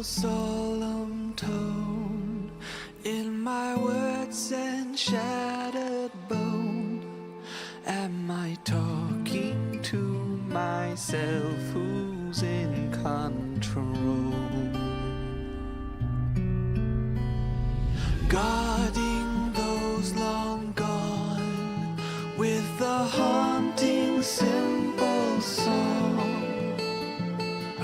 solemn tone in my words and shattered bone. Am I talking to myself? Who's in control? Guarding those long gone with a haunting simple song.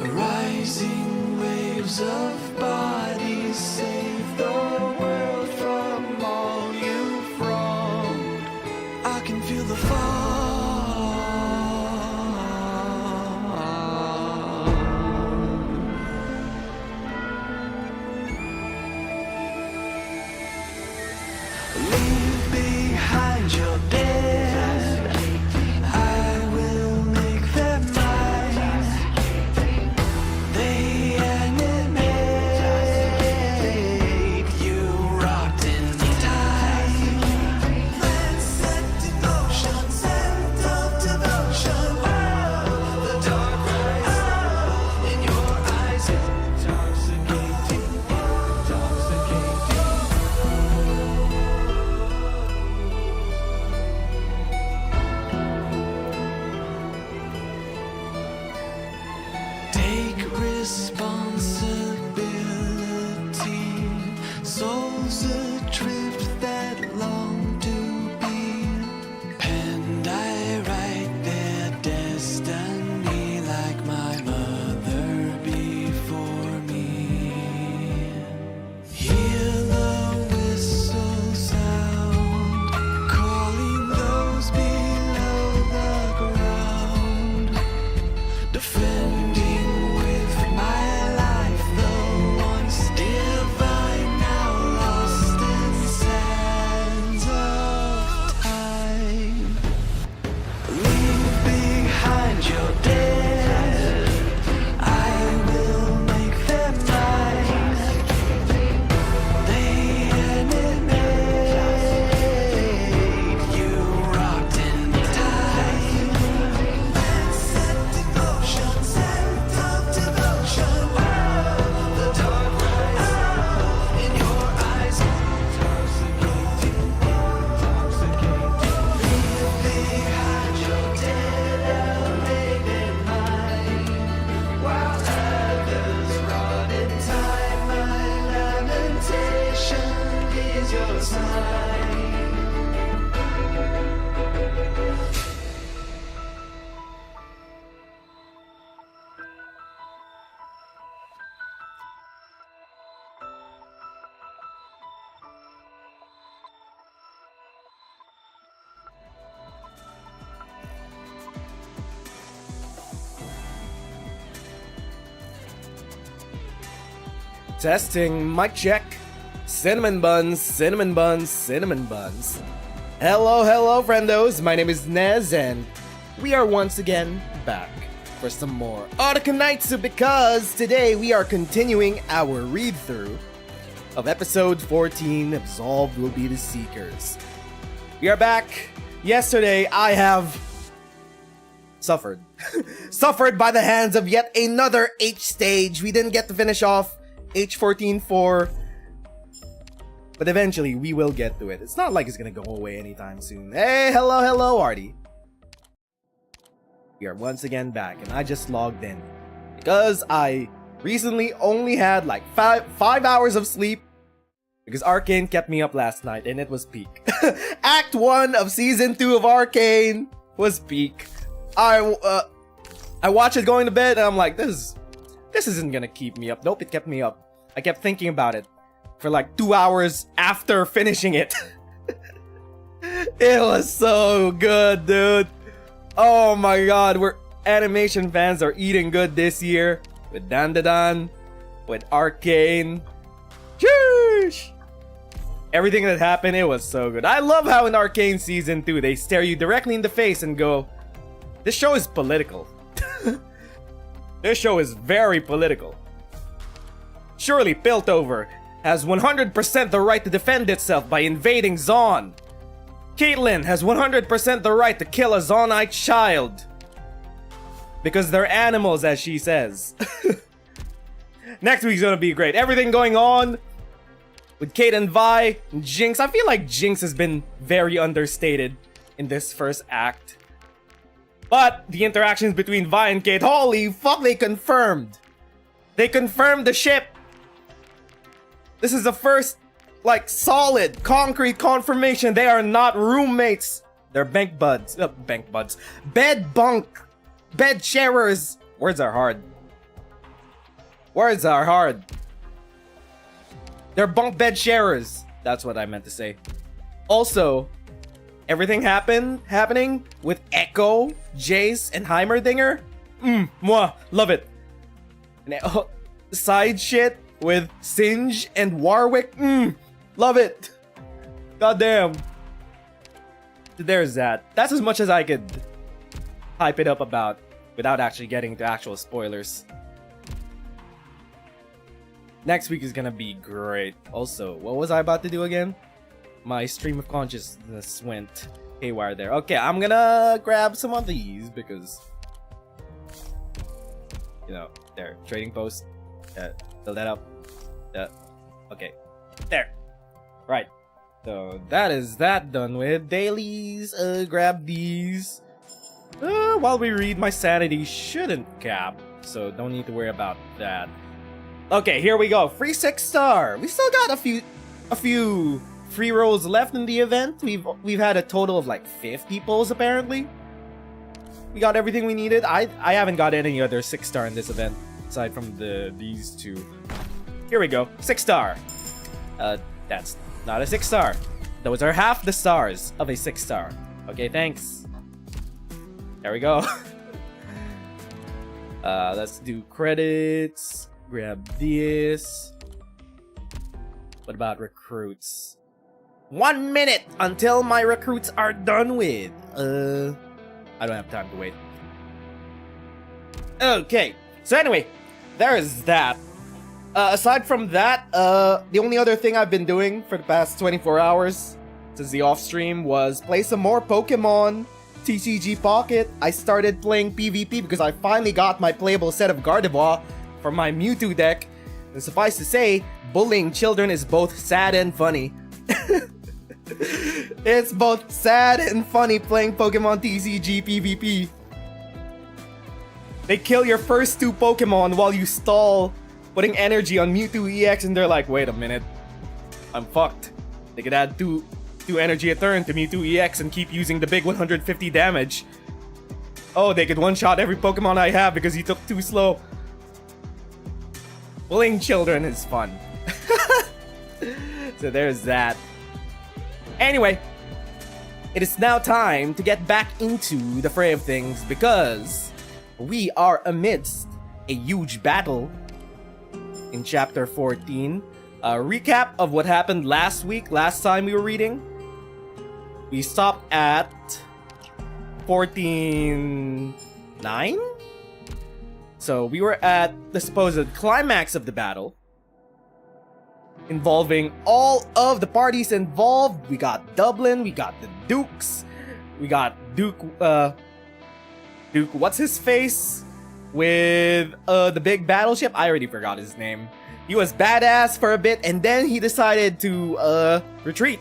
Rising waves of bodies save the world from all you've wronged. I can feel the fall. Leave behind your dead. I will make them mine. They animate you rotten time. Let's set devotion, scent of devotion. The dark rise in your eyes, intoxicating, intoxicating. Take responsibility. Souls adrift that long to be. Penned I write their destiny like my mother before me. Hear the whistle sound, calling those below the ground. Defending with my life the once divine, now lost in sands of time. Leave behind your dead. I will make them mine. They animate you rotten time. Let's set devotion, scent of devotion. The dark rise in your eyes, intoxicating, intoxicating. Leave behind your dead and make them mine. While others rot in time, my lamentation is your sign. Testing, mic check. Cinnamon buns, cinnamon buns, cinnamon buns. Hello, friendos. My name is Nez, and we are once again back for some more Arknights, because today we are continuing our read-through of episode 14, Absolved Will Be the Seekers. We are back. Yesterday, I have suffered. Suffered by the hands of yet another H stage. We didn't get to finish off H14 4, but eventually we will get to it. It's not like it's gonna go away anytime soon. Hey, hello, Artie. We are once again back, and I just logged in because I recently only had like five hours of sleep because Arcane kept me up last night, and it was peak. Act 1 of Season 2 of Arcane was peak. I watched it going to bed, and I'm like, this isn't gonna keep me up. Nope, it kept me up. I kept thinking about it for like 2 hours after finishing it. It was so good, dude. Oh my god, we're animation fans are eating good this year with Dandadan, with Arcane. Sheesh! Everything that happened, it was so good. I love how in Arcane Season 2 they stare you directly in the face and go, this show is political. This show is very political. Surely Piltover has 100% the right to defend itself by invading Zaun. Caitlyn has 100% the right to kill a Zaunite child. Because they're animals, as she says. Next week's gonna be great. Everything going on with Kate and Vi and Jinx. I feel like Jinx has been very understated in this first act. But the interactions between Vi and Kate, holy fuck, they confirmed. They confirmed the ship. This is the first, like, solid, concrete confirmation. They are not roommates. They're bank buds. Bank buds. Bed bunk. Bed sharers. Words are hard. Words are hard. They're bunk bed sharers. That's what I meant to say. Also, everything happening with Echo, Jace, and Heimerdinger. Mwah, love it. And, side shit with Singe and Warwick. Love it. Goddamn. There's that. That's as much as I could hype it up about without actually getting to actual spoilers. Next week is gonna be great. Also, what was I about to do again? My stream of consciousness went haywire there. Okay, I'm gonna grab some of these because, you know, there. Trading post. Fill that up. Okay. There. Right. So that is that done with. Dailies, grab these. While we read, my sanity shouldn't cap, so don't need to worry about that. Okay, here we go. Free 6-star. We still got a few free rolls left in the event. We've had a total of like 50 pulls apparently. We got everything we needed. I haven't got any other 6-star in this event aside from these two. Here we go. 6-star. That's not a 6-star. Those are half the stars of a 6-star. Okay, thanks. There we go. Let's do credits. Grab this. What about recruits? 1 minute until my recruits are done with. I don't have time to wait. Okay. So anyway, there is that. Aside from that, the only other thing I've been doing for the past 24 hours since the off stream was play some more Pokemon TCG Pocket. I started playing PvP because I finally got my playable set of Gardevoir for my Mewtwo deck. And suffice to say, bullying children is both sad and funny. It's both sad and funny playing Pokemon TCG PvP. They kill your first 2 Pokemon while you stall putting energy on Mewtwo EX, and they're like, wait a minute, I'm fucked. They could add 2 energy a turn to Mewtwo EX and keep using the big 150 damage. Oh, they could one-shot every Pokemon I have because he took too slow. Bullying children is fun. So there's that. Anyway, it is now time to get back into the fray of things because we are amidst a huge battle in chapter 14. A recap of what happened last time we were reading. We stopped at 14:9. So we were at the supposed climax of the battle, involving all of the parties involved. We got Dublin, we got the Dukes, we got Duke what's his face with the big battleship. I already forgot his name. He was badass for a bit and then he decided to retreat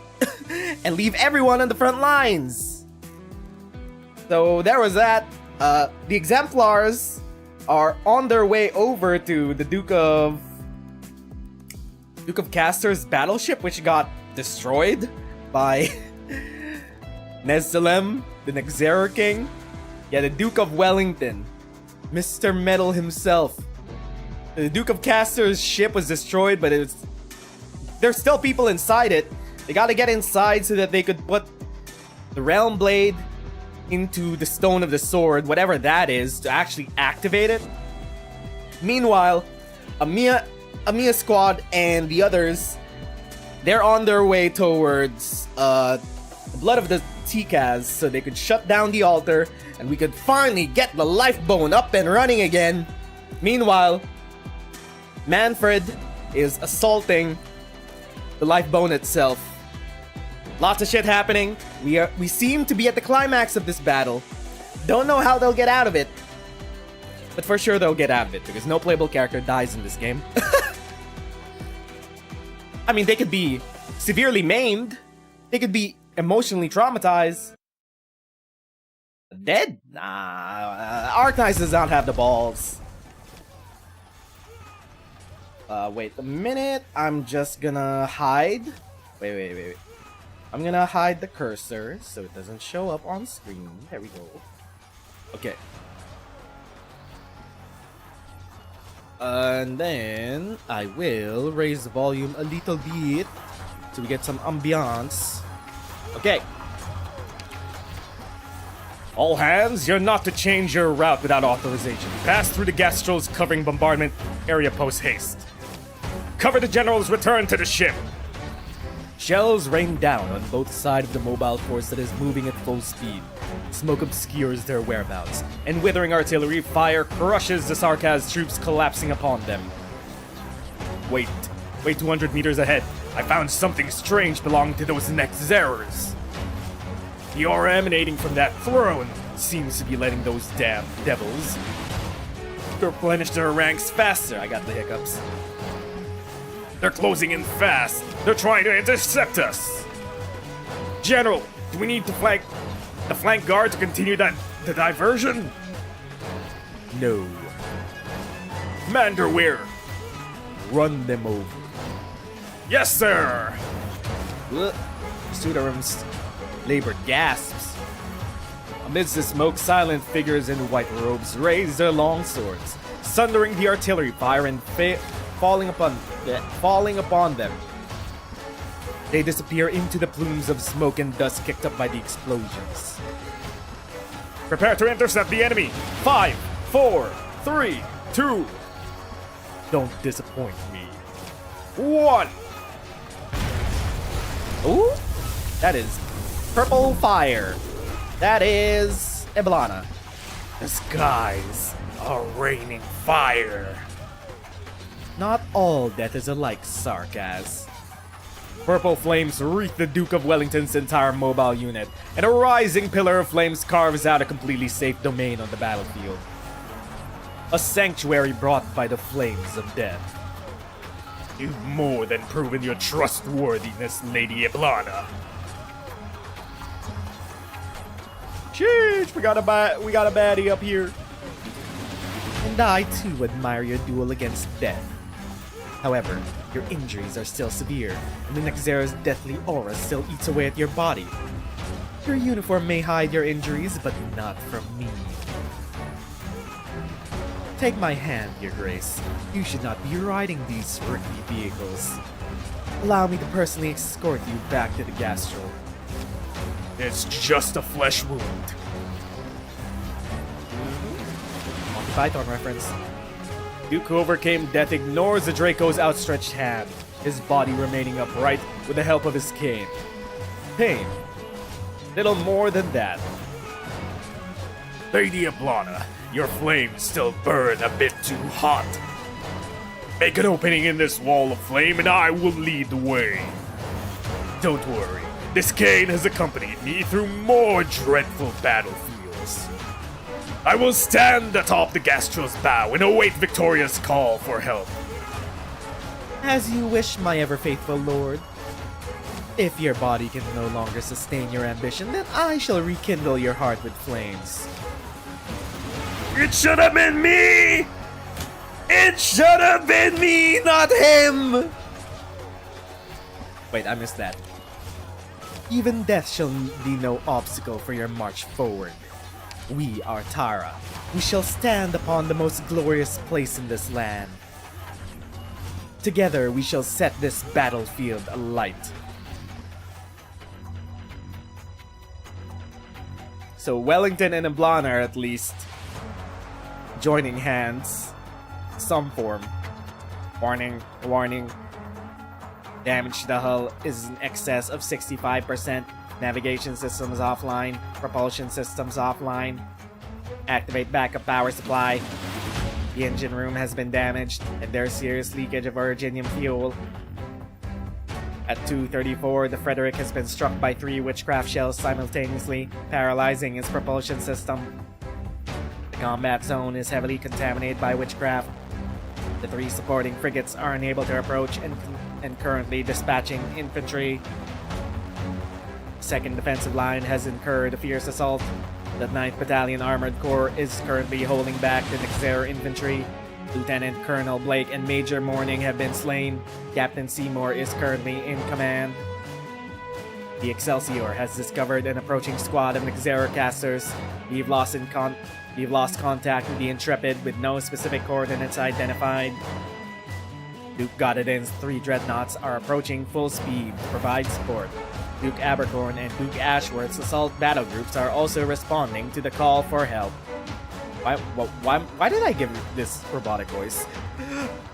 and leave everyone on the front lines. So there was that. The Exemplars are on their way over to the Duke of Castor's battleship, which got destroyed by Nezeru, the Nezeru King. Yeah, the Duke of Wellington, Mr. Metal himself. The Duke of Castor's ship was destroyed, but there's still people inside it. They gotta get inside so that they could put the Realm Blade into the Stone of the Sword, whatever that is, to actually activate it. Meanwhile, Amiya squad and the others, they're on their way towards the Blood of the Tikaz so they could shut down the altar and we could finally get the Life Bone up and running again. Meanwhile, Manfred is assaulting the Life Bone itself. Lots of shit happening. We seem to be at the climax of this battle. Don't know how they'll get out of it. But for sure they'll get out of it, because no playable character dies in this game. I mean, they could be severely maimed. They could be emotionally traumatized. Dead? Nah, Arknights does not have the balls. Wait a minute. I'm just gonna hide. Wait. I'm gonna hide the cursor so it doesn't show up on screen. There we go. Okay. And then I will raise the volume a little bit so we get some ambiance. Okay. All hands, you're not to change your route without authorization. Pass through the Gastrals covering bombardment area post haste. Cover the general's return to the ship. Shells rain down on both sides of the mobile force that is moving at full speed. Smoke obscures their whereabouts, and withering artillery fire crushes the Sarkaz troops collapsing upon them. Wait 200 meters ahead. I found something strange belonging to those Nezerus. The aura emanating from that throne seems to be letting those damn devils replenish their ranks faster. I got the hiccups. They're closing in fast. They're trying to intercept us. General, do we need to flank the flank guard to continue the diversion? No. Commander, where? Run them over. Yes, sir. Sudarum's labored gasps. Amidst the smoke, silent figures in white robes raise their long swords, sundering the artillery fire and falling upon them. They disappear into the plumes of smoke and dust kicked up by the explosions. Prepare to intercept the enemy. 5, 4, 3, 2. Don't disappoint me. 1. Ooh, that is purple fire. That is Eblana. The skies are raining fire. Not all death is alike, Sarkaz. Purple flames wreath the Duke of Wellington's entire mobile unit, and a rising pillar of flames carves out a completely safe domain on the battlefield. A sanctuary brought by the flames of death. You've more than proven your trustworthiness, Lady Eblana. Sheesh, we got a baddie up here. And I too admire your duel against death. However, your injuries are still severe, and the Nezeru's deathly aura still eats away at your body. Your uniform may hide your injuries, but not from me. Take my hand, Your Grace. You should not be riding these rickety vehicles. Allow me to personally escort you back to the Gastral. It's just a flesh wound. Monty Python reference. Duke who overcame death ignores the Draco's outstretched hand, his body remaining upright with the help of his cane. Pain. Little more than that. Lady Eblana, your flames still burn a bit too hot. Make an opening in this wall of flame and I will lead the way. Don't worry, this cane has accompanied me through more dreadful battlefields. I will stand atop the Gastral's bow and await Victoria's call for help. As you wish, my ever-faithful lord. If your body can no longer sustain your ambition, then I shall rekindle your heart with flames. It should have been me! It should have been me, not him! Wait, I missed that. Even death shall be no obstacle for your march forward. We are Tara. We shall stand upon the most glorious place in this land. Together we shall set this battlefield alight. So Wellington and Eblana are at least joining hands. Some form. Warning, warning. Damage to the hull is in excess of 65%. Navigation systems offline. Propulsion systems offline. Activate backup power supply. The engine room has been damaged, and there's serious leakage of originium fuel. At 2:34, the Frederick has been struck by 3 witchcraft shells simultaneously, paralyzing its propulsion system. The combat zone is heavily contaminated by witchcraft. The 3 supporting frigates are unable to approach and currently dispatching infantry. Second defensive line has incurred a fierce assault. The 9th Battalion Armored Corps is currently holding back the Nezeru infantry. Lieutenant Colonel Blake and Major Morning have been slain. Captain Seymour is currently in command. The Excelsior has discovered an approaching squad of Nezeru casters. We've lost contact with the Intrepid with no specific coordinates identified. Duke Goddardin's 3 dreadnoughts are approaching full speed to provide support. Duke Abercorn and Duke Ashworth's assault battle groups are also responding to the call for help. Why did I give this robotic voice?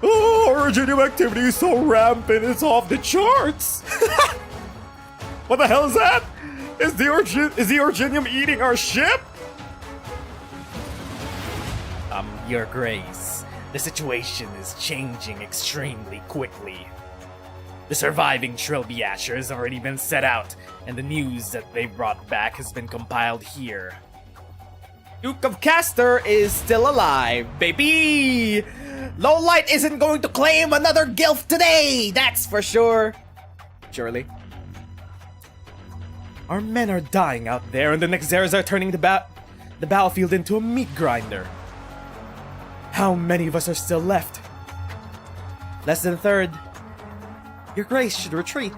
Oh, Originium activity is so rampant, it's off the charts! What the hell is that? Is the Originium eating our ship? Your Grace, the situation is changing extremely quickly. The surviving Trilby Asher has already been set out, and the news that they've brought back has been compiled here. Duke of Castor is still alive, baby! Lowlight isn't going to claim another gilf today, that's for sure. Surely. Our men are dying out there, and the Nexeras are turning the battlefield into a meat grinder. How many of us are still left? Less than a third. Your Grace should retreat.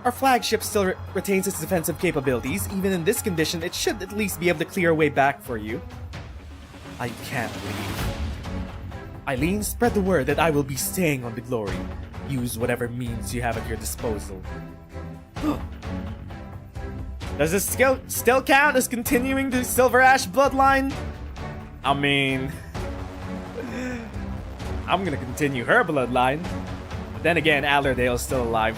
Our flagship still retains its defensive capabilities. Even in this condition, it should at least be able to clear a way back for you. I can't leave. Eileen, spread the word that I will be staying on the Glory. Use whatever means you have at your disposal. Does this still count as continuing the Silver Ash bloodline? I mean, I'm gonna continue her bloodline. But then again, Allerdale's still alive.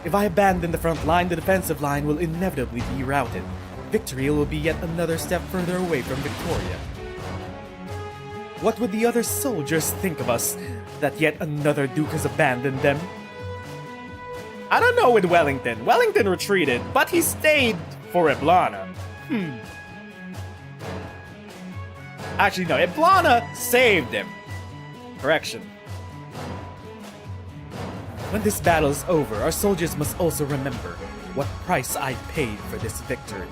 If I abandon the front line, the defensive line will inevitably be routed. Victory will be yet another step further away from Victoria. What would the other soldiers think of us, that yet another Duke has abandoned them? I don't know with Wellington. Wellington retreated, but he stayed for Eblana. Actually, no, Eblana saved him. Correction. When this battle is over, our soldiers must also remember what price I paid for this victory.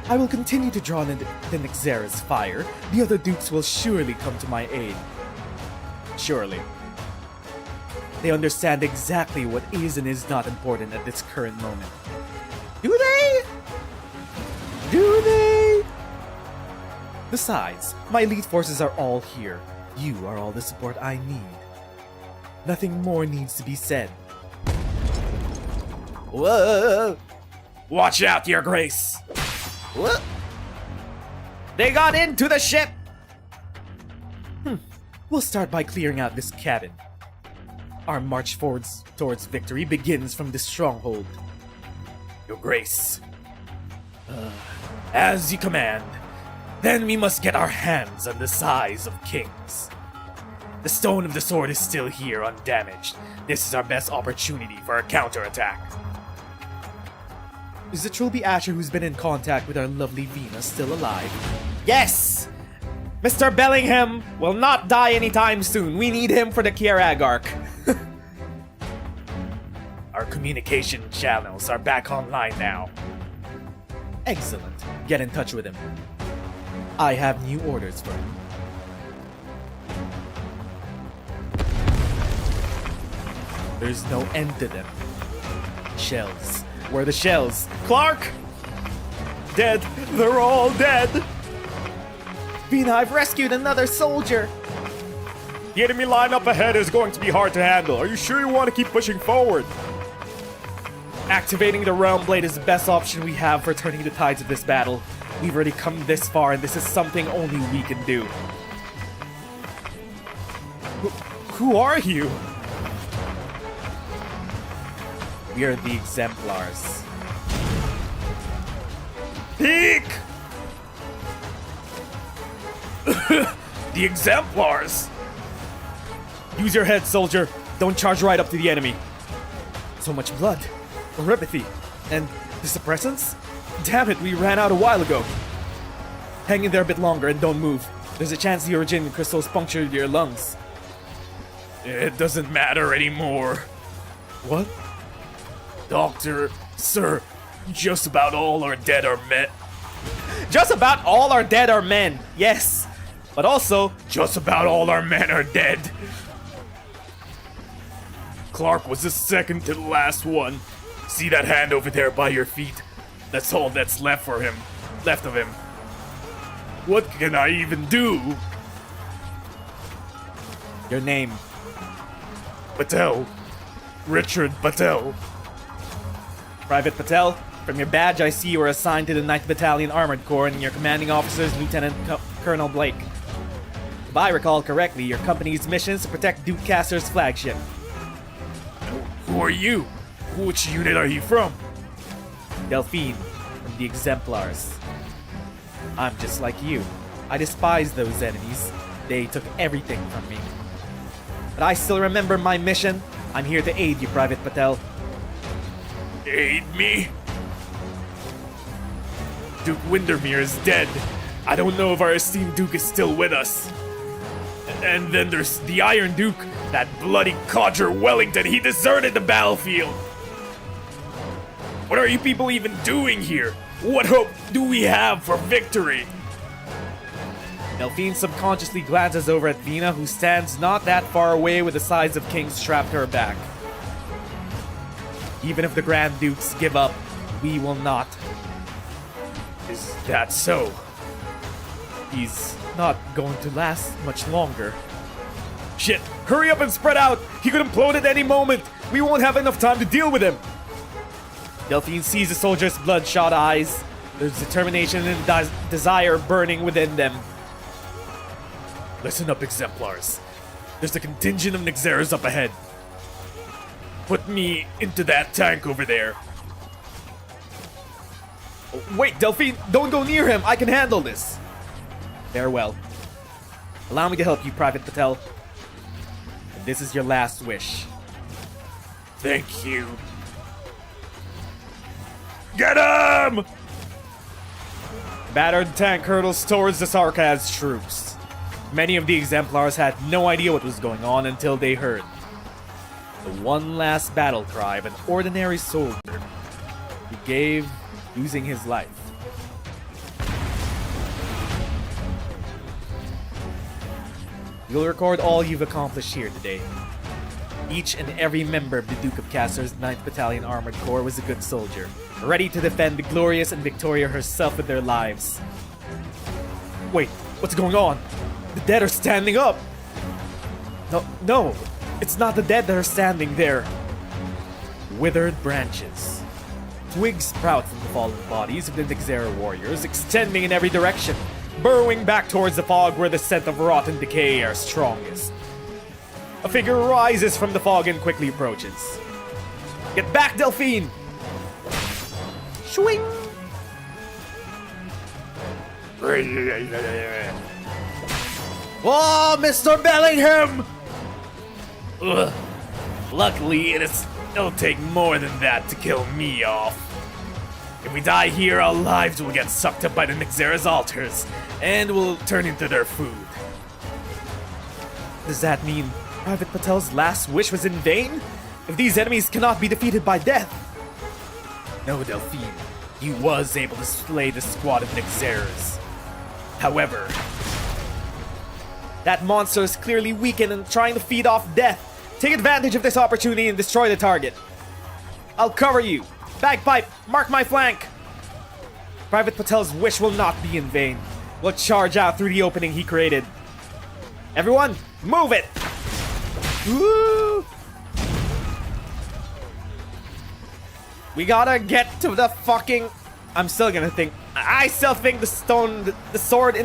I will continue to draw the Nexera's fire. The other dukes will surely come to my aid. Surely. They understand exactly what is and is not important at this current moment. Do they? Do they? Besides, my elite forces are all here. You are all the support I need. Nothing more needs to be said. Whoa! Watch out, Your Grace! What? They got into the ship! We'll start by clearing out this cabin. Our march towards victory begins from this stronghold. Your Grace. As you command. Then we must get our hands on the size of kings. The Stone of the Sword is still here, undamaged. This is our best opportunity for a counterattack. Is the Trilby Asher who's been in contact with our lovely Venus still alive? Yes! Mr. Bellingham will not die anytime soon. We need him for the Kierag arc. Our communication channels are back online now. Excellent. Get in touch with him. I have new orders for him. There's no end to them. Shells. Where are the shells? Clark! Dead. They're all dead. Vina, I've rescued another soldier. The enemy line up ahead is going to be hard to handle. Are you sure you want to keep pushing forward? Activating the Realm Blade is the best option we have for turning the tides of this battle. We've already come this far, and this is something only we can do. Who are you? We are the Exemplars. Peek! The Exemplars! Use your head, soldier. Don't charge right up to the enemy. So much blood. Oripathy. And the suppressants? Damn it, we ran out a while ago. Hang in there a bit longer and don't move. There's a chance the origin crystals punctured your lungs. It doesn't matter anymore. What? Doctor, sir, just about all our dead are men. Just about all our dead are men, yes. But also, Just about all our men are dead. Clark was the second to the last one. See that hand over there by your feet? That's all that's left of him. What can I even do? your name. Patel. Richard Patel. Private Patel, from your badge I see you were assigned to the 9th Battalion Armored Corps and your commanding officer is Lieutenant Colonel Blake. If I recall correctly, your company's mission is to protect Duke Caster's flagship. Who are you? Which unit are you from? Delphine, from the Exemplars. I'm just like you. I despise those enemies. They took everything from me. But I still remember my mission. I'm here to aid you, Private Patel. Aid me? Duke Windermere is dead. I don't know if our esteemed Duke is still with us. And then there's the Iron Duke, that bloody codger Wellington. He deserted the battlefield. What are you people even doing here? What hope do we have for victory? Delphine subconsciously glances over at Vina, who stands not that far away with the sides of King strapped to her back. Even if the Grand Dukes give up, we will not. Is that so? He's not going to last much longer. Shit, hurry up and spread out! He could implode at any moment! We won't have enough time to deal with him! Delphine sees the soldiers' bloodshot eyes. There's determination and desire burning within them. Listen up, Exemplars. There's a contingent of Nezerus up ahead. Put me into that tank over there. Wait, Delphine, don't go near him. I can handle this. Farewell. Allow me to help you, Private Patel. And this is your last wish. Thank you. Get him! The battered tank hurtles towards the Sarkaz troops. Many of the Exemplars had no idea what was going on until they heard the one last battle cry of an ordinary soldier who gave losing his life. You'll record all you've accomplished here today. Each and every member of the Duke of Caster's 9th Battalion Armored Corps was a good soldier, ready to defend the glorious and Victoria herself with their lives. Wait, what's going on? The dead are standing up! No, it's not the dead that are standing there. Withered branches. Twigs sprout from the fallen bodies of the Nezeru warriors, extending in every direction, burrowing back towards the fog where the scent of rot and decay are strongest. A figure rises from the fog and quickly approaches. Get back, Delphine! Swing! Oh, Mr. Bellingham! Ugh. Luckily, it'll take more than that to kill me off. If we die here, our lives will get sucked up by the Nezerus altars, and will turn into their food. Does that mean Private Patel's last wish was in vain? If these enemies cannot be defeated by death? No, Delphine. He was able to slay the squad of Nezerus. However, that monster is clearly weakened and trying to feed off death. Take advantage of this opportunity and destroy the target. I'll cover you. Bagpipe, mark my flank. Private Patel's wish will not be in vain. We'll charge out through the opening he created. Everyone, move it! Woo! We gotta get to the fucking... I still think the stone of the sword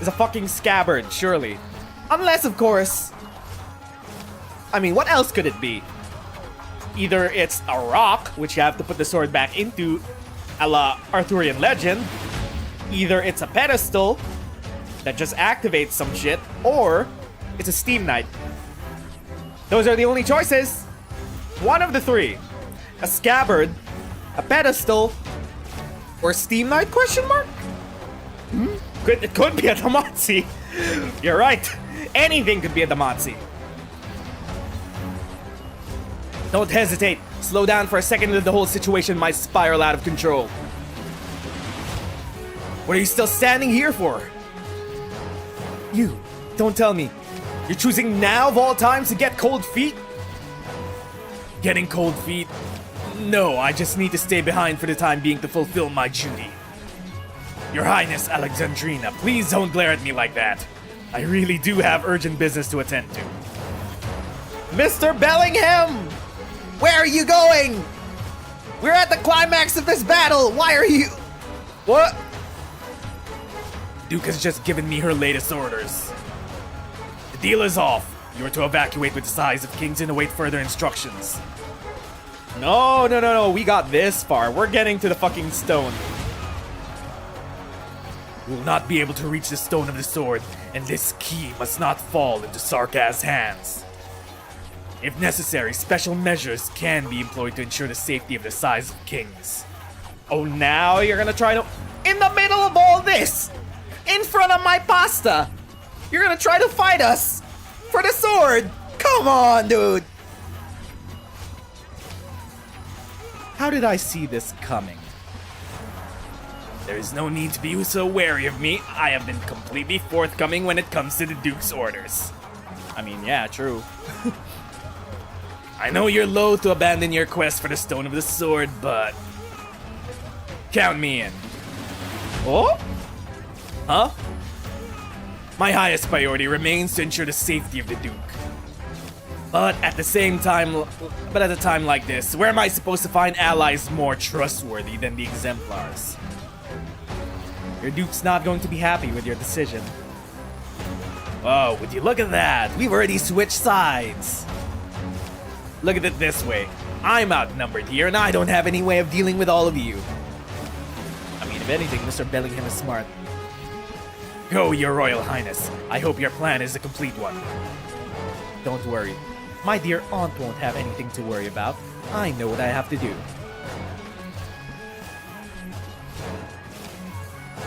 is a fucking scabbard, surely. Unless, of course... I mean, what else could it be? Either it's a rock, which you have to put the sword back into, a la Arthurian legend. Either it's a pedestal that just activates some shit, or it's a steam knight. Those are the only choices. One of the three. A scabbard A pedestal? Or Steam Knight, question mark? It could be a Damazi. You're right. Anything could be a Damazi. Don't hesitate. Slow down for a second and the whole situation might spiral out of control. What are you still standing here for? You, don't tell me. You're choosing now of all times to get cold feet? Getting cold feet? No, I just need to stay behind for the time being to fulfill my duty. Your Highness Alexandrina, please don't glare at me like that. I really do have urgent business to attend to. Mr. Bellingham! Where are you going? We're at the climax of this battle. Why are you... What? Duke has just given me her latest orders. The deal is off. You are to evacuate with the size of kings and await further instructions. No. We got this far. We're getting to the fucking stone. We will not be able to reach the stone of the sword, and this key must not fall into Sarkaz's hands. If necessary, special measures can be employed to ensure the safety of the size of kings. Oh, now you're gonna try to... In the middle of all this! In front of my pasta! You're gonna try to fight us! For the sword! Come on, dude! How did I see this coming? There is no need to be so wary of me. I have been completely forthcoming when it comes to the Duke's orders. I mean, yeah, true. I know you're loath to abandon your quest for the Stone of the Sword, but... count me in. Oh? Huh? My highest priority remains to ensure the safety of the Duke. But at a time like this, where am I supposed to find allies more trustworthy than the exemplars? Your Duke's not going to be happy with your decision. Oh, would you look at that? We've already switched sides. Look at it this way. I'm outnumbered here, and I don't have any way of dealing with all of you. I mean, if anything, Mr. Bellingham is smart. Go, Your Royal Highness. I hope your plan is a complete one. Don't worry. My dear aunt won't have anything to worry about. I know what I have to do.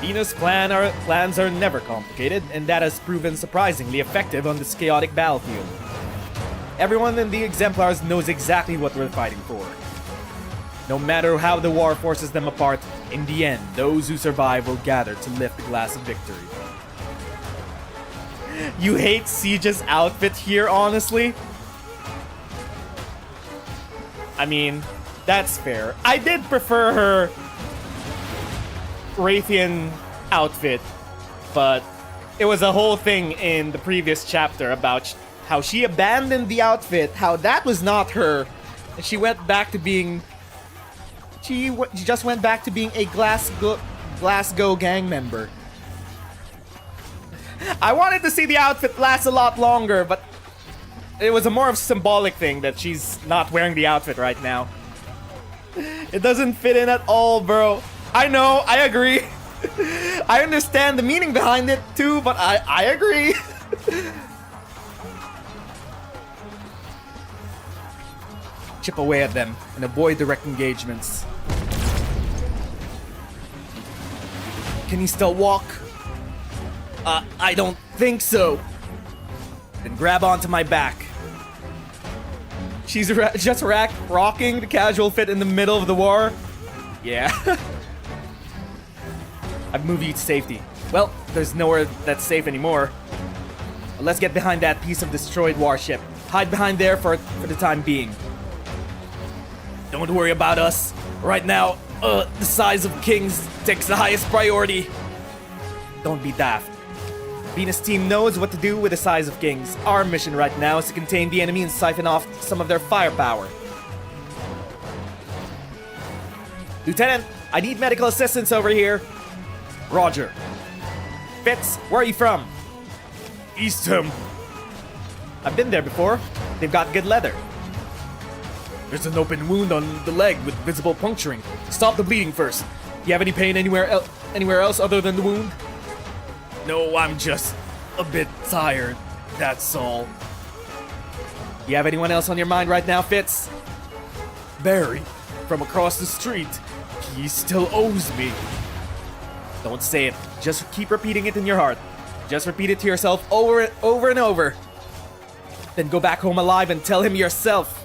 Venus' plans are never complicated, and that has proven surprisingly effective on this chaotic battlefield. Everyone in the Exemplars knows exactly what we're fighting for. No matter how the war forces them apart, in the end, those who survive will gather to lift the glass of victory. You hate Siege's outfit here, honestly? I mean, that's fair. I did prefer her Raytheon outfit, but it was a whole thing in the previous chapter about how she abandoned the outfit, how that was not her, and she went back to being... She just went back to being a Glasgow gang member. I wanted to see the outfit last a lot longer, but it was a more of a symbolic thing that she's not wearing the outfit right now. It doesn't fit in at all, bro. I know, I agree. I understand the meaning behind it too, but I agree. Chip away at them and avoid direct engagements. Can he still walk? I don't think so. Then grab onto my back. She's just rocking the casual fit in the middle of the war. Yeah. I've moved you to safety. Well, there's nowhere that's safe anymore. Let's get behind that piece of destroyed warship. Hide behind there for the time being. Don't worry about us. Right now, the size of kings takes the highest priority. Don't be daft. Venus team knows what to do with the size of kings. Our mission right now is to contain the enemy and siphon off some of their firepower. Lieutenant, I need medical assistance over here. Roger. Fitz, where are you from? Eastham. I've been there before. They've got good leather. There's an open wound on the leg with visible puncturing. Stop the bleeding first. Do you have any pain anywhere else other than the wound? No, I'm just a bit tired. That's all. Do you have anyone else on your mind right now, Fitz? Barry. from across the street. He still owes me. Don't say it. Just keep repeating it in your heart. Just repeat it to yourself over and over. Then go back home alive and tell him yourself.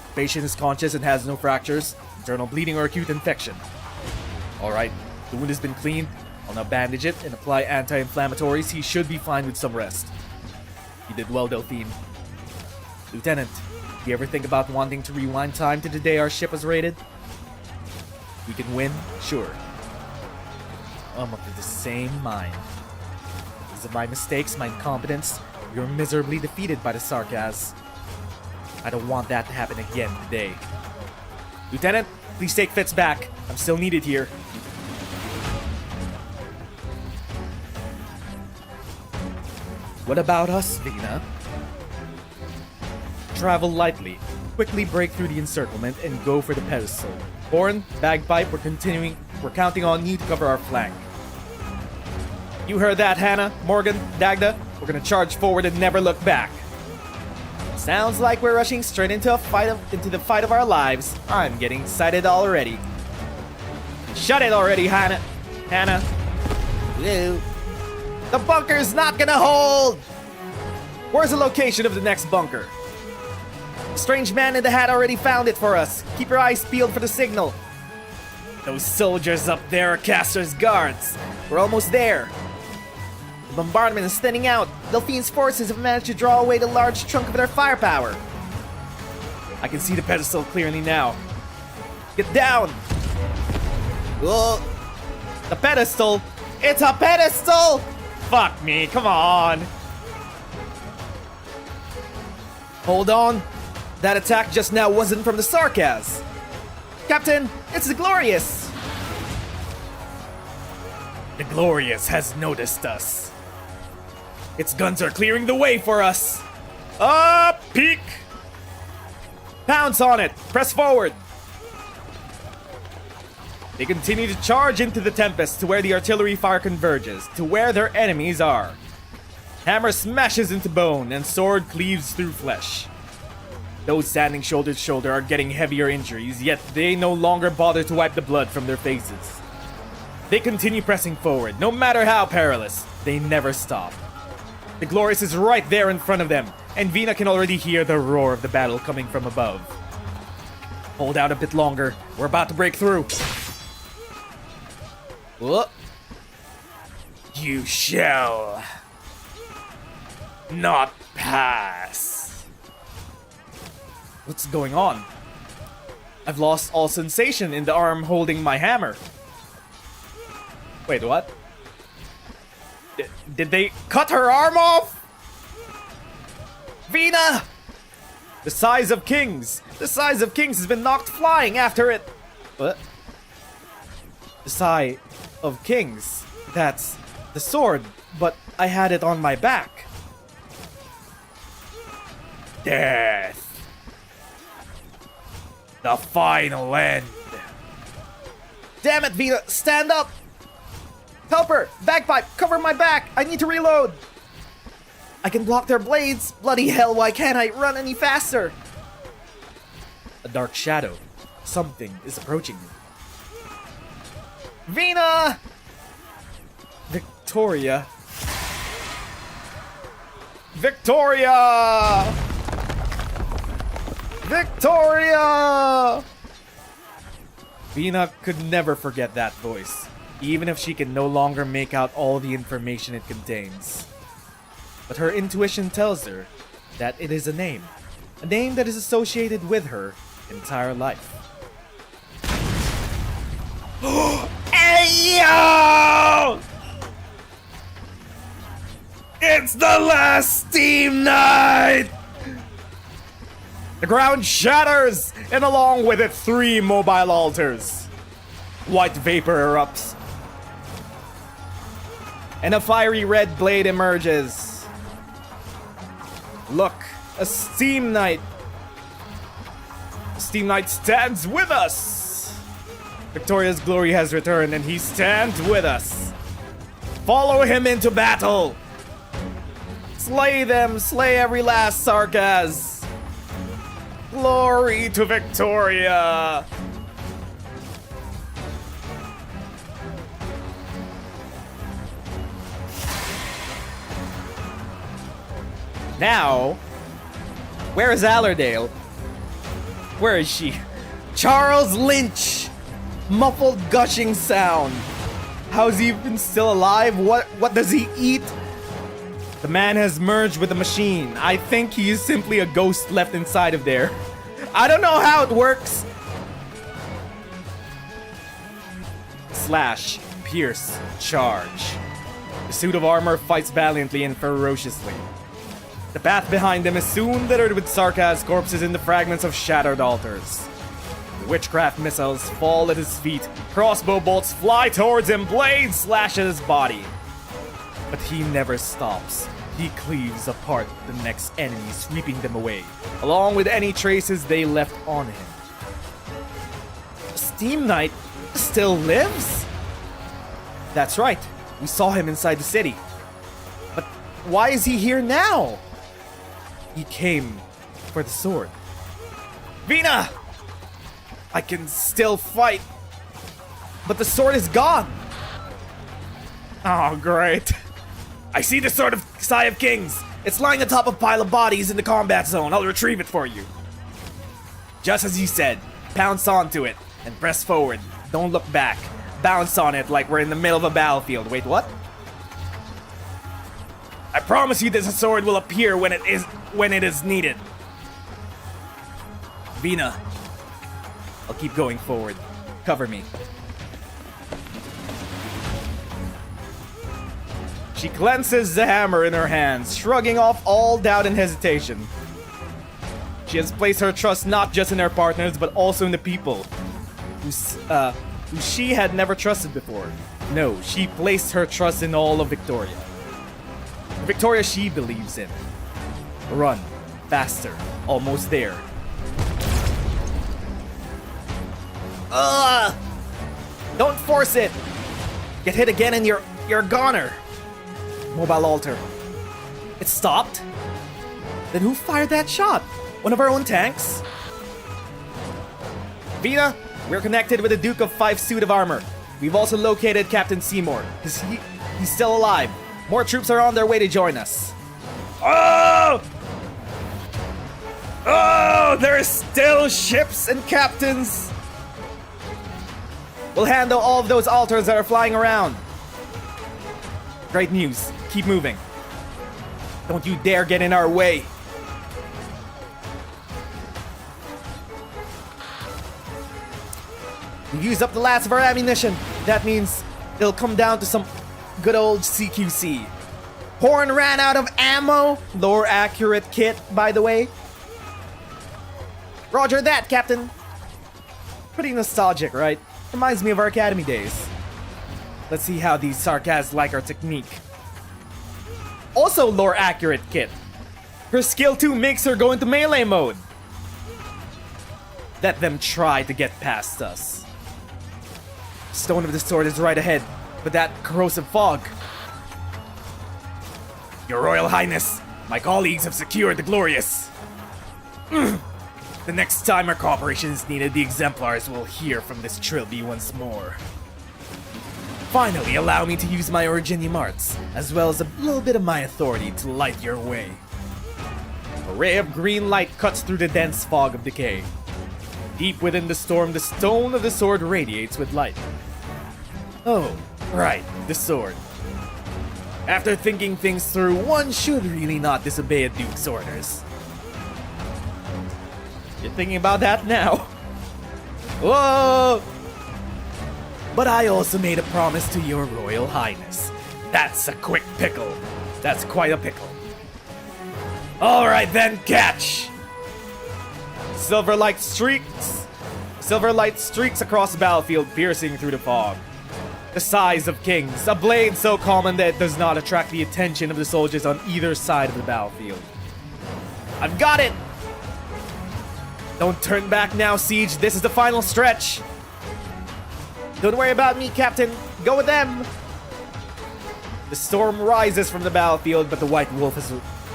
The patient is conscious and has no fractures, internal bleeding or acute infection. Alright, the wound has been cleaned. I'll now bandage it and apply anti-inflammatories. He should be fine with some rest. You did well, Delphine. Lieutenant, do you ever think about wanting to rewind time to the day our ship was raided? We can win, sure. I'm of the same mind. Because of my mistakes, my incompetence, we were miserably defeated by the Sarkaz. I don't want that to happen again today. Lieutenant, please take Fitz back. I'm still needed here. What about us, Vina? Travel lightly. Quickly break through the encirclement and go for the pedestal. Horn, Bagpipe, we're counting on you to cover our flank. You heard that, Hannah, Morgan, Dagda? We're gonna charge forward and never look back. Sounds like we're rushing straight into the fight of our lives. I'm getting excited already. Shut it already, Hannah. Ew. The bunker's not gonna hold! Where's the location of the next bunker? The strange man in the hat already found it for us. Keep your eyes peeled for the signal. Those soldiers up there are Castor's guards. We're almost there. The bombardment is thinning out. Delphine's forces have managed to draw away the large chunk of their firepower. I can see the pedestal clearly now. Get down! Whoa. The pedestal? It's a pedestal! Fuck me, come on! Hold on. That attack just now wasn't from the Sarkaz. Captain, it's the Glorious! The Glorious has noticed us. Its guns are clearing the way for us. Up, peak! Pounce on it! Press forward! They continue to charge into the Tempest to where the artillery fire converges, to where their enemies are. Hammer smashes into bone and sword cleaves through flesh. Those standing shoulder to shoulder are getting heavier injuries, yet they no longer bother to wipe the blood from their faces. They continue pressing forward, no matter how perilous. They never stop. The Glorious is right there in front of them, and Vina can already hear the roar of the battle coming from above. Hold out a bit longer. We're about to break through. Whoa. You shall not pass. What's going on? I've lost all sensation in the arm holding my hammer. Wait, what? Did they cut her arm off? Vina! The size of kings! The size of kings has been knocked flying after it! What? The size of kings? That's the sword, but I had it on my back. Death. The final end. Damn it, Vina! Stand up! Help her! Bagpipe! Cover my back! I need to reload! I can block their blades! Bloody hell, why can't I run any faster? A dark shadow. Something is approaching me. Vina! Victoria. Victoria! Victoria! Vina could never forget that voice, even if she can no longer make out all the information it contains. But her intuition tells her that it is a name that is associated with her entire life. Hey yo! It's the last steam night! The ground shatters, and along with it 3 mobile altars. White vapor erupts, and a fiery red blade emerges. Look, a steam knight. The steam knight stands with us. Victoria's glory has returned, and he stands with us. Follow him into battle. Slay them, slay every last Sarkaz. Glory to Victoria! Now, where is Allerdale? Where is she? Charles Lynch! Muffled gushing sound. How's he even still alive? What does he eat? The man has merged with the machine. I think he is simply a ghost left inside of there. I don't know how it works. Slash, pierce, charge. The suit of armor fights valiantly and ferociously. The path behind him is soon littered with Sarkaz corpses in the fragments of shattered altars. The witchcraft missiles fall at his feet, crossbow bolts fly towards him, blades slash at his body. But he never stops. He cleaves apart the next enemy, sweeping them away, along with any traces they left on him. Steam Knight still lives? That's right. We saw him inside the city. But why is he here now? He came for the sword. Vina! I can still fight, but the sword is gone. Oh, great. I see the sword of Sai of Kings. It's lying atop a pile of bodies in the combat zone. I'll retrieve it for you. Just as you said, pounce onto it and press forward. Don't look back. Bounce on it like we're in the middle of a battlefield. Wait, what? I promise you this sword will appear when it is needed. Vina, I'll keep going forward. Cover me. She clenches the hammer in her hands, shrugging off all doubt and hesitation. She has placed her trust not just in her partners, but also in the people who she had never trusted before. No, she placed her trust in all of Victoria. The Victoria she believes in. Run. Faster. Almost there. Don't force it! Get hit again and you're a goner. Mobile altar. It stopped? Then who fired that shot? One of our own tanks? Vina, we're connected with the Duke of Fife suit of armor. We've also located Captain Seymour. He's still alive. More troops are on their way to join us. Oh! Oh, there's still ships and captains. We'll handle all of those altars that are flying around. Great news. Keep moving. Don't you dare get in our way. We used up the last of our ammunition. That means it'll come down to some good old CQC. Horn ran out of ammo. Lower accurate kit, by the way. Roger that, Captain. Pretty nostalgic, right? Reminds me of our academy days. Let's see how these Sarkaz like our technique. Also lore accurate kit. Her skill 2 makes her go into melee mode. Let them try to get past us. Stone of the Sword is right ahead, but that corrosive fog. Your Royal Highness, my colleagues have secured the Glorious. The next time our cooperation is needed, the Exemplars will hear from this trilby once more. Finally, allow me to use my Originium arts, as well as a little bit of my authority to light your way. A ray of green light cuts through the dense fog of decay. Deep within the storm, the stone of the sword radiates with light. Oh, right, the sword. After thinking things through, one should really not disobey a duke's orders. You're thinking about that now. Whoa! But I also made a promise to your Royal Highness. That's a quick pickle. That's quite a pickle. Alright then, catch! Silver light streaks across the battlefield, piercing through the fog. The size of kings, a blade so common that it does not attract the attention of the soldiers on either side of the battlefield. I've got it! Don't turn back now, Siege. This is the final stretch. Don't worry about me, Captain. Go with them. The storm rises from the battlefield, but the White Wolf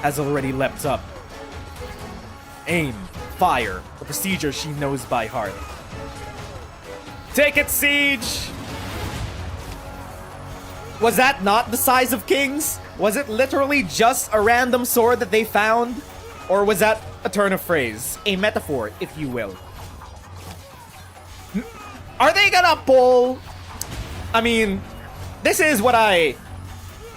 has already leapt up. Aim. fire, a procedure she knows by heart. Take it, Siege! Was that not the size of kings? Was it literally just a random sword that they found? Or was that a turn of phrase? A metaphor, if you will. Are they gonna pull... I mean, this is what I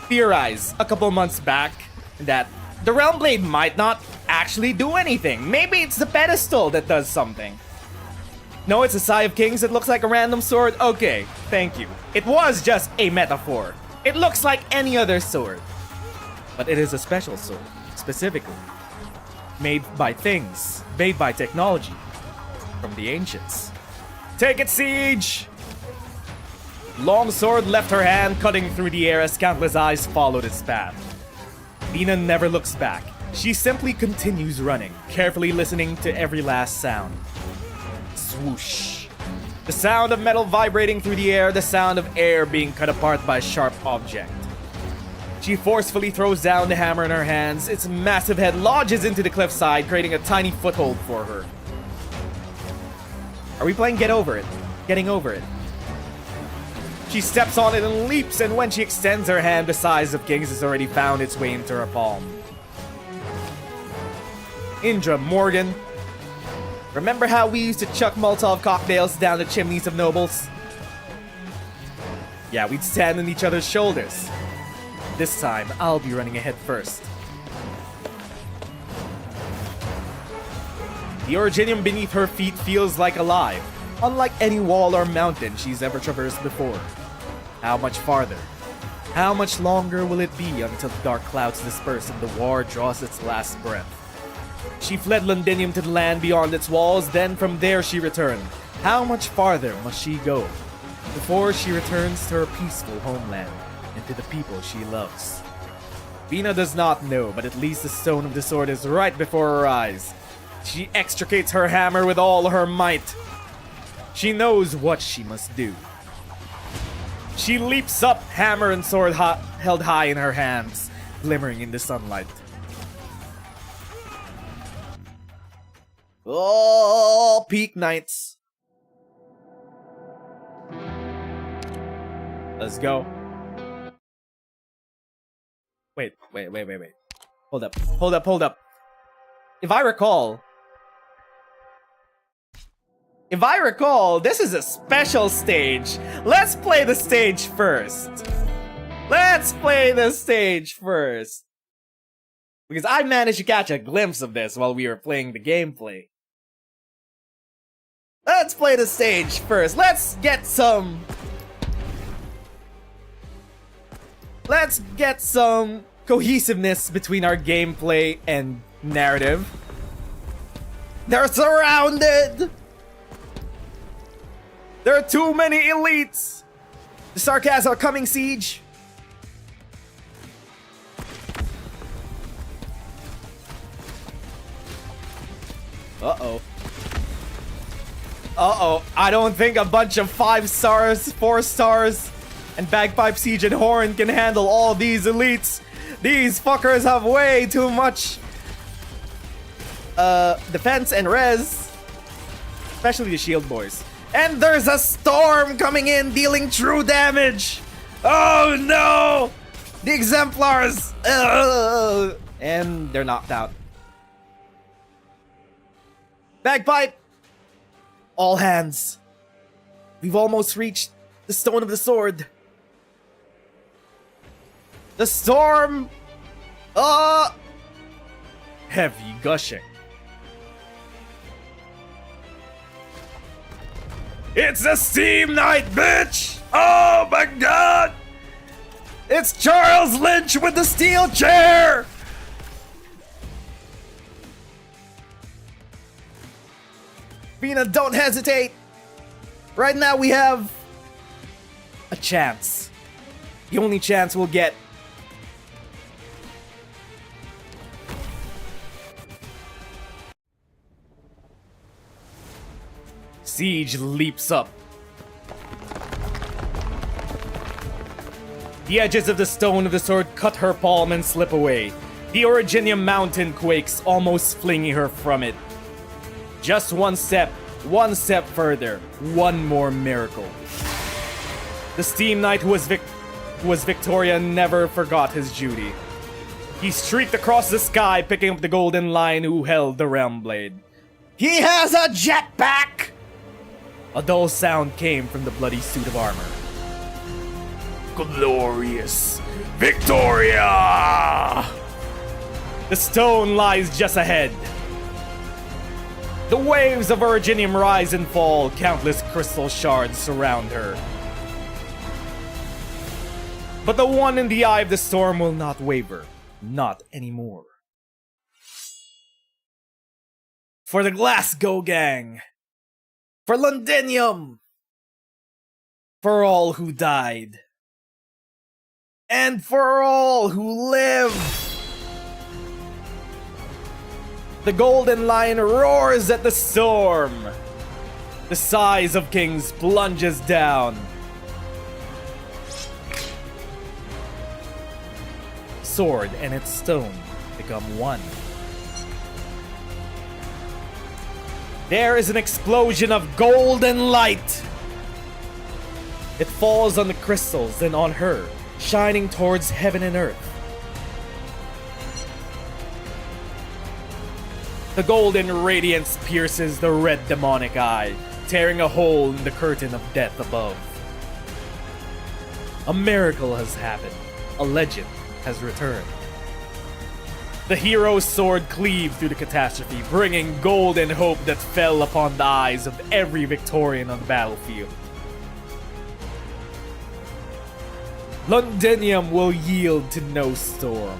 theorized a couple months back, that the Realm Blade might not actually do anything. Maybe it's the pedestal that does something. No, it's a Sigh of Kings. It looks like a random sword. Okay, thank you. It was just a metaphor. It looks like any other sword. But it is a special sword, specifically. Made by things, made by technology. From the ancients. Take it, Siege! Long sword left her hand, cutting through the air as countless eyes followed its path. Vina never looks back. She simply continues running, carefully listening to every last sound. Swoosh. The sound of metal vibrating through the air, the sound of air being cut apart by a sharp object. She forcefully throws down the hammer in her hands. Its massive head lodges into the cliffside, creating a tiny foothold for her. Are we playing Get Over It? Getting over it. She steps on it and leaps, and when she extends her hand, the size of Kings has already found its way into her palm. Indra Morgan. Remember how we used to chuck Molotov cocktails down the chimneys of nobles? Yeah, we'd stand on each other's shoulders. This time, I'll be running ahead first. The Originium beneath her feet feels like alive, unlike any wall or mountain she's ever traversed before. How much farther? How much longer will it be until the dark clouds disperse and the war draws its last breath? She fled Londinium to the land beyond its walls, then from there she returned. How much farther must she go before she returns to her peaceful homeland and to the people she loves? Vina does not know, but at least the stone of the sword is right before her eyes. She extricates her hammer with all her might. She knows what she must do. She leaps up, hammer and sword held high in her hands, glimmering in the sunlight. Oh, peak nights. Let's go. Wait. Hold up. If I recall, this is a special stage. Let's play the stage first. Because I managed to catch a glimpse of this while we were playing the gameplay. Let's play the stage first. Let's get some cohesiveness between our gameplay and narrative. They're surrounded! There are too many elites! The Sarkaz are coming, Siege! Uh-oh. I don't think a bunch of 5 stars, 4 stars, and Bagpipe, Siege, and Horn can handle all these elites. These fuckers have way too much defense and res. Especially the shield boys. And there's a storm coming in, dealing true damage. Oh no! The Exemplars! Ugh. And they're knocked out. Bagpipe! All hands. We've almost reached the stone of the sword. The storm! Heavy gushing. It's a steam night, bitch! Oh my god! It's Charles Lynch with the steel chair! Vina, don't hesitate! Right now we have a chance. The only chance we'll get. Siege leaps up. The edges of the stone of the sword cut her palm and slip away. The Originium mountain quakes, almost flinging her from it. Just one step further, one more miracle. The Steam Knight who was Victoria never forgot his duty. He streaked across the sky, picking up the golden lion who held the realm blade. He has a jetpack! A dull sound came from the bloody suit of armor. Glorious Victoria! The stone lies just ahead. The waves of Virginium rise and fall, countless crystal shards surround her. But the one in the eye of the storm will not waver. Not anymore. For the Glasgow Gang! For Londinium! For all who died. And for all who live! The Golden Lion roars at the storm. The size of kings plunges down. Sword and its stone become one. There is an explosion of golden light. It falls on the crystals and on her, shining towards heaven and earth. The golden radiance pierces the red demonic eye, tearing a hole in the curtain of death above. A miracle has happened. A legend has returned. The hero's sword cleaved through the catastrophe, bringing golden hope that fell upon the eyes of every Victorian on the battlefield. Londinium will yield to no storm.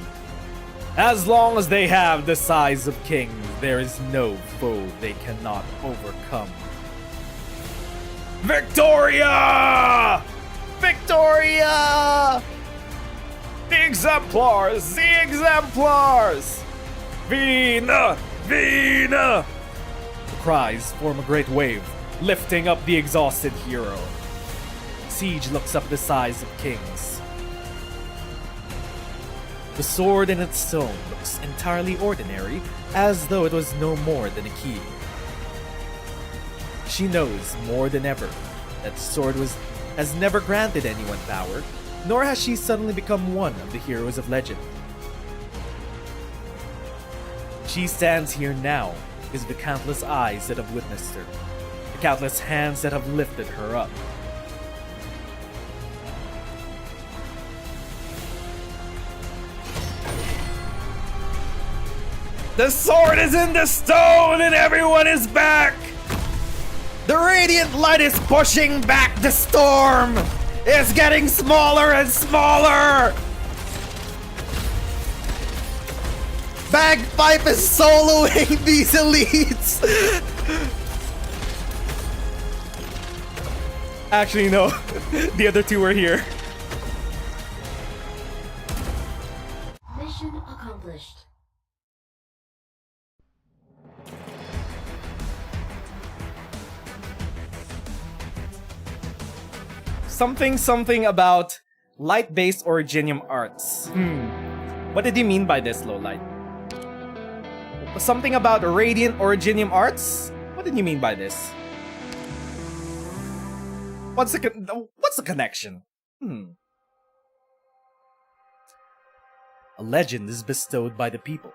As long as they have the size of kings, there is no foe they cannot overcome. Victoria! Victoria! The exemplars! The exemplars! Vina! Vina! The cries form a great wave, lifting up the exhausted hero. Siege looks up the size of kings. The sword in its stone looks entirely ordinary, as though it was no more than a key. She knows more than ever that the sword has never granted anyone power, nor has she suddenly become one of the heroes of legend. She stands here now because of the countless eyes that have witnessed her, the countless hands that have lifted her up. The sword is in the stone and everyone is back! The radiant light is pushing back the storm! It's getting smaller and smaller! Bagpipe is soloing these elites! Actually, no. The other two are here. Mission accomplished. Something about light-based Originium arts. What did you mean by this, Lowlight? Something about radiant Originium arts? What did you mean by this? What's the connection? A legend is bestowed by the people.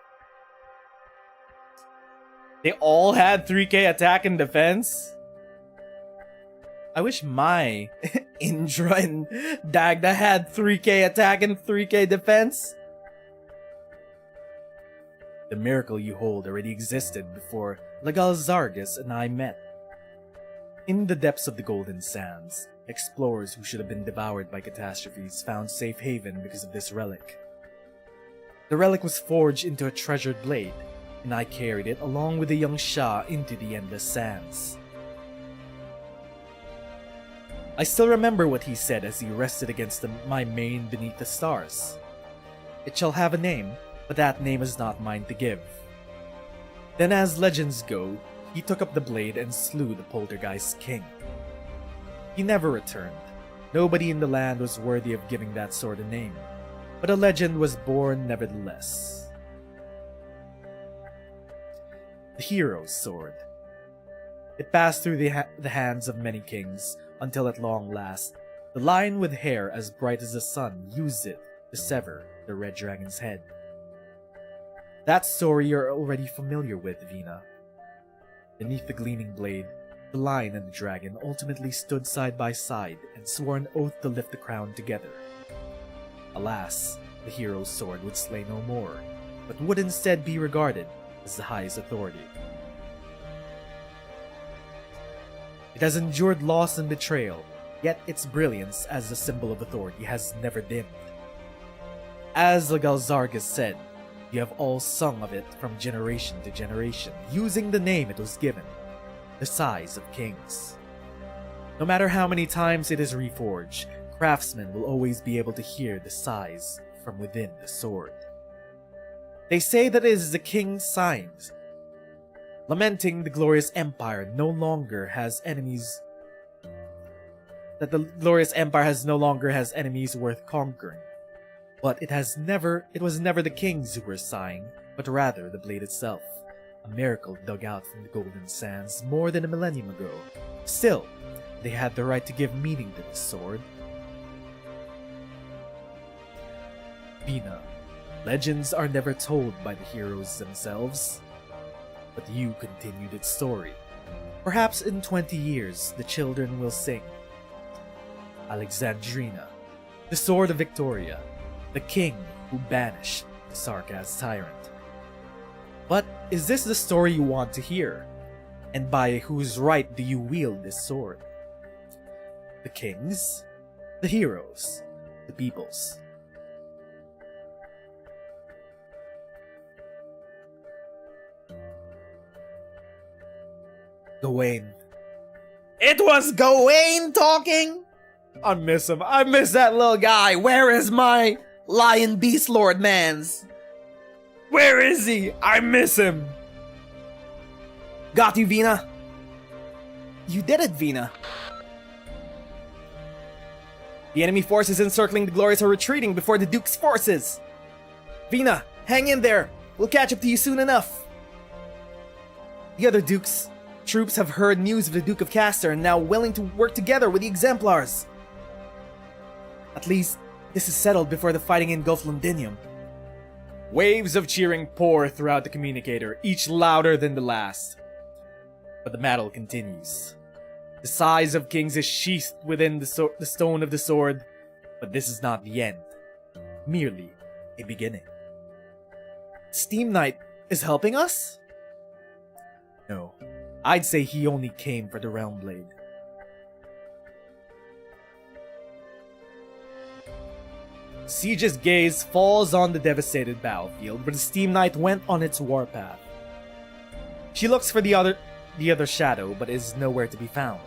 They all had 3k attack and defense? I wish my Indra and Dagda had 3k attack and 3k defense. The miracle you hold already existed before Legal Zargus and I met. In the depths of the Golden Sands, explorers who should have been devoured by catastrophes found safe haven because of this relic. The relic was forged into a treasured blade, and I carried it along with the young Shah into the endless sands. I still remember what he said as he rested against my mane beneath the stars. It shall have a name, but that name is not mine to give. Then as legends go, he took up the blade and slew the Poltergeist King. He never returned. Nobody in the land was worthy of giving that sword a name, but a legend was born nevertheless. The hero's sword. It passed through the hands of many kings, until at long last, the lion with hair as bright as the sun used it to sever the red dragon's head. That story you're already familiar with, Vina. Beneath the gleaming blade, the lion and the dragon ultimately stood side by side and swore an oath to lift the crown together. Alas, the hero's sword would slay no more, but would instead be regarded as the highest authority. It has endured loss and betrayal, yet its brilliance as a symbol of authority has never dimmed. As the Galzargas said, you have all sung of it from generation to generation, using the name it was given, the size of kings. No matter how many times it is reforged, craftsmen will always be able to hear the sighs from within the sword. They say that it is the king's signs, lamenting the glorious empire no longer has enemies. That the glorious empire no longer has enemies worth conquering. But it was never the kings who were sighing, but rather the blade itself, a miracle dug out from the golden sands more than a millennium ago. Still, they had the right to give meaning to this sword. Vina, legends are never told by the heroes themselves, but you continued its story. Perhaps in 20 years, the children will sing. Alexandrina, the sword of Victoria, the king who banished the Sarkaz tyrant. But is this the story you want to hear? And by whose right do you wield this sword? The kings? The heroes? The people's? Gawain. It was Gawain talking? I miss him. I miss that little guy. Where is my Lion Beast Lord Mans? Where is he? I miss him. Got you, Vina. You did it, Vina. The enemy forces encircling the Glorious are retreating before the Duke's forces. Vina, hang in there. We'll catch up to you soon enough. The other Duke's troops have heard news of the Duke of Castor and now willing to work together with the Exemplars. At least, this is settled before the fighting engulfs Londinium. Waves of cheering pour throughout the communicator, each louder than the last. But the battle continues. The size of kings is sheathed within the stone of the sword, but this is not the end. Merely a beginning. Steam Knight is helping us? No, I'd say he only came for the Realm Blade. Siege's gaze falls on the devastated battlefield where the Steam Knight went on its warpath. She looks for the other shadow, but is nowhere to be found.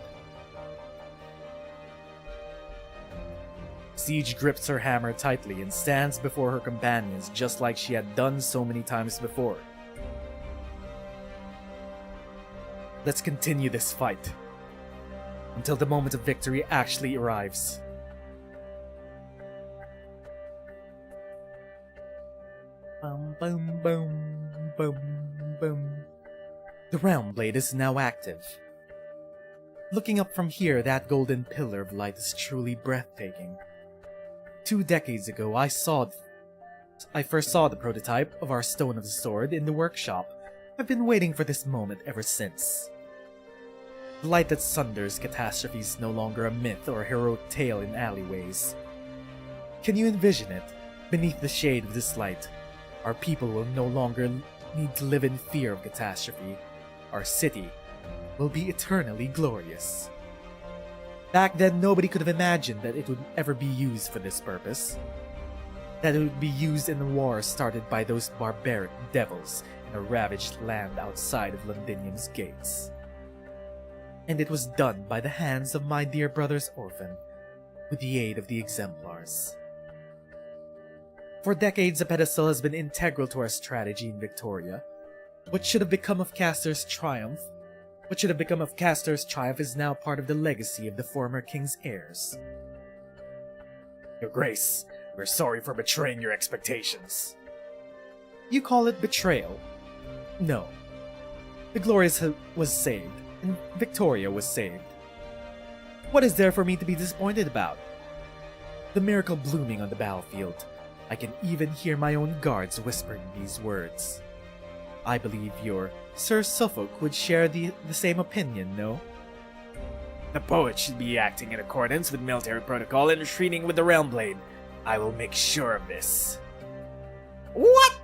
Siege grips her hammer tightly and stands before her companions just like she had done so many times before. Let's continue this fight until the moment of victory actually arrives. Boom, boom, boom, boom, boom. The Realm Blade is now active. Looking up from here, that golden pillar of light is truly breathtaking. 2 decades ago, I first saw the prototype of our Stone of the Sword in the workshop. I've been waiting for this moment ever since. The light that sunders catastrophe is no longer a myth or a heroic tale in alleyways. Can you envision it? Beneath the shade of this light, our people will no longer need to live in fear of catastrophe. Our city will be eternally glorious. Back then, nobody could have imagined that it would ever be used for this purpose. That it would be used in a war started by those barbaric devils in a ravaged land outside of Londinium's gates. And it was done by the hands of my dear brother's orphan, with the aid of the Exemplars. For decades, a pedestal has been integral to our strategy in Victoria. What should have become of Castor's triumph is now part of the legacy of the former king's heirs. Your Grace, we're sorry for betraying your expectations. You call it betrayal? No. The Glorious was saved, and Victoria was saved. What is there for me to be disappointed about? The miracle blooming on the battlefield. I can even hear my own guards whispering these words. I believe your Sir Suffolk would share the same opinion, no? The poet should be acting in accordance with military protocol and retreating with the Realm Blade. I will make sure of this. What?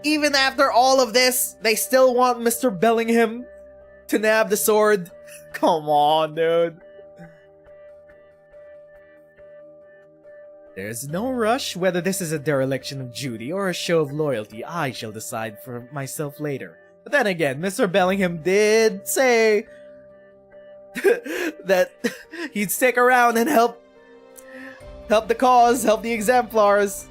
Even after all of this, they still want Mr. Bellingham to nab the sword? Come on, dude. There's no rush. Whether this is a dereliction of duty or a show of loyalty, I shall decide for myself later. But then again, Mr. Bellingham did say that he'd stick around and help the cause, help the exemplars.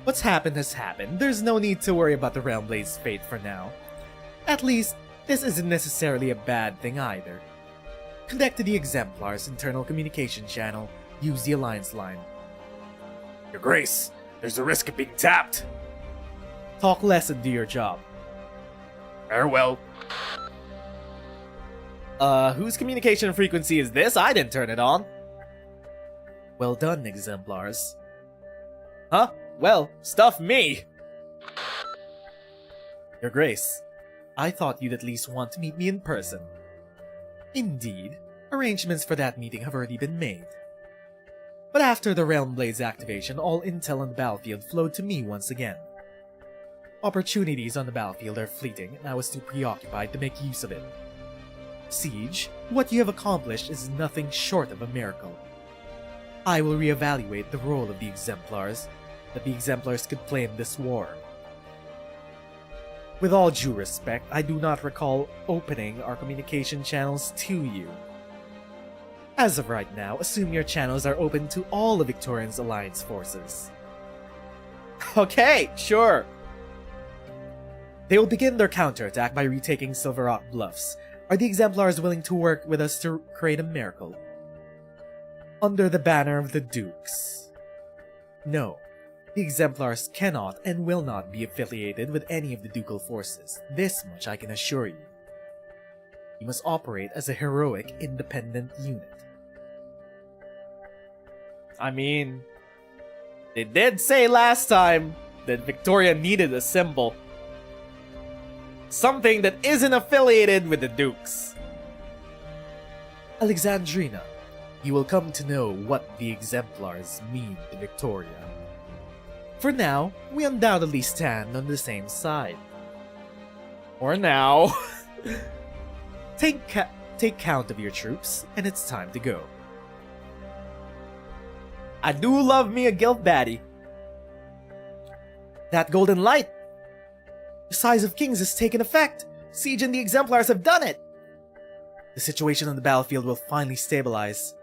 What's happened has happened. There's no need to worry about the Realm Blade's fate for now. At least, this isn't necessarily a bad thing either. Connect to the Exemplar's internal communication channel. Use the Alliance line. Your Grace, there's a risk of being tapped. Talk less and do your job. Farewell. Whose communication frequency is this? I didn't turn it on. Well done, Exemplars. Huh? Well, stuff me! Your Grace, I thought you'd at least want to meet me in person. Indeed, arrangements for that meeting have already been made. But after the Realm Blade's activation, all intel on the battlefield flowed to me once again. Opportunities on the battlefield are fleeting, and I was too preoccupied to make use of it. Siege, what you have accomplished is nothing short of a miracle. I will reevaluate the role of the Exemplars that the Exemplars could play in this war. With all due respect, I do not recall opening our communication channels to you. As of right now, assume your channels are open to all the Victorian's Alliance forces. Okay, sure. They will begin their counterattack by retaking Silver Rock Bluffs. Are the Exemplars willing to work with us to create a miracle? Under the banner of the Dukes. No. The Exemplars cannot and will not be affiliated with any of the ducal forces. This much I can assure you. You must operate as a heroic, independent unit. I mean, they did say last time that Victoria needed a symbol. Something that isn't affiliated with the Dukes. Alexandrina, you will come to know what the Exemplars mean to Victoria. For now, we undoubtedly stand on the same side. For now. Take count of your troops, and it's time to go. I do love me a guild baddie. That golden light! The size of kings has taken effect! Siege and the Exemplars have done it! The situation on the battlefield will finally stabilize.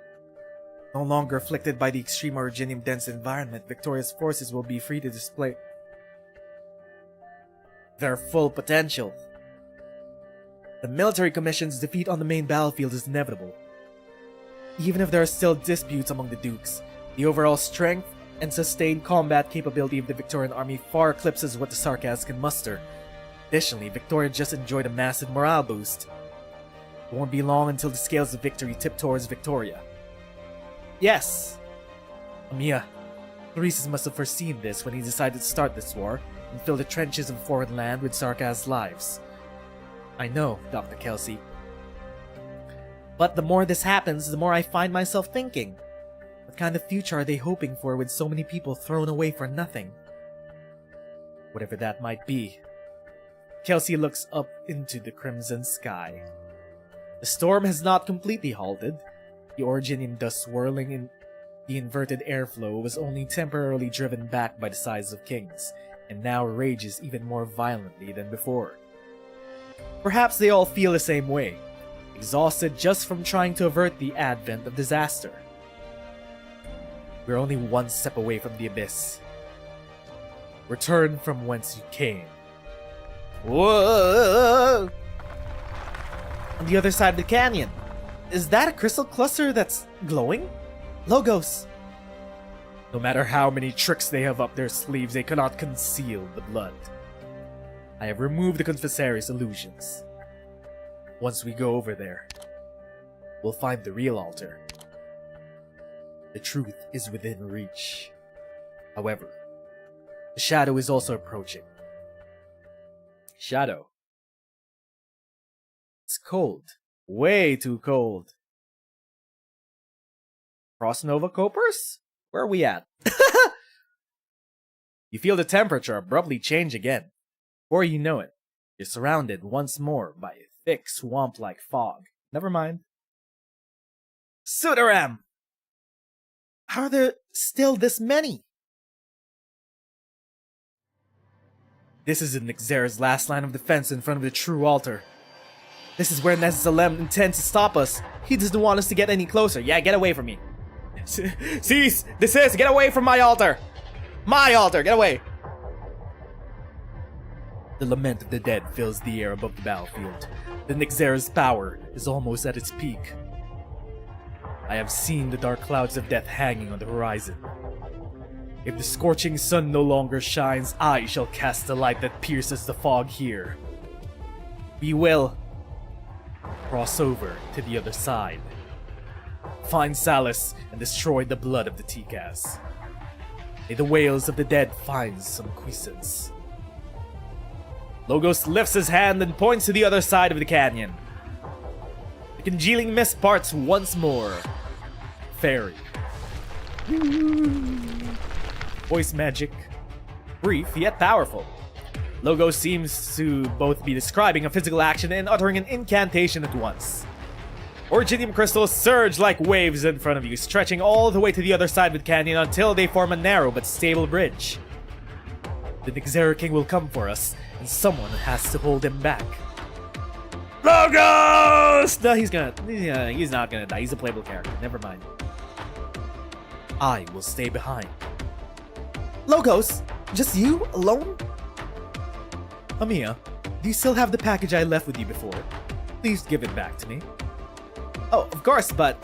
No longer afflicted by the extreme originium-dense environment, Victoria's forces will be free to display their full potential. The military commission's defeat on the main battlefield is inevitable. Even if there are still disputes among the Dukes, the overall strength and sustained combat capability of the Victorian army far eclipses what the Sarkaz can muster. Additionally, Victoria just enjoyed a massive morale boost. It won't be long until the scales of victory tip towards Victoria. Yes! Amiya, Theresis must have foreseen this when he decided to start this war and fill the trenches of foreign land with Sarkaz lives. I know, Dr. Kelsey. But the more this happens, the more I find myself thinking. What kind of future are they hoping for with so many people thrown away for nothing? Whatever that might be. Kelsey looks up into the crimson sky. The storm has not completely halted. The originium dust swirling in the inverted airflow was only temporarily driven back by the size of kings, and now rages even more violently than before. Perhaps they all feel the same way, exhausted just from trying to avert the advent of disaster. We're only one step away from the abyss. Return from whence you came. Whoa! On the other side of the canyon. Is that a crystal cluster that's glowing? Logos! No matter how many tricks they have up their sleeves, they cannot conceal the blood. I have removed the Confessori's illusions. Once we go over there, we'll find the real altar. The truth is within reach. However, the shadow is also approaching. Shadow. It's cold. Way too cold. Frost Nova Copers? Where are we at? You feel the temperature abruptly change again. Before you know it, you're surrounded once more by a thick swamp-like fog. Never mind. Sudaram! How are there still this many? This is Nezeru's last line of defense in front of the true altar. This is where Nezeru intends to stop us. He doesn't want us to get any closer. Yeah, get away from me. Cease! Desist! Get away from my altar! My altar! Get away! The lament of the dead fills the air above the battlefield. The Nezeru's power is almost at its peak. I have seen the dark clouds of death hanging on the horizon. If the scorching sun no longer shines, I shall cast the light that pierces the fog here. We will cross over to the other side. Find Salus and destroy the blood of the Tikas. May the wails of the dead find some quiescence. Logos lifts his hand and points to the other side of the canyon. The congealing mist parts once more. Fairy. Voice magic. Brief yet powerful. Logos seems to both be describing a physical action and uttering an incantation at once. Originium crystals surge like waves in front of you, stretching all the way to the other side of the canyon until they form a narrow but stable bridge. The Nezeru King will come for us, and someone has to hold him back. Logos! No, he's not gonna die. He's a playable character. Never mind. I will stay behind. Logos? Just you? Alone? Amiya, do you still have the package I left with you before? Please give it back to me. Oh, of course, but...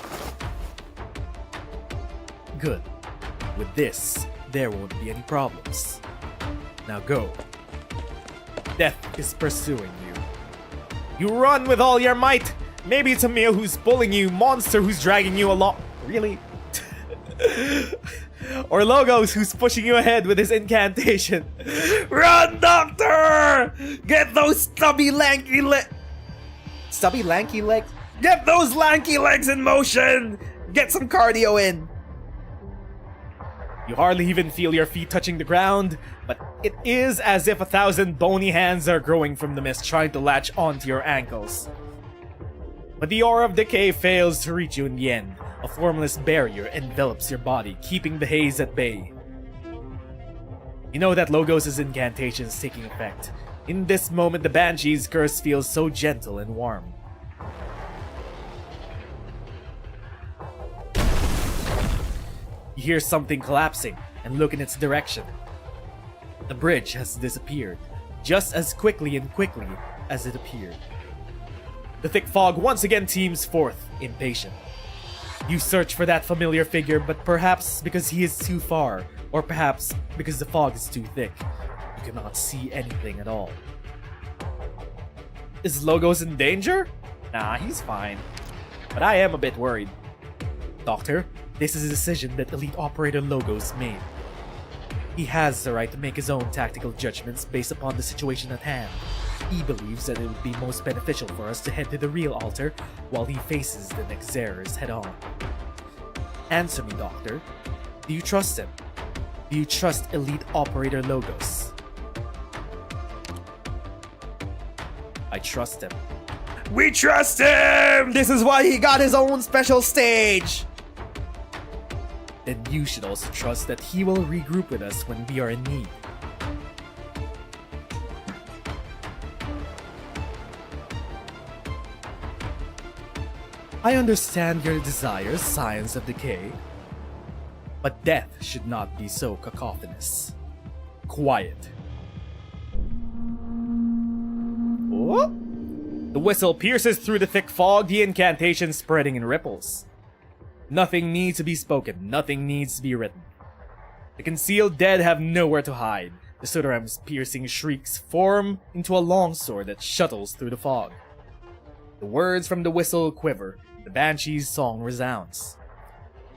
Good. With this, there won't be any problems. Now go. Death is pursuing you. You run with all your might! Maybe it's Amiya who's pulling you, monster who's dragging you along. Really? Or Logos who's pushing you ahead with his incantation. Run, Doctor! Get those stubby lanky legs. Stubby lanky legs? Get those lanky legs in motion! Get some cardio in! You hardly even feel your feet touching the ground, but it is as if 1,000 bony hands are growing from the mist trying to latch onto your ankles. But the aura of decay fails to reach you in the end. A formless barrier envelops your body, keeping the haze at bay. You know that Logos' incantation is taking effect. In this moment, the Banshee's curse feels so gentle and warm. You hear something collapsing and look in its direction. The bridge has disappeared, just as quickly as it appeared. The thick fog once again teams forth, impatient. You search for that familiar figure, but perhaps because he is too far, or perhaps because the fog is too thick, you cannot see anything at all. Is Logos in danger? Nah, he's fine. But I am a bit worried. Doctor, this is a decision that Elite Operator Logos made. He has the right to make his own tactical judgments based upon the situation at hand. He believes that it would be most beneficial for us to head to the real altar while he faces the Nezerus head-on. Answer me, Doctor. Do you trust him? Do you trust Elite Operator Logos? I trust him. We trust him! This is why he got his own special stage! Then you should also trust that he will regroup with us when we are in need. I understand your desires, Science of Decay, but death should not be so cacophonous. Quiet. Oh? The whistle pierces through the thick fog, the incantation spreading in ripples. Nothing needs to be spoken, nothing needs to be written. The concealed dead have nowhere to hide. The Sudaram's piercing shrieks form into a longsword that shuttles through the fog. The words from the whistle quiver, the Banshee's song resounds.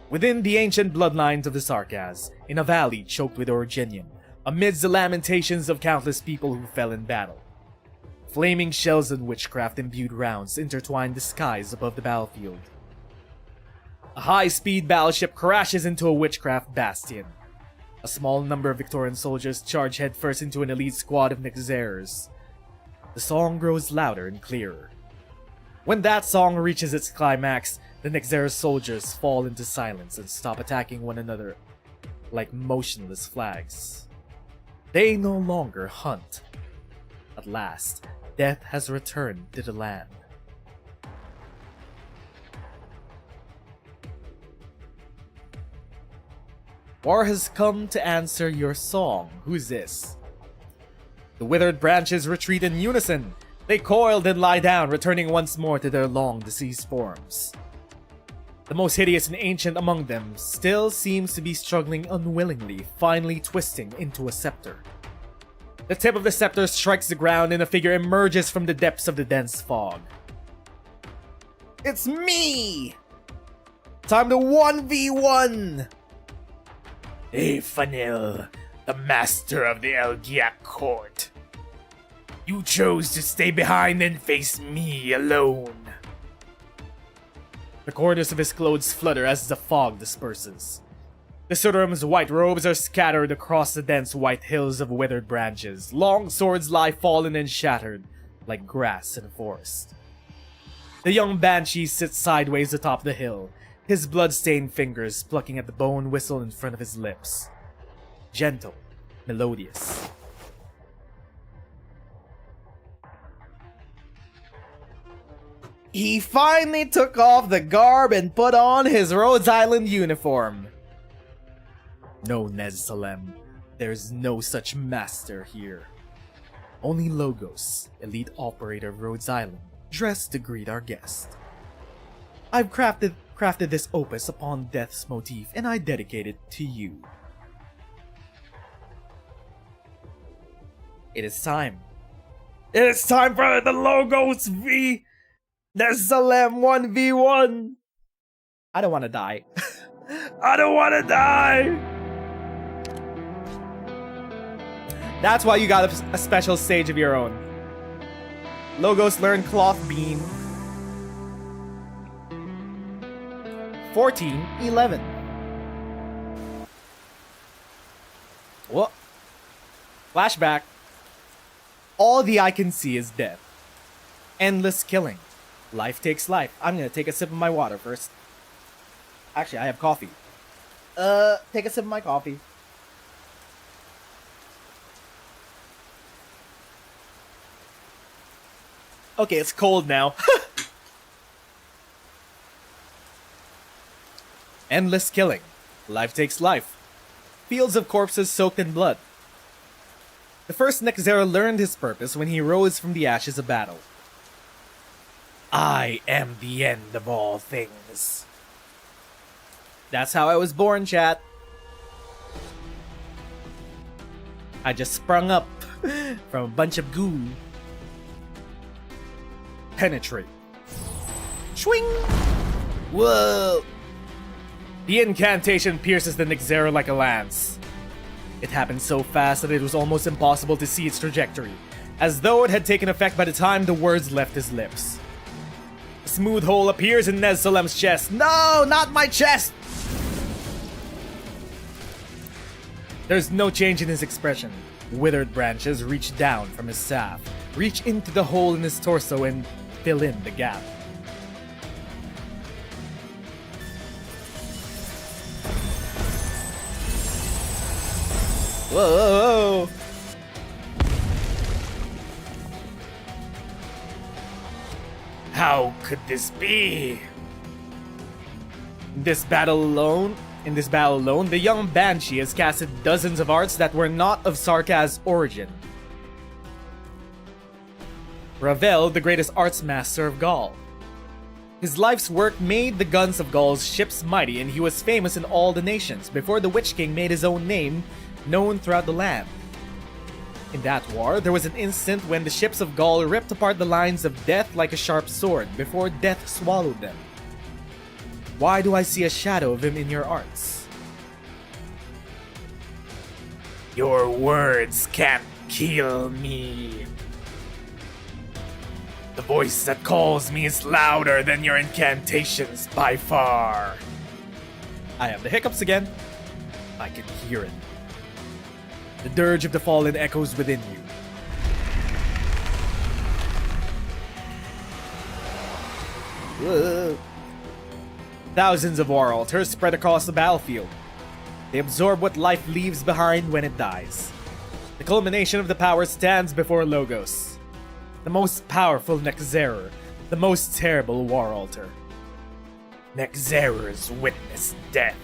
Within the ancient bloodlines of the Sarkaz, in a valley choked with Originium, amidst the lamentations of countless people who fell in battle, flaming shells and witchcraft-imbued rounds intertwine the skies above the battlefield. A high-speed battleship crashes into a witchcraft bastion. A small number of Victorian soldiers charge headfirst into an elite squad of Nexerers. The song grows louder and clearer. When that song reaches its climax, the Nexer soldiers fall into silence and stop attacking one another like motionless flags. They no longer hunt. At last, death has returned to the land. War has come to answer your song. Who's this? The withered branches retreat in unison. They coil then lie down, returning once more to their long-deceased forms. The most hideous and ancient among them still seems to be struggling unwillingly, finally twisting into a scepter. The tip of the scepter strikes the ground and a figure emerges from the depths of the dense fog. It's me! Time to 1v1! Fanil, the master of the Elgiac court. You chose to stay behind and face me alone. The corners of his clothes flutter as the fog disperses. The Sudaram's white robes are scattered across the dense white hills of withered branches. Long swords lie fallen and shattered, like grass in a forest. The young Banshee sits sideways atop the hill, his blood-stained fingers plucking at the bone whistle in front of his lips. Gentle, melodious. He finally took off the garb and put on his Rhodes Island uniform. No, Nezeru, there's no such master here. Only Logos, elite operator of Rhodes Island, dressed to greet our guest. I've crafted this opus upon death's motif, and I dedicate it to you. It is time. It is time for the Logos v Nezeru 1v1. I don't want to die. I don't want to die. That's why you got a special stage of your own. Logos learned Cloth Beam. 14:11. What? Flashback. All the eye can see is death. Endless killing. Life takes life. I'm gonna take a sip of my water first. Actually, I have coffee. Take a sip of my coffee. Okay, it's cold now. Endless killing. Life takes life. Fields of corpses soaked in blood. The first Nezeru learned his purpose when he rose from the ashes of battle. I am the end of all things. That's how I was born, chat. I just sprung up from a bunch of goo. Penetrate. Swing! Whoa! The incantation pierces the Nezeru like a lance. It happened so fast that it was almost impossible to see its trajectory, as though it had taken effect by the time the words left his lips. A smooth hole appears in Nezeru's chest. No, not my chest! There's no change in his expression. Withered branches reach down from his staff, reach into the hole in his torso and fill in the gap. Whoa! How could this be? In this battle alone, the young Banshee has casted dozens of arts that were not of Sarkaz's origin. Ravel, the greatest arts master of Gaul. His life's work made the guns of Gaul's ships mighty, and he was famous in all the nations before the Witch King made his own name known throughout the land. In that war, there was an instant when the ships of Gaul ripped apart the lines of death like a sharp sword before death swallowed them. Why do I see a shadow of him in your arts? Your words can't kill me. The voice that calls me is louder than your incantations by far. I have the hiccups again. I can hear it. The dirge of the fallen echoes within you. Whoa. Thousands of war altars spread across the battlefield. They absorb what life leaves behind when it dies. The culmination of the power stands before Logos, the most powerful Nezeru, the most terrible war altar. Nezeru's witnessed death.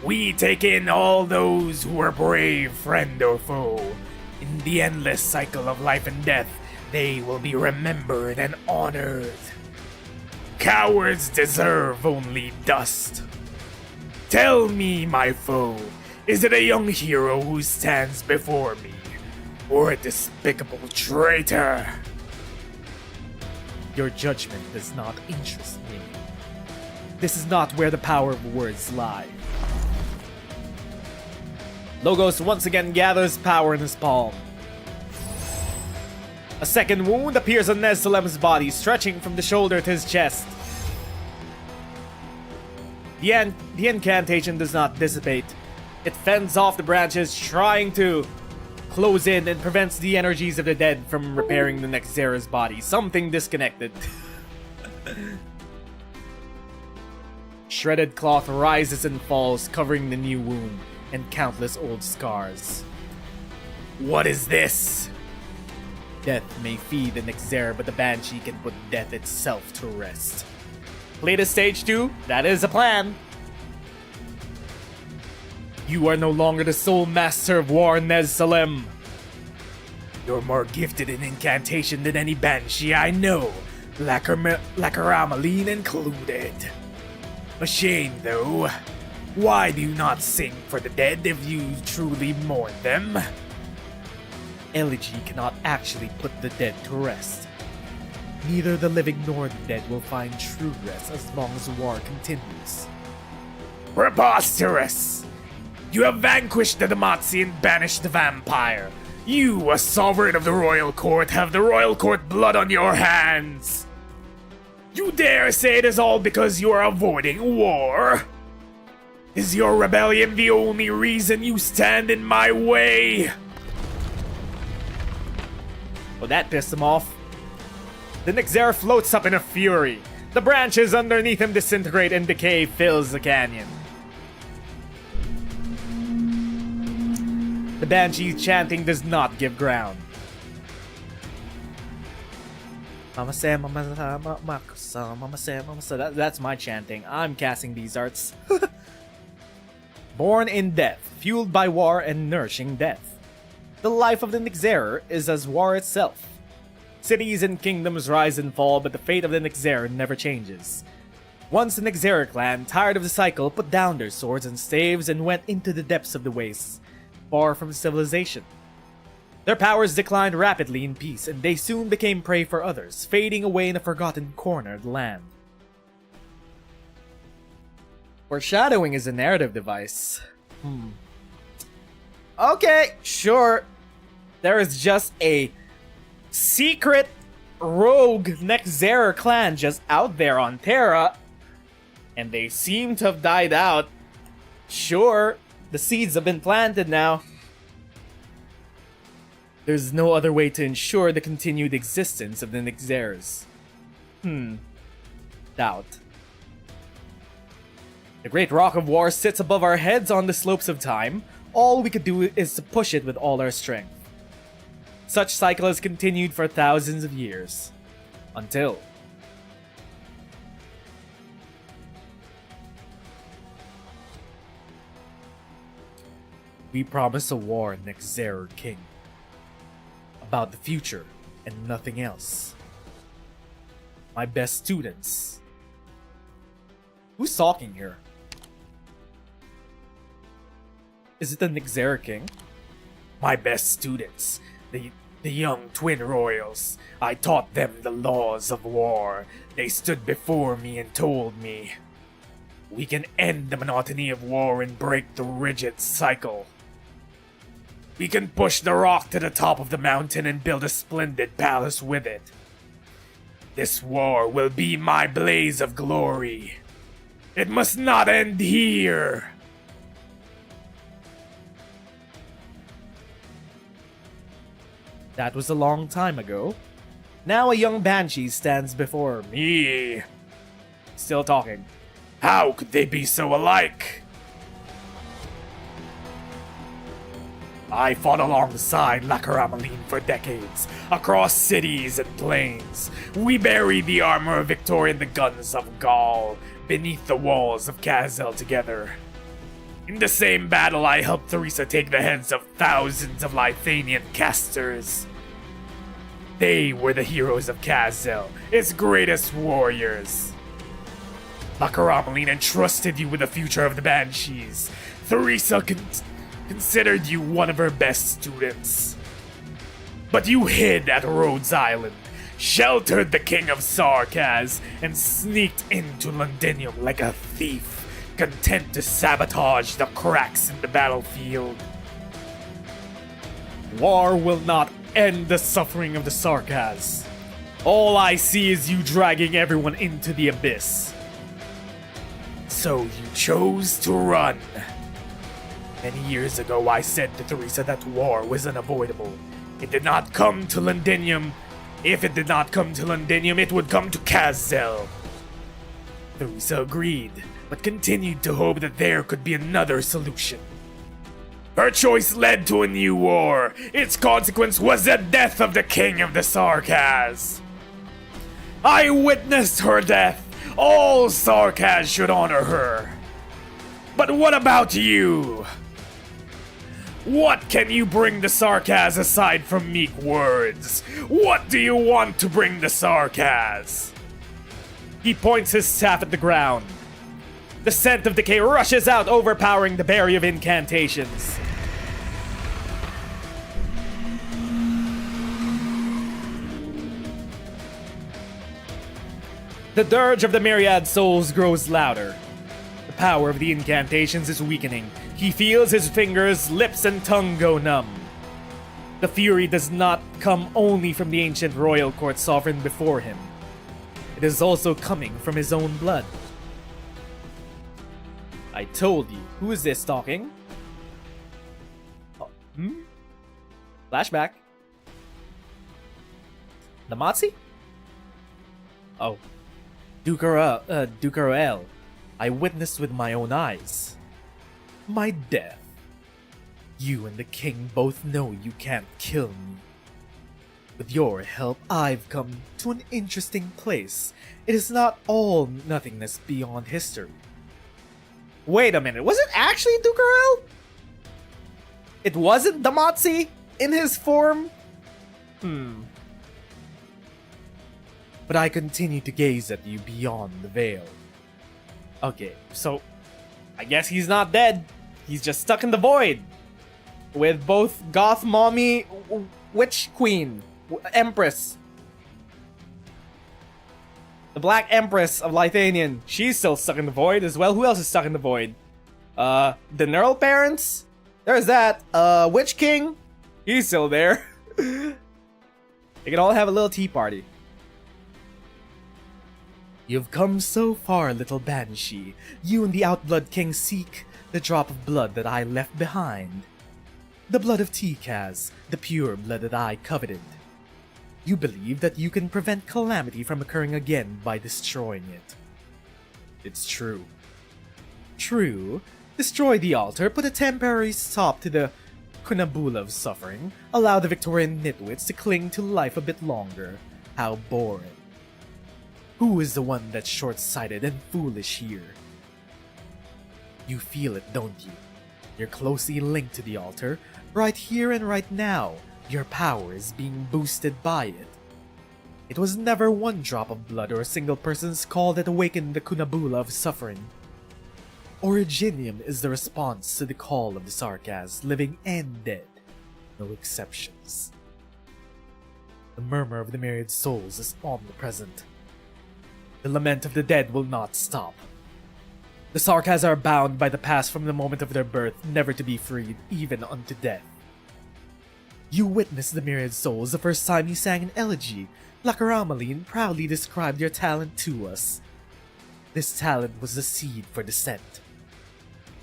We take in all those who are brave, friend or foe. In the endless cycle of life and death, they will be remembered and honored. Cowards deserve only dust. Tell me, my foe, is it a young hero who stands before me, or a despicable traitor? Your judgment does not interest me. This is not where the power of words lie. Logos once again gathers power in his palm. A second wound appears on Nezeru's body, stretching from the shoulder to his chest. The incantation does not dissipate. It fends off the branches, trying to close in and prevents the energies of the dead from repairing the Nezeru's body. Something disconnected. Shredded cloth rises and falls, covering the new wound and countless old scars. What is this? Death may feed the Nezeru, but the Banshee can put death itself to rest. Play stage 2, that is a plan. You are no longer the sole master of war, Nezeru. You're more gifted in incantation than any Banshee I know, Lacaramaline included. A shame, though. Why do you not sing for the dead if you truly mourn them? Elegy cannot actually put the dead to rest. Neither the living nor the dead will find true rest as long as war continues. Preposterous! You have vanquished the Demazi and banished the vampire. You, a sovereign of the royal court, have the royal court blood on your hands. You dare say it is all because you are avoiding war? Is your rebellion the only reason you stand in my way? Well, that pissed him off. The Nezeru floats up in a fury. The branches underneath him disintegrate and decay fills the canyon. The Banshee's chanting does not give ground. Mama say, that's my chanting. I'm casting these arts. Born in death, fueled by war and nourishing death. The life of the Nezeru is as war itself. Cities and kingdoms rise and fall, but the fate of the Nezeru never changes. Once the Nezeru clan, tired of the cycle, put down their swords and staves and went into the depths of the wastes, far from civilization. Their powers declined rapidly in peace, and they soon became prey for others, fading away in a forgotten corner of the land. Foreshadowing is a narrative device. Okay, sure. There is just a secret rogue Nezeru clan just out there on Terra, and they seem to have died out. Sure, the seeds have been planted now. There's no other way to ensure the continued existence of the Nezerus. Doubt. The Great Rock of War sits above our heads on the slopes of time. All we could do is to push it with all our strength. Such cycle has continued for thousands of years. Until... we promise a war, Nezeru King. About the future and nothing else. My best students. Who's talking here? Is it the Nezeru King? My best students, the young twin royals. I taught them the laws of war. They stood before me and told me, we can end the monotony of war and break the rigid cycle. We can push the rock to the top of the mountain and build a splendid palace with it. This war will be my blaze of glory. It must not end here. That was a long time ago. Now a young banshee stands before Me. still talking. How could they be so alike? I fought alongside Lacarameline for decades, across cities and plains. We buried the armor of Victor and the guns of Gaul beneath the walls of Kazel together. In the same battle, I helped Theresa take the heads of thousands of Lithanian casters. They were the heroes of Kazel, its greatest warriors. Lacarameline entrusted you with the future of the Banshees. Theresa considered you one of her best students. But you hid at Rhodes Island, sheltered the king of Sarkaz, and sneaked into Londinium like a thief, content to sabotage the cracks in the battlefield. War will not end the suffering of the Sarkaz. All I see is you dragging everyone into the abyss. So you chose to run. Many years ago, I said to Theresa that war was unavoidable. It did not come to Londinium. If it did not come to Londinium, it would come to Kazel. Theresa agreed, but continued to hope that there could be another solution. Her choice led to a new war. Its consequence was the death of the king of the Sarkaz. I witnessed her death. All Sarkaz should honor her. But what about you? What can you bring the Sarkaz aside from meek words? What do you want to bring the Sarkaz? He points his staff at the ground. The scent of decay rushes out, overpowering the berry of incantations. The dirge of the myriad souls grows louder. The power of the incantations is weakening. He feels his fingers, lips, and tongue go numb. The fury does not come only from the ancient royal court sovereign before him. It is also coming from his own blood. I told you. Who is this talking? Oh, Flashback. Namatsi? Oh. Dukaroel. I witnessed with my own eyes. My death. You and the king both know you can't kill me. With your help, I've come to an interesting place. It is not all nothingness beyond history. Wait a minute, was it actually Dukaroel? It wasn't Damatsi in his form? But I continue to gaze at you beyond the veil. Okay, so I guess he's not dead. He's just stuck in the void. With both Goth Mommy, Witch Queen, Empress. The Black Empress of Lithanian. She's still stuck in the void as well. Who else is stuck in the void? The Neural Parents? There's that. Witch King? He's still there. They can all have a little tea party. You've come so far, little Banshee. You and the Outblood King seek the drop of blood that I left behind. The blood of Tikaz, the pure blood that I coveted. You believe that you can prevent calamity from occurring again by destroying it. It's true. True. Destroy the altar, put a temporary stop to the Kunabula of suffering, allow the Victorian nitwits to cling to life a bit longer. How boring. Who is the one that's short-sighted and foolish here? You feel it, don't you? You're closely linked to the altar. Right here and right now, your power is being boosted by it. It was never one drop of blood or a single person's call that awakened the Kunabula of suffering. Originium is the response to the call of the Sarkaz, living and dead. no exceptions. The murmur of the myriad souls is omnipresent. The lament of the dead will not stop. The Sarkas are bound by the past from the moment of their birth, never to be freed, even unto death. You witnessed the myriad souls the first time you sang an elegy. Lakaramaline proudly described your talent to us. This talent was the seed for descent.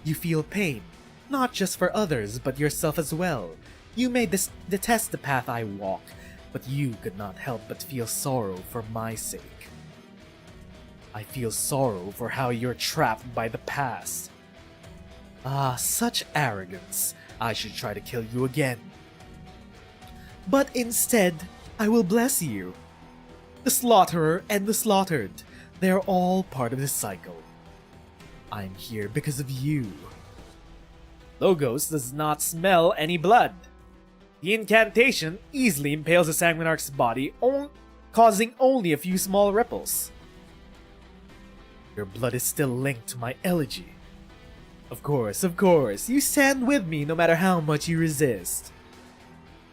You feel pain, not just for others, but yourself as well. You may detest the path I walk, but you could not help but feel sorrow for my sake. I feel sorrow for how you're trapped by the past. Ah, such arrogance. I should try to kill you again. But instead, I will bless you. The slaughterer and the slaughtered, they're all part of this cycle. I'm here because of you. Logos does not smell any blood. The incantation easily impales the Sanguinarch's body, causing only a few small ripples. Your blood is still linked to my elegy. Of course, you stand with me no matter how much you resist.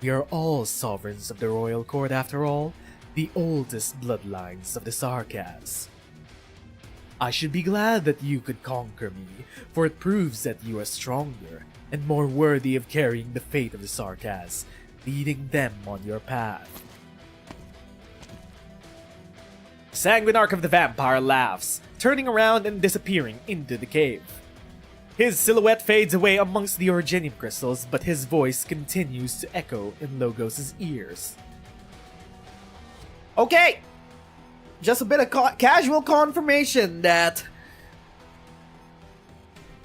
We are all sovereigns of the royal court after all, the oldest bloodlines of the Sarkas. I should be glad that you could conquer me, for it proves that you are stronger and more worthy of carrying the fate of the Sarkas, leading them on your path. Sanguinarch of the Vampire laughs, turning around and disappearing into the cave. His silhouette fades away amongst the originium crystals, but his voice continues to echo in Logos' ears. Okay! Just a bit of casual confirmation that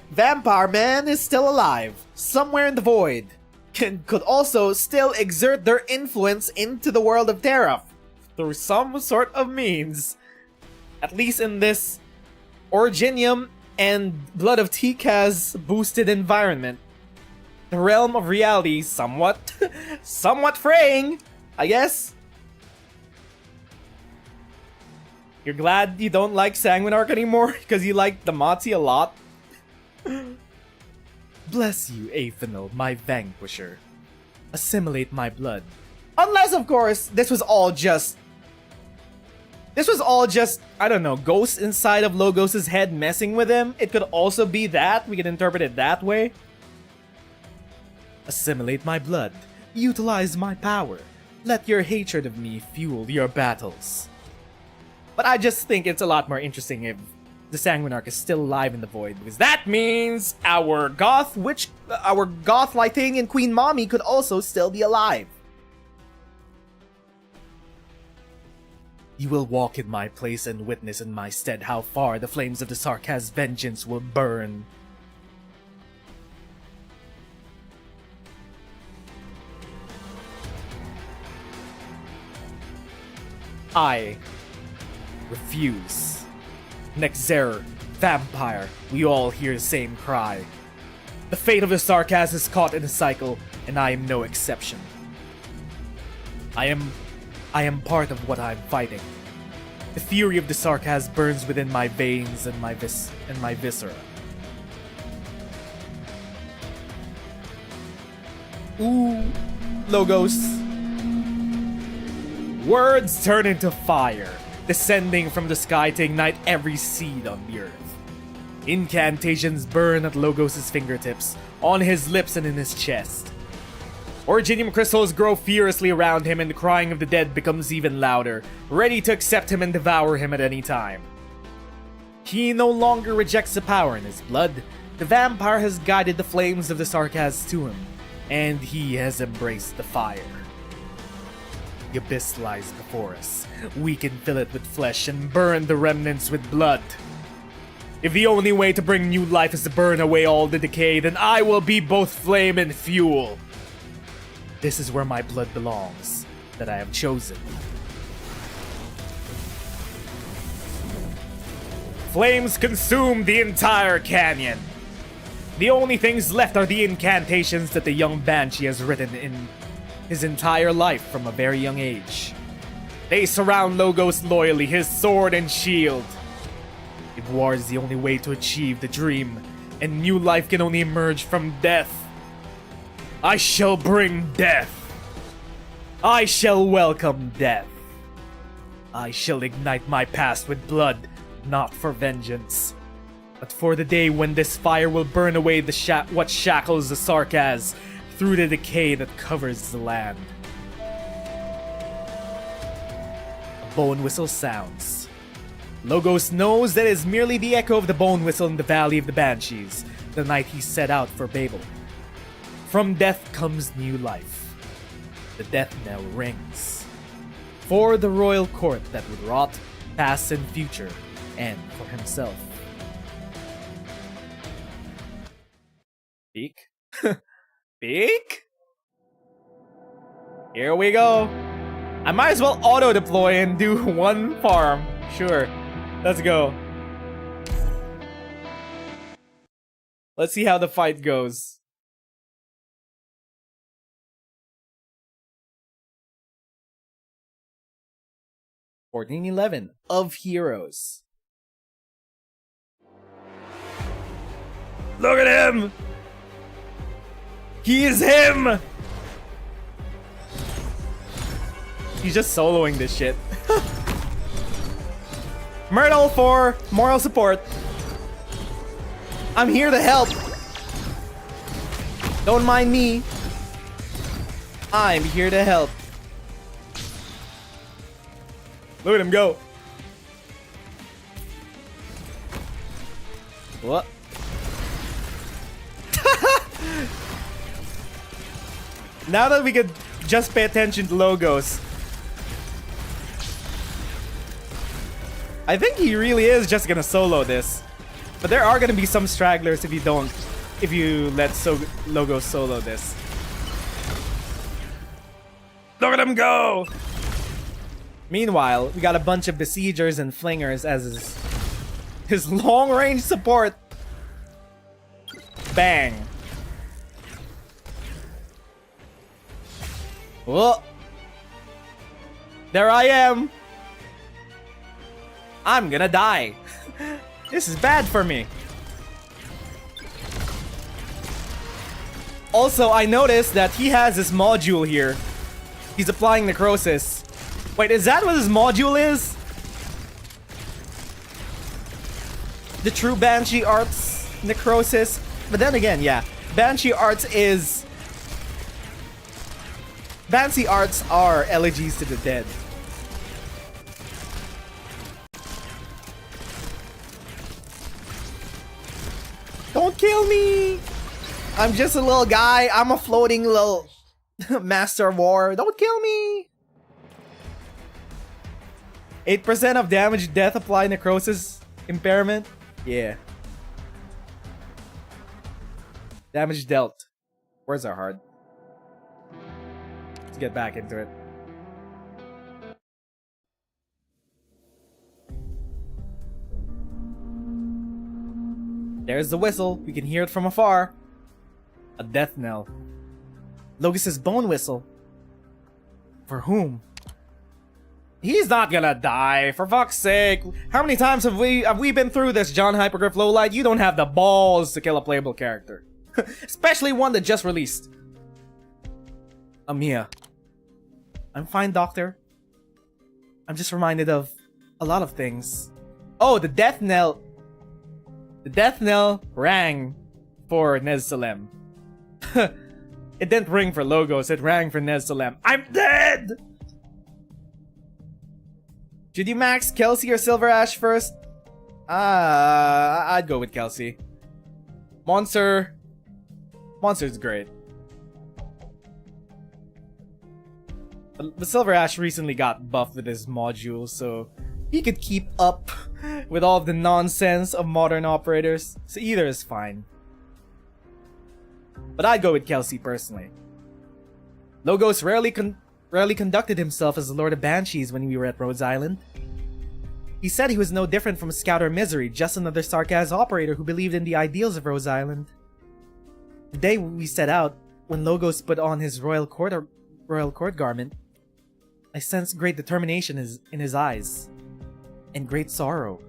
Vampire Man is still alive, somewhere in the void, and could also still exert their influence into the world of Terra through some sort of means. At least in this Originium and Blood of Tikaz boosted environment. The realm of reality somewhat fraying, I guess. You're glad you don't like Sanguinarch anymore because you like Damati a lot? Bless you, Aphanel, my vanquisher. Assimilate my blood. Unless, of course, this was all just, I don't know, ghosts inside of Logos' head messing with him. It could also be that. We could interpret it that way. Assimilate my blood. Utilize my power. Let your hatred of me fuel your battles. But I just think it's a lot more interesting if the Sanguinarch is still alive in the void, because that means our goth Lythanian Queen Mommy could also still be alive. You will walk in my place and witness in my stead how far the flames of the Sarkas' vengeance will burn. I refuse. Nezeru, vampire, we all hear the same cry. The fate of the Sarkas is caught in a cycle, and I am no exception. I am part of what I'm fighting. The fury of the Sarkas burns within my veins and my viscera. Ooh, Logos. Words turn into fire, descending from the sky to ignite every seed on the earth. Incantations burn at Logos' fingertips, on his lips and in his chest. Originium crystals grow furiously around him, and the crying of the dead becomes even louder, ready to accept him and devour him at any time. He no longer rejects the power in his blood. The vampire has guided the flames of the Sarkas to him, and he has embraced the fire. The abyss lies before us. We can fill it with flesh and burn the remnants with blood. If the only way to bring new life is to burn away all the decay, then I will be both flame and fuel. This is where my blood belongs, that I have chosen. Flames consume the entire canyon. The only things left are the incantations that the young Banshee has written in his entire life from a very young age. They surround Logos loyally, his sword and shield. If war is the only way to achieve the dream, and new life can only emerge from death, I shall bring death. I shall welcome death. I shall ignite my past with blood, not for vengeance, but for the day when this fire will burn away the what shackles the Sarkaz through the decay that covers the land. A bone whistle sounds. Logos knows that it is merely the echo of the bone whistle in the Valley of the Banshees, the night he set out for Babel. From death comes new life. The death knell rings. For the royal court that would rot, past and future, and for himself. Peek? Peek? Here we go. I might as well auto-deploy and do one farm. Sure. Let's go. Let's see how the fight goes. (1411) of Heroes. Look at him! He is him! He's just soloing this shit. Myrtle for moral support. I'm here to help. Don't mind me. I'm here to help. Look at him go. What? Now that we could just pay attention to logos, I think he really is just gonna solo this. But there are gonna be some stragglers if you let logos solo this. Look at him go! Meanwhile, we got a bunch of besiegers and flingers as his long-range support. Bang. Whoa. There I am. I'm gonna die. This is bad for me. Also, I noticed that he has this module here. He's applying necrosis. Wait, is that what his module is? The true Banshee Arts necrosis? But then again, yeah. Banshee Arts are elegies to the dead. Don't kill me! I'm just a little guy. I'm a floating little master of war. Don't kill me! 8% of damage, death, apply necrosis, impairment. Yeah. Damage dealt. Words are hard. Let's get back into it. There's the whistle. We can hear it from afar. A death knell. Logos' bone whistle. For whom? He's not gonna die, for fuck's sake. How many times have we been through this, John Hypergriff Lowlight? You don't have the balls to kill a playable character. Especially one that just released. Amia. I'm fine, Doctor. I'm just reminded of a lot of things. Oh, the death knell. The death knell rang for Nezeru. It didn't ring for Logos, it rang for Nezeru. I'm dead! Should you max Kelsey or Silver Ash first? I'd go with Kelsey. Monster's great. The Silver Ash recently got buffed with his module, so he could keep up with all of the nonsense of modern operators. So either is fine. But I'd go with Kelsey personally. Logos rarely conducted himself as the Lord of Banshees when we were at Rhodes Island. He said he was no different from Scout or Misery, just another Sarkaz operator who believed in the ideals of Rhodes Island. The day we set out, when Logos put on his royal court garment, I sensed great determination in his eyes, and great sorrow.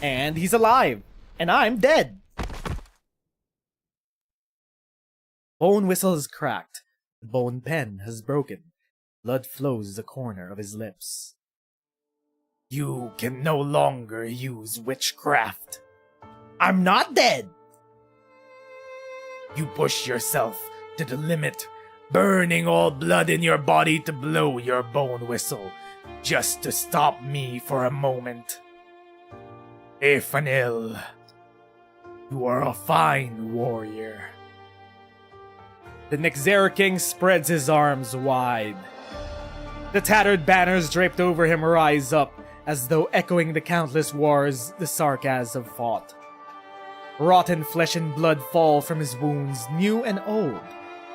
And he's alive. And I'm dead. Bone whistle is cracked. The bone pen has broken. Blood flows the corner of his lips. You can no longer use witchcraft. I'm not dead. You push yourself to the limit, burning all blood in your body to blow your bone whistle, just to stop me for a moment. Wiš'adel, you are a fine warrior. The Nezeru king spreads his arms wide. The tattered banners draped over him rise up, as though echoing the countless wars the Sarkaz have fought. Rotten flesh and blood fall from his wounds, new and old,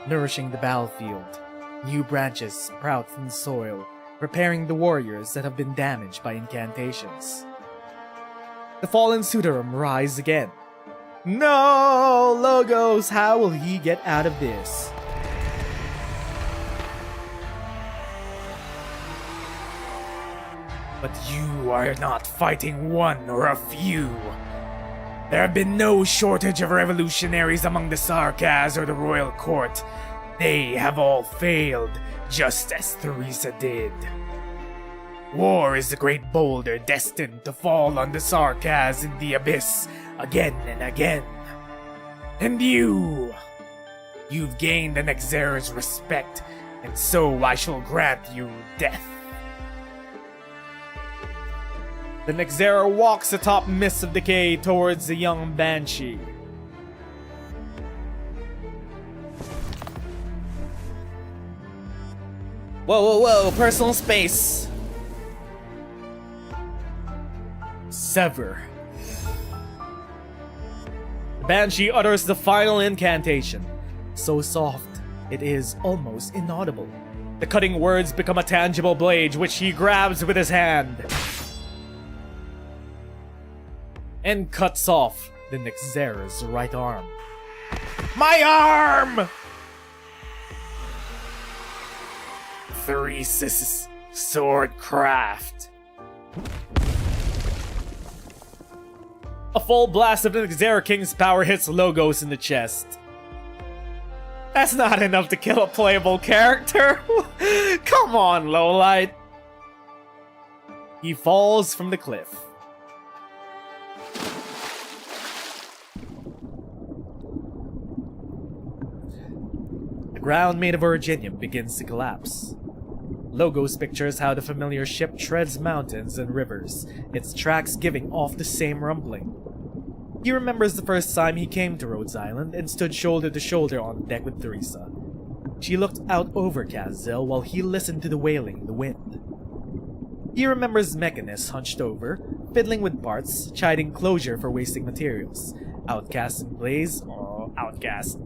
nourishing the battlefield. New branches sprout from the soil, repairing the warriors that have been damaged by incantations. The fallen Sudarum rise again. No! Logos, how will he get out of this? But you are not fighting one or a few. There have been no shortage of revolutionaries among the Sarkaz or the royal court. They have all failed, just as Theresa did. War is the great boulder destined to fall on the Sarkaz in the abyss again and again. And you've gained the Nezeru's respect, and so I shall grant you death. The Nezeru walks atop mists of decay towards the young Banshee. Whoa, personal space! Sever. The Banshee utters the final incantation. So soft, it is almost inaudible. The cutting words become a tangible blade which he grabs with his hand and cuts off the Nezeru's right arm. My arm! Theresa's sword craft. A full blast of the Nezeru King's power hits Logos in the chest. That's not enough to kill a playable character. Come on, lowlight. He falls from the cliff. The ground made of Originium begins to collapse. Logos pictures how the familiar ship treads mountains and rivers, its tracks giving off the same rumbling. He remembers the first time he came to Rhodes Island and stood shoulder to shoulder on deck with Theresa. She looked out over Kazil while he listened to the wailing in the wind. He remembers Mechanist hunched over, fiddling with parts, chiding Closure for wasting materials, Outcast and Blaze, Outcast,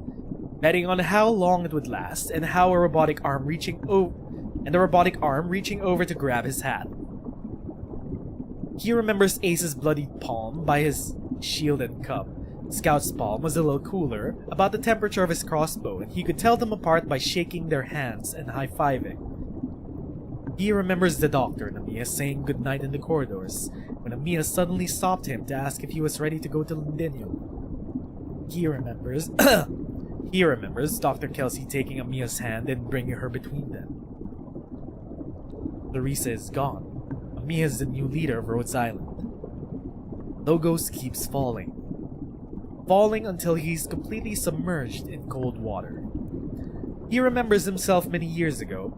betting on how long it would last and how a robotic arm reaching over to grab his hat. He remembers Ace's bloodied palm by his shield and cup. Scout's palm was a little cooler, about the temperature of his crossbow, and he could tell them apart by shaking their hands and high-fiving. He remembers the doctor and Amiya saying goodnight in the corridors, when Amiya suddenly stopped him to ask if he was ready to go to Londinium. He remembers Dr. Kelsey taking Amiya's hand and bringing her between them. Theresa is gone. Amiya is the new leader of Rhodes Island. Logos keeps falling. Falling until he's completely submerged in cold water. He remembers himself many years ago.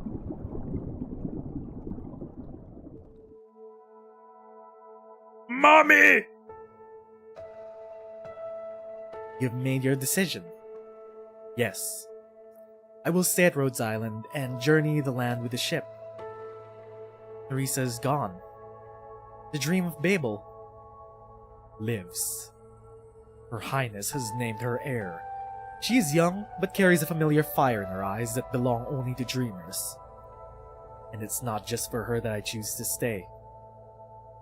Mommy! You've made your decision. Yes. I will stay at Rhodes Island and journey the land with the ship. Theresa is gone. The dream of Babel lives. Her Highness has named her heir. She is young, but carries a familiar fire in her eyes that belong only to dreamers. And it's not just for her that I choose to stay.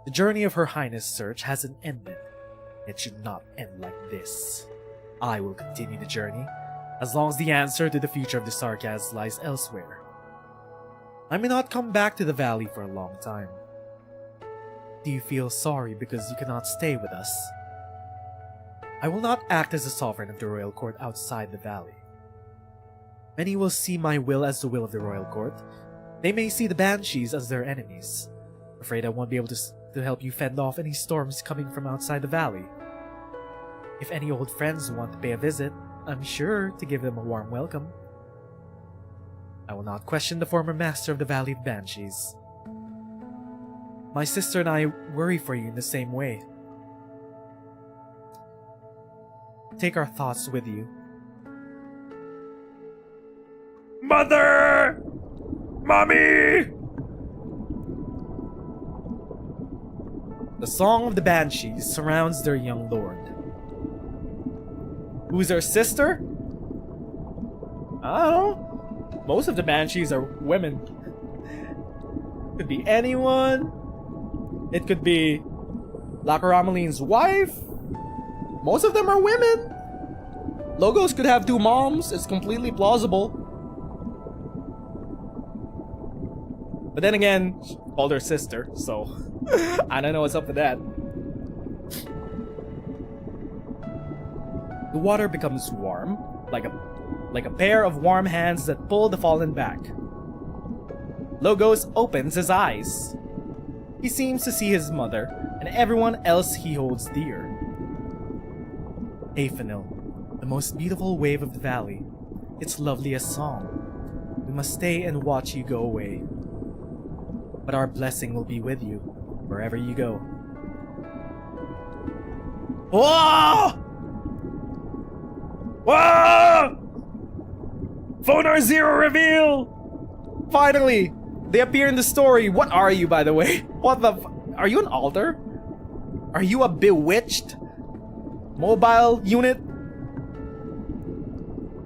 The journey of Her Highness' search hasn't ended. It should not end like this. I will continue the journey, as long as the answer to the future of the Sarkaz lies elsewhere. I may not come back to the valley for a long time. Do you feel sorry because you cannot stay with us? I will not act as a sovereign of the royal court outside the valley. Many will see my will as the will of the royal court. They may see the banshees as their enemies. Afraid I won't be able to help you fend off any storms coming from outside the valley. If any old friends want to pay a visit, I'm sure to give them a warm welcome. I will not question the former master of the Valley of Banshees. My sister and I worry for you in the same way. Take our thoughts with you. Mother! Mommy! The song of the Banshees surrounds their young lord. Who's her sister? I don't know. Most of the Banshees are women. Could be anyone. It could be Lacarameline's wife. Most of them are women. Logos could have two moms. It's completely plausible. But then again, she called her sister, so I don't know what's up with that. The water becomes warm, like a pair of warm hands that pull the fallen back. Logos opens his eyes. He seems to see his mother and everyone else he holds dear. Aphanil, the most beautiful wave of the valley, its loveliest song. We must stay and watch you go away. But our blessing will be with you, wherever you go. Whoa! Whoa! Phonar Zero reveal! Finally! They appear in the story. What are you, by the way? What the are you an altar? Are you a bewitched mobile unit?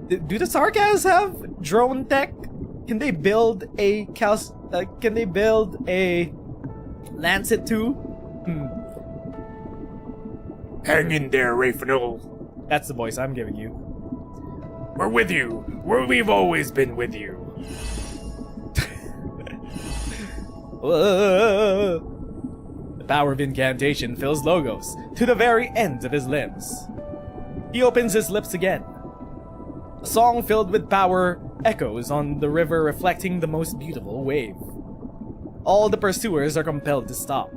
Do the Sarkas have drone tech? Can they build a can they build a Lancet 2? Hang in there, Raphael. That's the voice I'm giving you. We're with you. We've always been with you. The power of incantation fills Logos to the very ends of his limbs. He opens his lips again. A song filled with power echoes on the river, reflecting the most beautiful wave. All the pursuers are compelled to stop.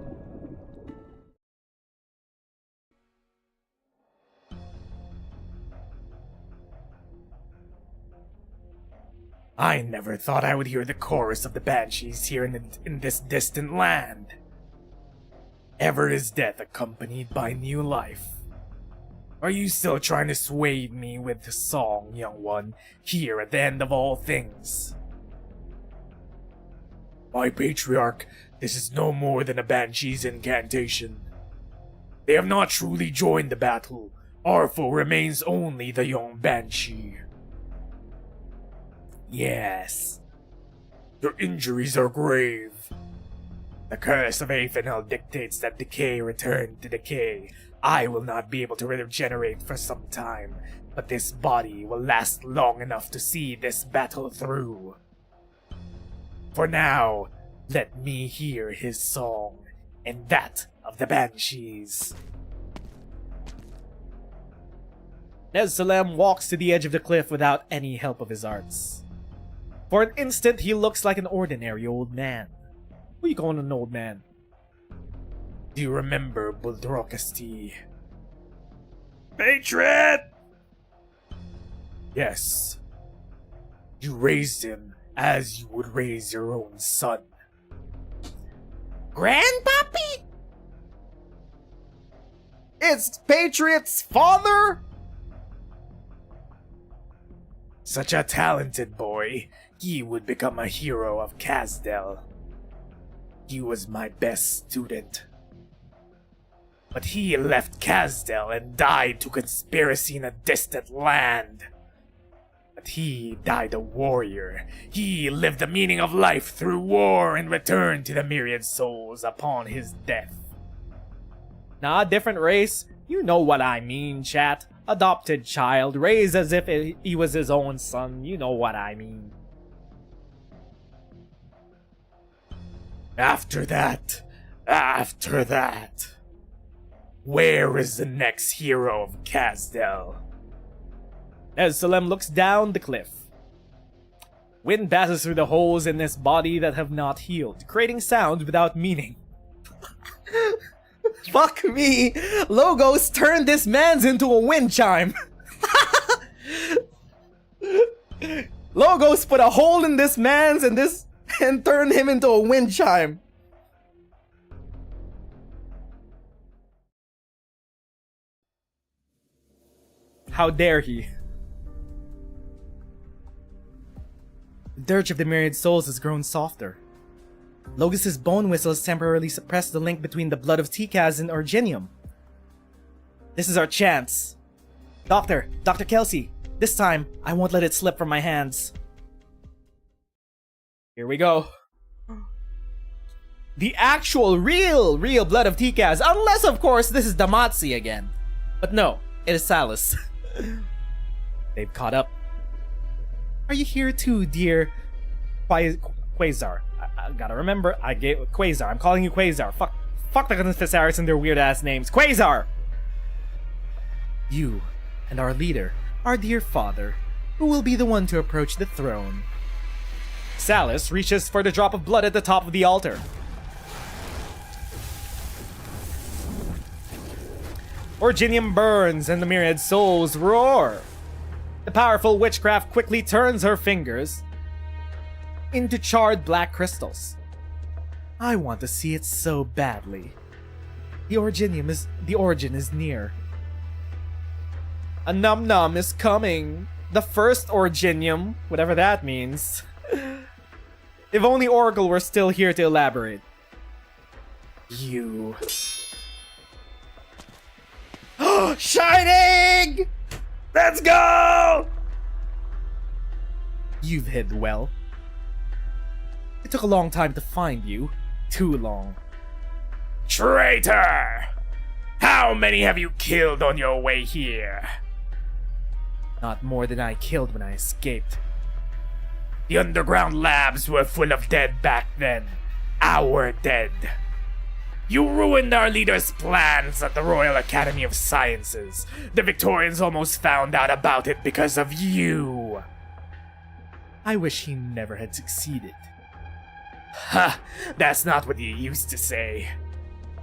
I never thought I would hear the chorus of the Banshees here in this distant land. Ever is death accompanied by new life. Are you still trying to sway me with the song, young one, here at the end of all things? My patriarch, this is no more than a Banshee's incantation. They have not truly joined the battle. Our foe remains only the young Banshee. Yes. Your injuries are grave. The curse of Aphanil dictates that decay return to decay. I will not be able to regenerate for some time, but this body will last long enough to see this battle through. For now, let me hear his song, and that of the Banshees. Nezeru walks to the edge of the cliff without any help of his arts. For an instant, he looks like an ordinary old man. Who are you calling an old man? Do you remember Buldrokasti? Patriot! Yes. You raised him as you would raise your own son. Grandpappy? It's Patriot's father? Such a talented boy. He would become a hero of Wiš'adel. He was my best student. But he left Wiš'adel and died to conspiracy in a distant land. But he died a warrior. He lived the meaning of life through war and returned to the myriad souls upon his death. Nah, different race. You know what I mean, chat. Adopted child, raised as if he was his own son. You know what I mean. After that, After that, where is the next hero of Wiš'adel? As Salem looks down the cliff, wind passes through the holes in his body that have not healed, creating sound without meaning. Fuck me! Logos turned this man's into a wind chime! Logos put a hole in this man's and turned him into a wind chime. How dare he? The dirge of the myriad souls has grown softer. Logos's bone whistle has temporarily suppressed the link between the blood of Tikaz and Originium. This is our chance. Dr. Kelsey, this time, I won't let it slip from my hands. Here we go. The actual, real blood of Tikaz, unless, of course, this is Damatsi again. But no, it is Salus. They've caught up. Are you here too, dear Quasar? I gotta remember, I gave Quasar. I'm calling you Quasar. Fuck the Confessaris and their weird ass names. Quasar! You and our leader, our dear father, who will be the one to approach the throne. Salus reaches for the drop of blood at the top of the altar. Originium burns and the myriad souls roar. The powerful witchcraft quickly turns her fingers into charred black crystals. I want to see it so badly. The origin is near. A num-num is coming. The first Originium, whatever that means. If only Oracle were still here to elaborate. You. Shining! Let's go! You've hid well. It took a long time to find you. Too long. Traitor! How many have you killed on your way here? Not more than I killed when I escaped. The underground labs were full of dead back then. Our dead. You ruined our leader's plans at the Royal Academy of Sciences. The Victorians almost found out about it because of you. I wish he never had succeeded. Ha! That's not what you used to say.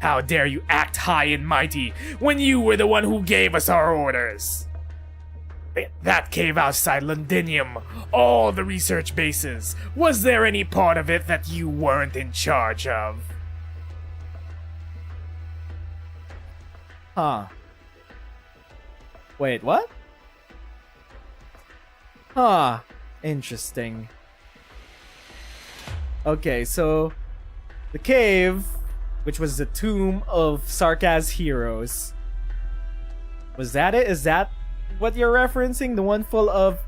How dare you act high and mighty when you were the one who gave us our orders? That cave outside Londinium, all the research bases, was there any part of it that you weren't in charge of? Huh. Wait, what? Huh. Interesting. Okay, so the cave, which was the tomb of Sarkaz heroes. Was that it? Is that what you're referencing? The one full of...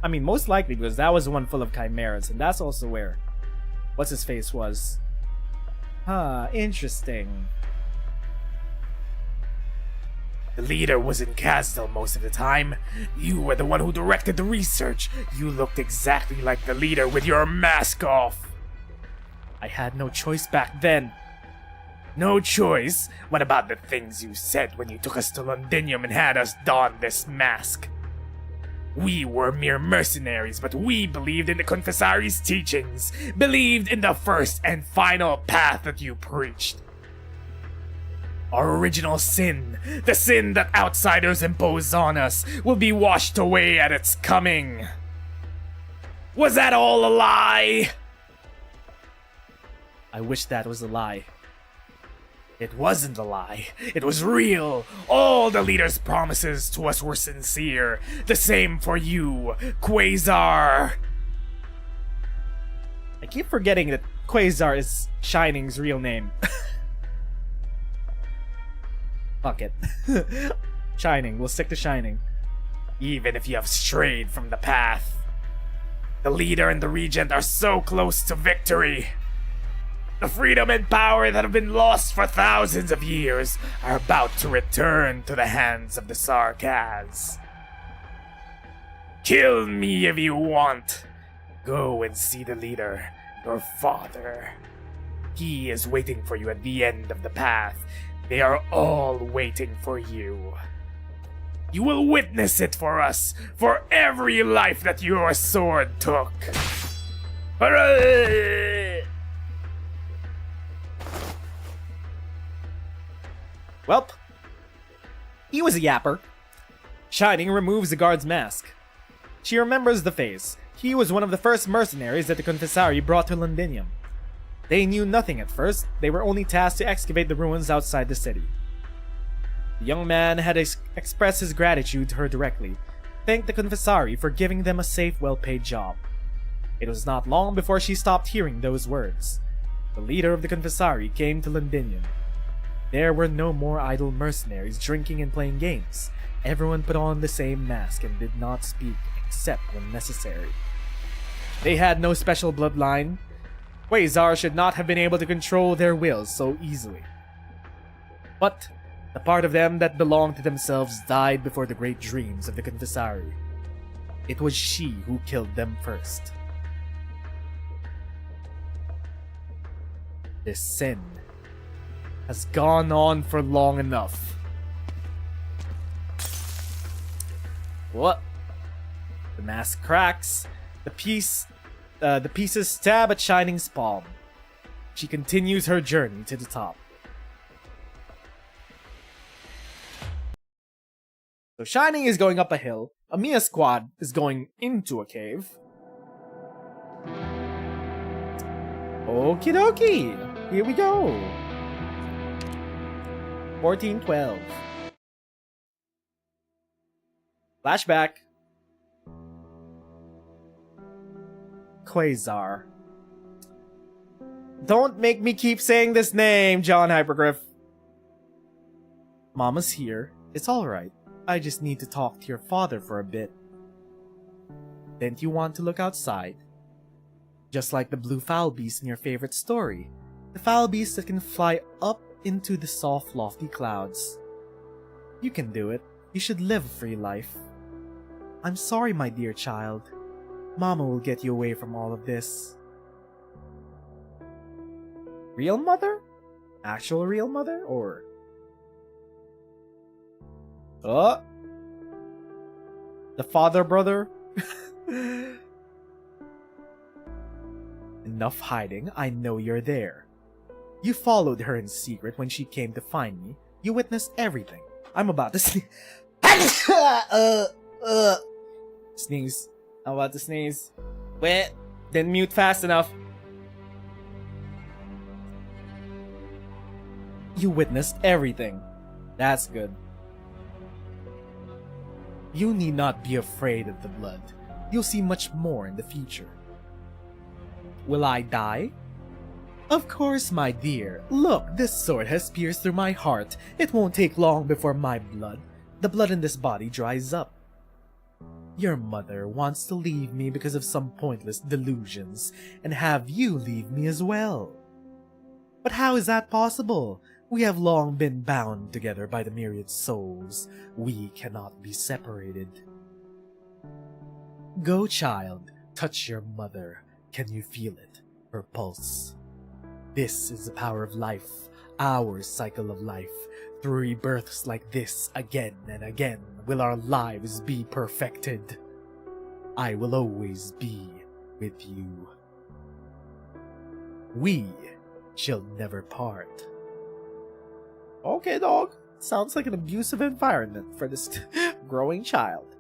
I mean, most likely, because that was the one full of chimeras, and that's also where what's-his-face was. Huh, interesting. The leader was in Castle most of the time. You were the one who directed the research. You looked exactly like the leader with your mask off. I had no choice back then. No choice? What about the things you said when you took us to Londinium and had us don this mask? We were mere mercenaries, but we believed in the Confessari's teachings, believed in the first and final path that you preached. Our original sin, the sin that outsiders impose on us, will be washed away at its coming. Was that all a lie? I wish that was a lie. It wasn't a lie. It was real. All the leader's promises to us were sincere. The same for you, Quasar. I keep forgetting that Quasar is Shining's real name. Fuck it. Shining. We'll stick to Shining. Even if you have strayed from the path, the leader and the regent are so close to victory. The freedom and power that have been lost for thousands of years are about to return to the hands of the Sarkaz. Kill me if you want. Go and see the leader, your father. He is waiting for you at the end of the path. They are all waiting for you. You will witness it for us, for every life that your sword took. Hooray! Welp. He was a yapper. Shining removes the guard's mask. She remembers the face. He was one of the first mercenaries that the Confessari brought to Londinium. They knew nothing at first. They were only tasked to excavate the ruins outside the city. The young man had expressed his gratitude to her directly, thanked the Confessari for giving them a safe, well-paid job. It was not long before she stopped hearing those words. The leader of the Confessari came to Londinium. There were no more idle mercenaries drinking and playing games. Everyone put on the same mask and did not speak except when necessary. They had no special bloodline. Quasar should not have been able to control their wills so easily. But the part of them that belonged to themselves died before the great dreams of the Confessari. It was she who killed them first. This sin has gone on for long enough. What? The mask cracks. The pieces stab at Shining's palm. She continues her journey to the top. So Shining is going up a hill. Amiya's squad is going into a cave. Okie dokie. Here we go. 1412. Flashback. Quasar. Don't make me keep saying this name, John Hypergriff. Mama's here. It's alright. I just need to talk to your father for a bit. Didn't you want to look outside? Just like the blue fowl beast in your favorite story. The fowl beast that can fly up into the soft, lofty clouds. You can do it. You should live a free life. I'm sorry, my dear child. Mama will get you away from all of this. Real mother? Actual real mother? Or... the father brother? Enough hiding, I know you're there. You followed her in secret when she came to find me. You witnessed everything. I'm about to sneeze. Sneeze. I'm about to sneeze. Wait, didn't mute fast enough. You witnessed everything. That's good. You need not be afraid of the blood. You'll see much more in the future. Will I die? Of course, my dear. Look, this sword has pierced through my heart. It won't take long before the blood in this body dries up. Your mother wants to leave me because of some pointless delusions, and have you leave me as well. But how is that possible? We have long been bound together by the myriad souls. We cannot be separated. Go, child. Touch your mother. Can you feel it? Her pulse. This is the power of life, our cycle of life. Through rebirths like this, again and again, will our lives be perfected. I will always be with you. We shall never part. Okay, dog. Sounds like an abusive environment for this growing child.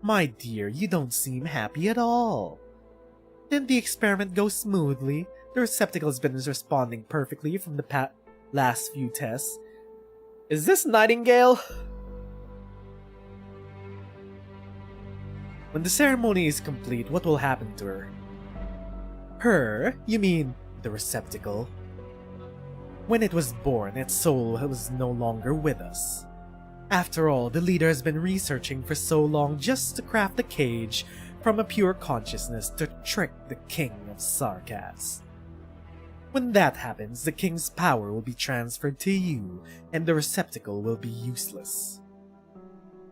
My dear, you don't seem happy at all. Didn't the experiment go smoothly? The receptacle's been responding perfectly from the last few tests. Is this Nightingale? When the ceremony is complete, what will happen to her? Her? You mean the receptacle? When it was born, its soul was no longer with us. After all, the leader has been researching for so long just to craft a cage from a pure consciousness to trick the King of Sarkas. When that happens, the King's power will be transferred to you, and the receptacle will be useless.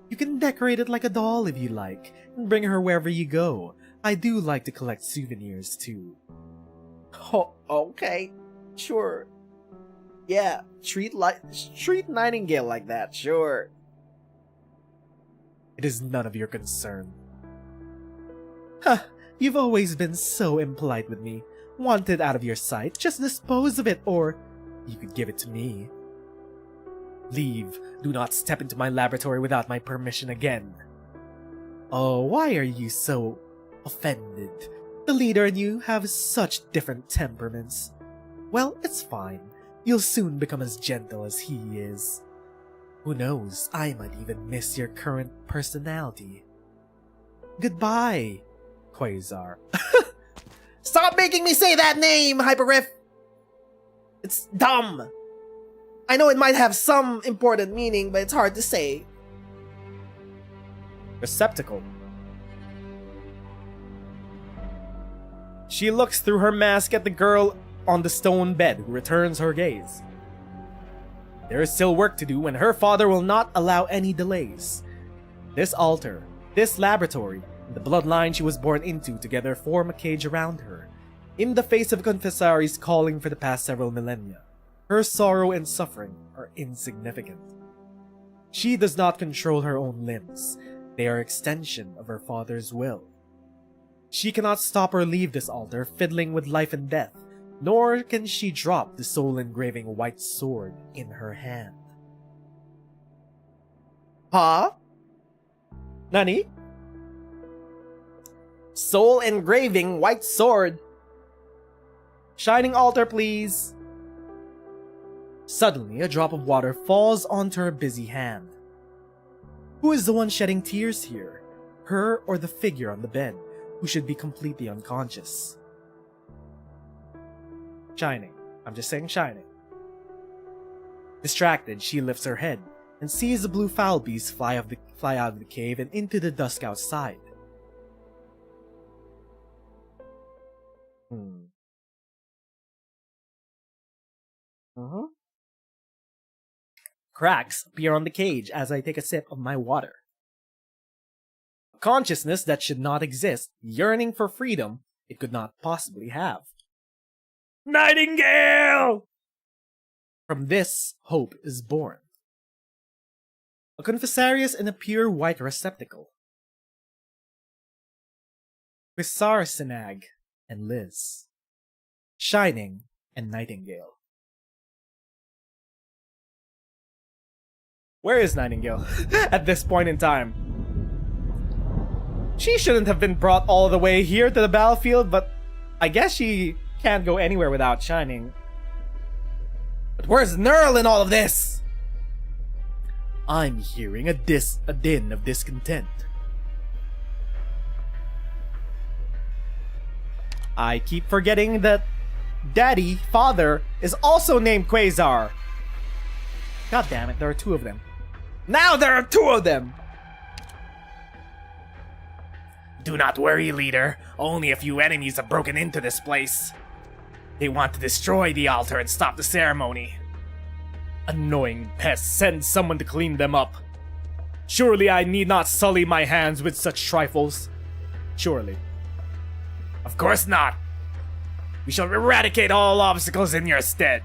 You can decorate it like a doll if you like, and bring her wherever you go, I do like to collect souvenirs too. Oh, okay. Sure. Yeah, treat Nightingale like that, sure. It is none of your concern. Huh, you've always been so impolite with me. Want it out of your sight, just dispose of it, or you could give it to me. Leave. Do not step into my laboratory without my permission again. Oh, why are you so offended? The leader and you have such different temperaments. Well, it's fine. You'll soon become as gentle as he is. Who knows, I might even miss your current personality. Goodbye, Quasar. Stop making me say that name, Hyperriff! It's dumb. I know it might have some important meaning, but it's hard to say. Receptacle. She looks through her mask at the girl on the stone bed, who returns her gaze. There is still work to do, and her father will not allow any delays. This altar, this laboratory, and the bloodline she was born into together form a cage around her, in the face of Confessaries calling for the past several millennia. Her sorrow and suffering are insignificant. She does not control her own limbs. They are extension of her father's will. She cannot stop or leave this altar fiddling with life and death, nor can she drop the soul-engraving white sword in her hand. Huh? Nani? Soul-engraving white sword. Shining altar, please. Suddenly, a drop of water falls onto her busy hand. Who is the one shedding tears here? Her or the figure on the bed, who should be completely unconscious? Shining. I'm just saying Shining. Distracted, she lifts her head and sees the blue foul beast fly out of the cave and into the dusk outside. Cracks appear on the cage as I take a sip of my water. A consciousness that should not exist, yearning for freedom it could not possibly have. Nightingale! From this, hope is born. A confessarius in a pure white receptacle. With Sinag and Liz. Shining and Nightingale. Where is Nightingale at this point in time? She shouldn't have been brought all the way here to the battlefield, but I guess she can't go anywhere without Shining. But where's Nerl in all of this? I'm hearing a din of discontent. I keep forgetting that father, is also named Quasar. God damn it, there are two of them. Now there are two of them! Do not worry, leader. Only a few enemies have broken into this place. They want to destroy the altar and stop the ceremony. Annoying pests, send someone to clean them up. Surely I need not sully my hands with such trifles. Surely. Of course not. We shall eradicate all obstacles in your stead.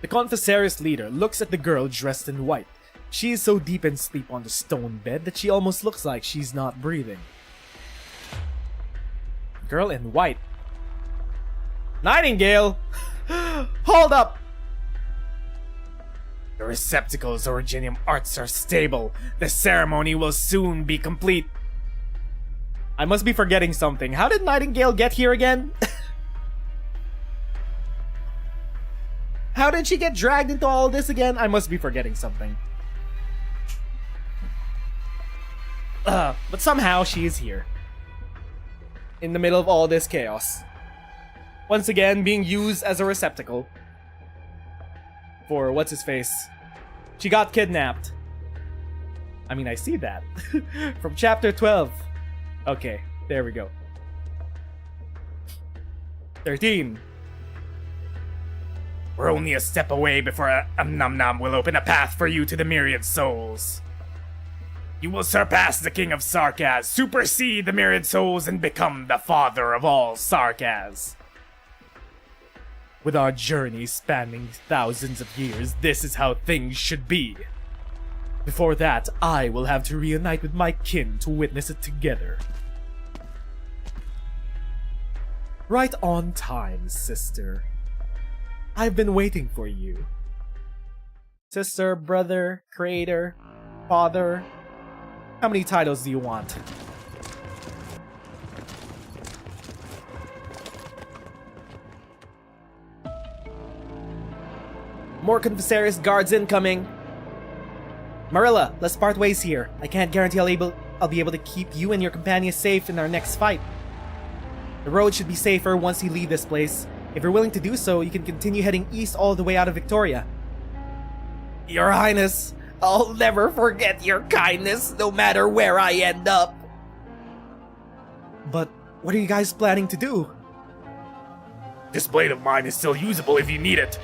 The Confessarius leader looks at the girl dressed in white. She is so deep in sleep on the stone bed that she almost looks like she's not breathing. Girl in white. Nightingale! Hold up! The receptacle's originium arts are stable. The ceremony will soon be complete. I must be forgetting something. How did Nightingale get here again? How did she get dragged into all this again? I must be forgetting something. But somehow she is here. In the middle of all this chaos. Once again, being used as a receptacle. For what's-his-face. She got kidnapped. I mean, I see that. From chapter 12. Okay, there we go. 13. We're only a step away before Num Num will open a path for you to the myriad souls. You will surpass the King of Sarkaz, supersede the myriad souls, and become the father of all Sarkaz. With our journey spanning thousands of years, this is how things should be. Before that, I will have to reunite with my kin to witness it together. Right on time, sister. I've been waiting for you. Sister, brother, creator, father. How many titles do you want? More Confessarius guards incoming. Marilla, let's part ways here. I can't guarantee I'll be able to keep you and your companions safe in our next fight. The road should be safer once you leave this place. If you're willing to do so, you can continue heading east all the way out of Victoria. Your Highness, I'll never forget your kindness, no matter where I end up. But what are you guys planning to do? This blade of mine is still usable if you need it.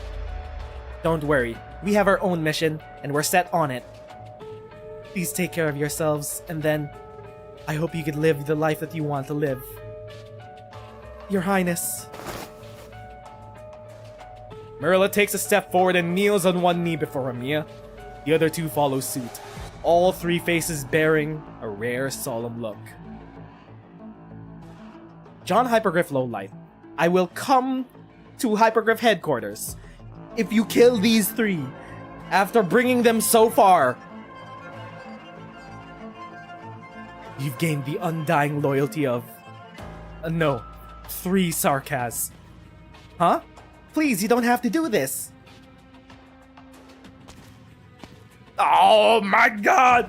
Don't worry, we have our own mission, and we're set on it. Please take care of yourselves, and then I hope you can live the life that you want to live. Your Highness. Marilla takes a step forward and kneels on one knee before Ramia. The other two follow suit, all three faces bearing a rare, solemn look. John Hypergriff Lowlight, I will come to Hypergriff headquarters if you kill these three after bringing them so far. You've gained the undying loyalty of... no, 3 Sarkaz. Huh? Please, you don't have to do this. Oh my god!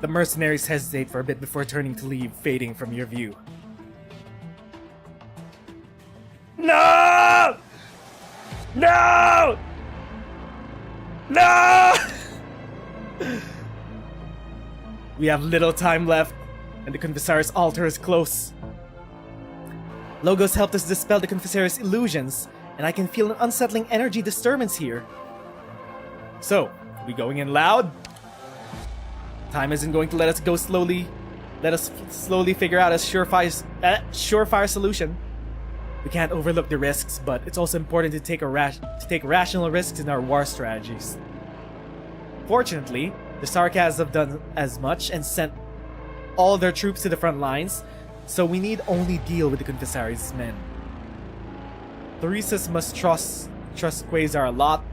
The mercenaries hesitate for a bit before turning to leave, fading from your view. No! No! No! We have little time left, and the Confessarius altar is close. Logos helped us dispel the Confessarius illusions, and I can feel an unsettling energy disturbance here. So, we going in loud? Time isn't going to let us go slowly. Let us slowly figure out a surefire solution. We can't overlook the risks, but it's also important to take rational risks in our war strategies. Fortunately, the Sarkaz have done as much and sent all their troops to the front lines, so we need only deal with the Confessarius' men. Theresis must trust Quasar a lot.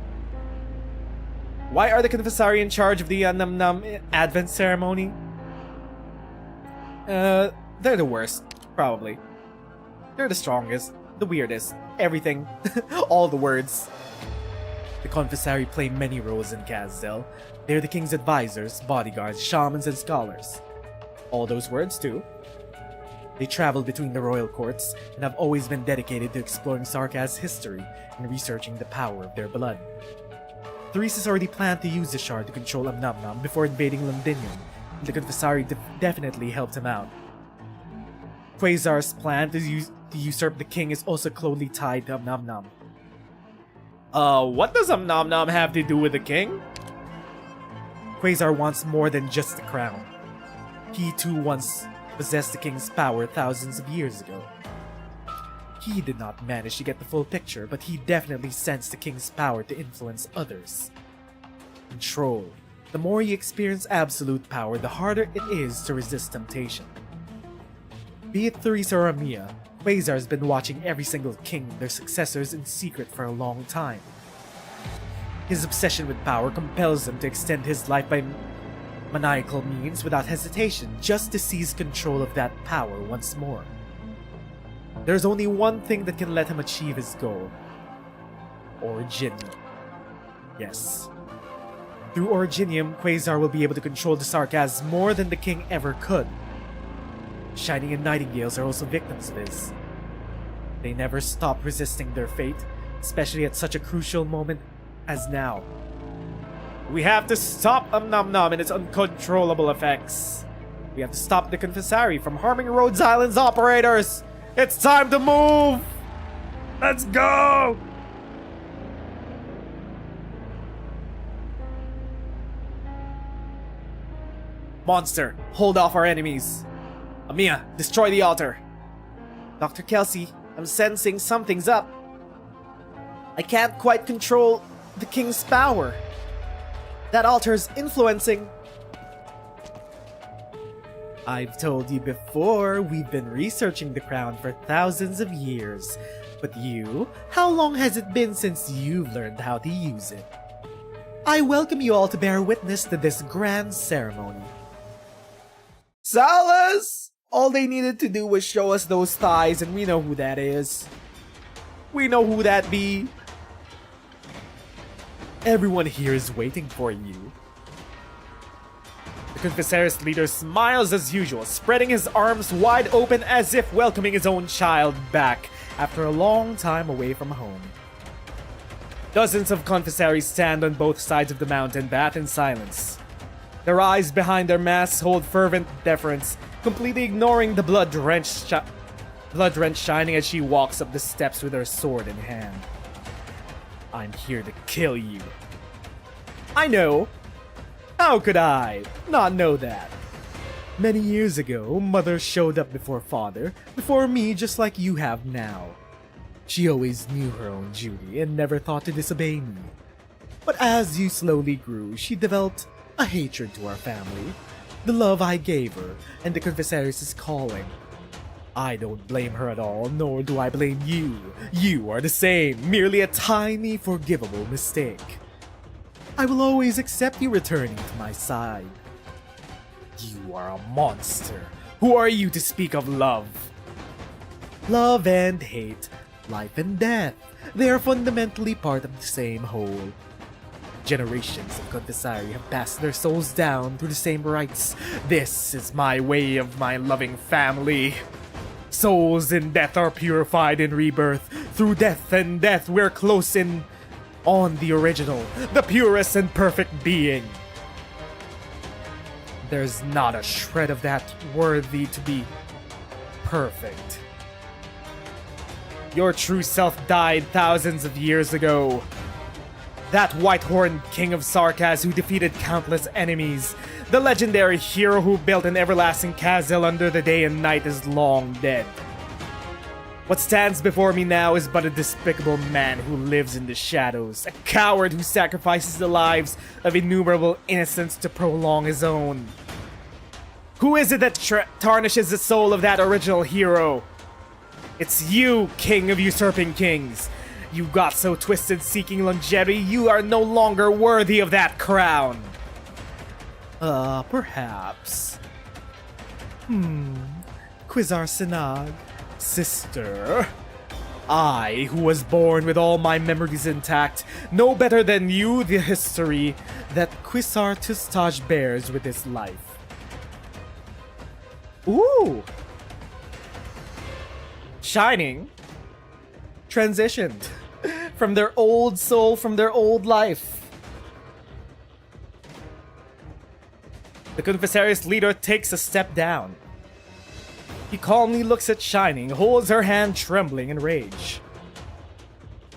Why are the Confessari in charge of the Num Advent ceremony? They're the worst, probably. They're the strongest, the weirdest, everything, all the words. The Confessari play many roles in Kazdel. They're the king's advisors, bodyguards, shamans, and scholars. All those words too. They travel between the royal courts and have always been dedicated to exploring Sarkaz's history and researching the power of their blood. Theresis already planned to use the shard to control Amnamnam before invading Londinium, and the Confessari definitely helped him out. Quasar's plan to usurp the king is also closely tied to Amnamnam. What does Amnamnam have to do with the king? Quasar wants more than just the crown. He too once possessed the king's power thousands of years ago. He did not manage to get the full picture, but he definitely sensed the king's power to influence others. Control. The more you experience absolute power, the harder it is to resist temptation. Be it Theresa or Amia, Quasar has been watching every single king and their successors in secret for a long time. His obsession with power compels him to extend his life by maniacal means without hesitation, just to seize control of that power once more. There's only one thing that can let him achieve his goal. Originium. Yes. Through Originium, Quasar will be able to control the Sarkaz more than the king ever could. Shining and Nightingales are also victims of his. They never stop resisting their fate, especially at such a crucial moment as now. We have to stop Amnamnam and its uncontrollable effects. We have to stop the Confessari from harming Rhodes Island's operators. It's time to move! Let's go! Monster, hold off our enemies. Amiya, destroy the altar. Dr. Kelsey, I'm sensing something's up. I can't quite control the king's power. That altar's influencing. I've told you before, we've been researching the crown for thousands of years. But you, how long has it been since you've learned how to use it? I welcome you all to bear witness to this grand ceremony. Salas! All they needed to do was show us those thighs and we know who that is. We know who that be. Everyone here is waiting for you. The Confessorius leader smiles as usual, spreading his arms wide open as if welcoming his own child back after a long time away from home. Dozens of Confessorius stand on both sides of the mountain, bat in silence. Their eyes behind their masks hold fervent deference, completely ignoring the blood-drenched shining as she walks up the steps with her sword in hand. I'm here to kill you. I know. How could I not know that? Many years ago, Mother showed up before Father, before me just like you have now. She always knew her own duty and never thought to disobey me. But as you slowly grew, she developed a hatred to our family, the love I gave her, and the Confessorius' calling. I don't blame her at all, nor do I blame you. You are the same, merely a tiny, forgivable mistake. I will always accept you returning to my side. You are a monster. Who are you to speak of love? Love and hate, life and death, they are fundamentally part of the same whole. Generations of Confessari have passed their souls down through the same rites. This is my way of my loving family. Souls in death are purified in rebirth. Through death and death, we're close in on the original, the purest and perfect being. There's not a shred of that worthy to be perfect. Your true self died thousands of years ago. That white-horned king of Sarkaz who defeated countless enemies, the legendary hero who built an everlasting castle under the day and night, is long dead. What stands before me now is but a despicable man who lives in the shadows, a coward who sacrifices the lives of innumerable innocents to prolong his own. Who is it that tarnishes the soul of that original hero? It's you, king of usurping kings. You got so twisted seeking longevity, you are no longer worthy of that crown. Perhaps. Quizar Sinag, sister. I, who was born with all my memories intact, know better than you the history that Quisar Tustaj bears with his life. Ooh! Shining transitioned from their old soul, from their old life. The Confessorius leader takes a step down. He calmly looks at Shining, holds her hand trembling in rage.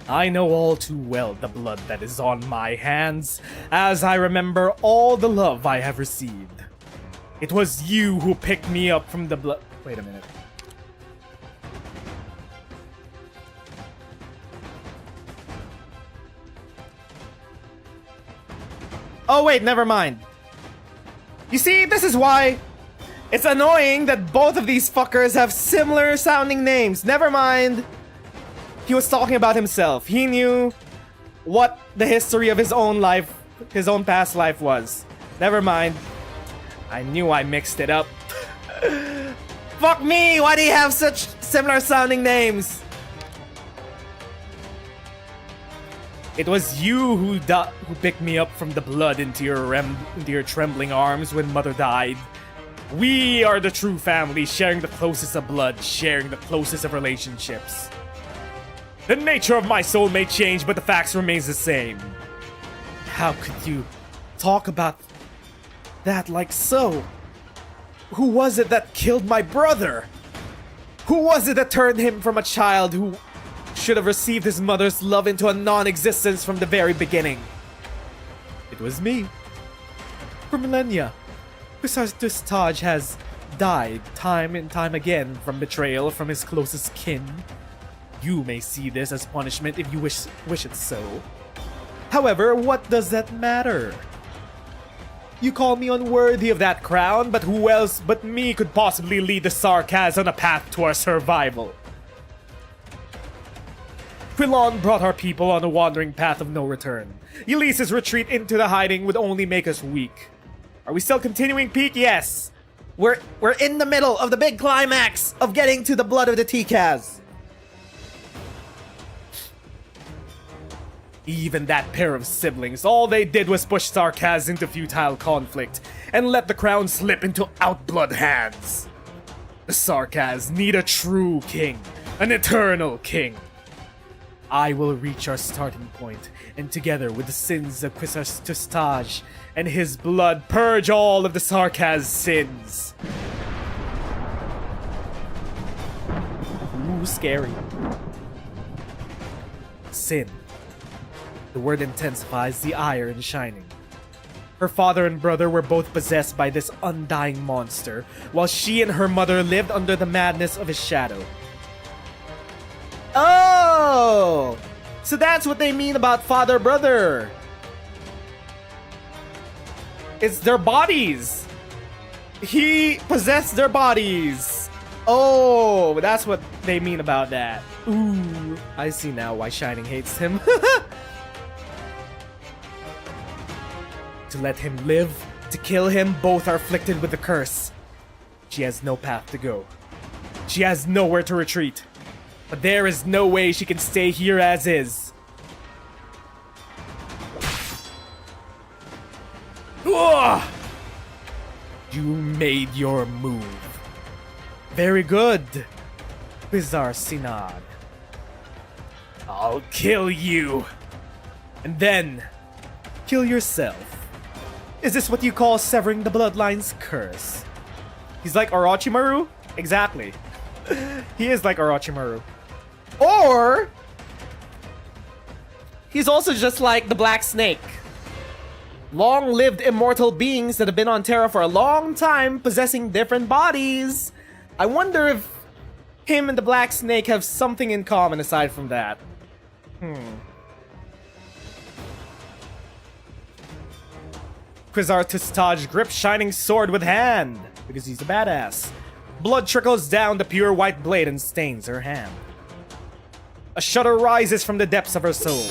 I know all too well the blood that is on my hands, as I remember all the love I have received. It was you who picked me up from the blood. Wait a minute. Oh wait, never mind. You see, this is why it's annoying that both of these fuckers have similar sounding names. Never mind. He was talking about himself. He knew what the history of his own life, his own past life was. Never mind. I knew I mixed it up. Fuck me, why do you have such similar sounding names? It was you who picked me up from the blood into your trembling arms when Mother died. We are the true family, sharing the closest of blood, sharing the closest of relationships. The nature of my soul may change, but the facts remains the same. How could you talk about that like so? Who was it that killed my brother? Who was it that turned him from a child who should have received his mother's love into a non-existence from the very beginning? It was me. For millennia, Wiš'adel has died time and time again from betrayal from his closest kin. You may see this as punishment if you wish it so. However, what does that matter? You call me unworthy of that crown, but who else but me could possibly lead the Sarkaz on a path to our survival? Quilon brought our people on a wandering path of no return. Elise's retreat into the hiding would only make us weak. Are we still continuing, Peak? Yes! We're in the middle of the big climax of getting to the blood of the Tikaz. Even that pair of siblings, all they did was push Sarkaz into futile conflict and let the crown slip into outblood hands. The Sarkaz need a true king, an eternal king. I will reach our starting point, and together with the sins of Wiš'adel and his blood, purge all of the Sarkaz's sins. Ooh, scary. Sin. The word intensifies the ire in shining. Her father and brother were both possessed by this undying monster, while she and her mother lived under the madness of his shadow. Oh! So that's what they mean about father-brother. It's their bodies. He possessed their bodies. Oh, that's what they mean about that. Ooh, I see now why Shining hates him. To let him live, to kill him, both are afflicted with the curse. She has no path to go. She has nowhere to retreat. But there is no way she can stay here as is. Ugh! You made your move. Very good, Bizarre Synod. I'll kill you. And then, kill yourself. Is this what you call severing the bloodline's curse? He's like Orochimaru? Exactly. He is like Orochimaru. Or he's also just like the Black Snake. Long-lived immortal beings that have been on Terra for a long time, possessing different bodies. I wonder if him and the Black Snake have something in common aside from that. Wiš'adel grips Shining sword with hand, because he's a badass. Blood trickles down the pure white blade and stains her hand. A shudder rises from the depths of her soul.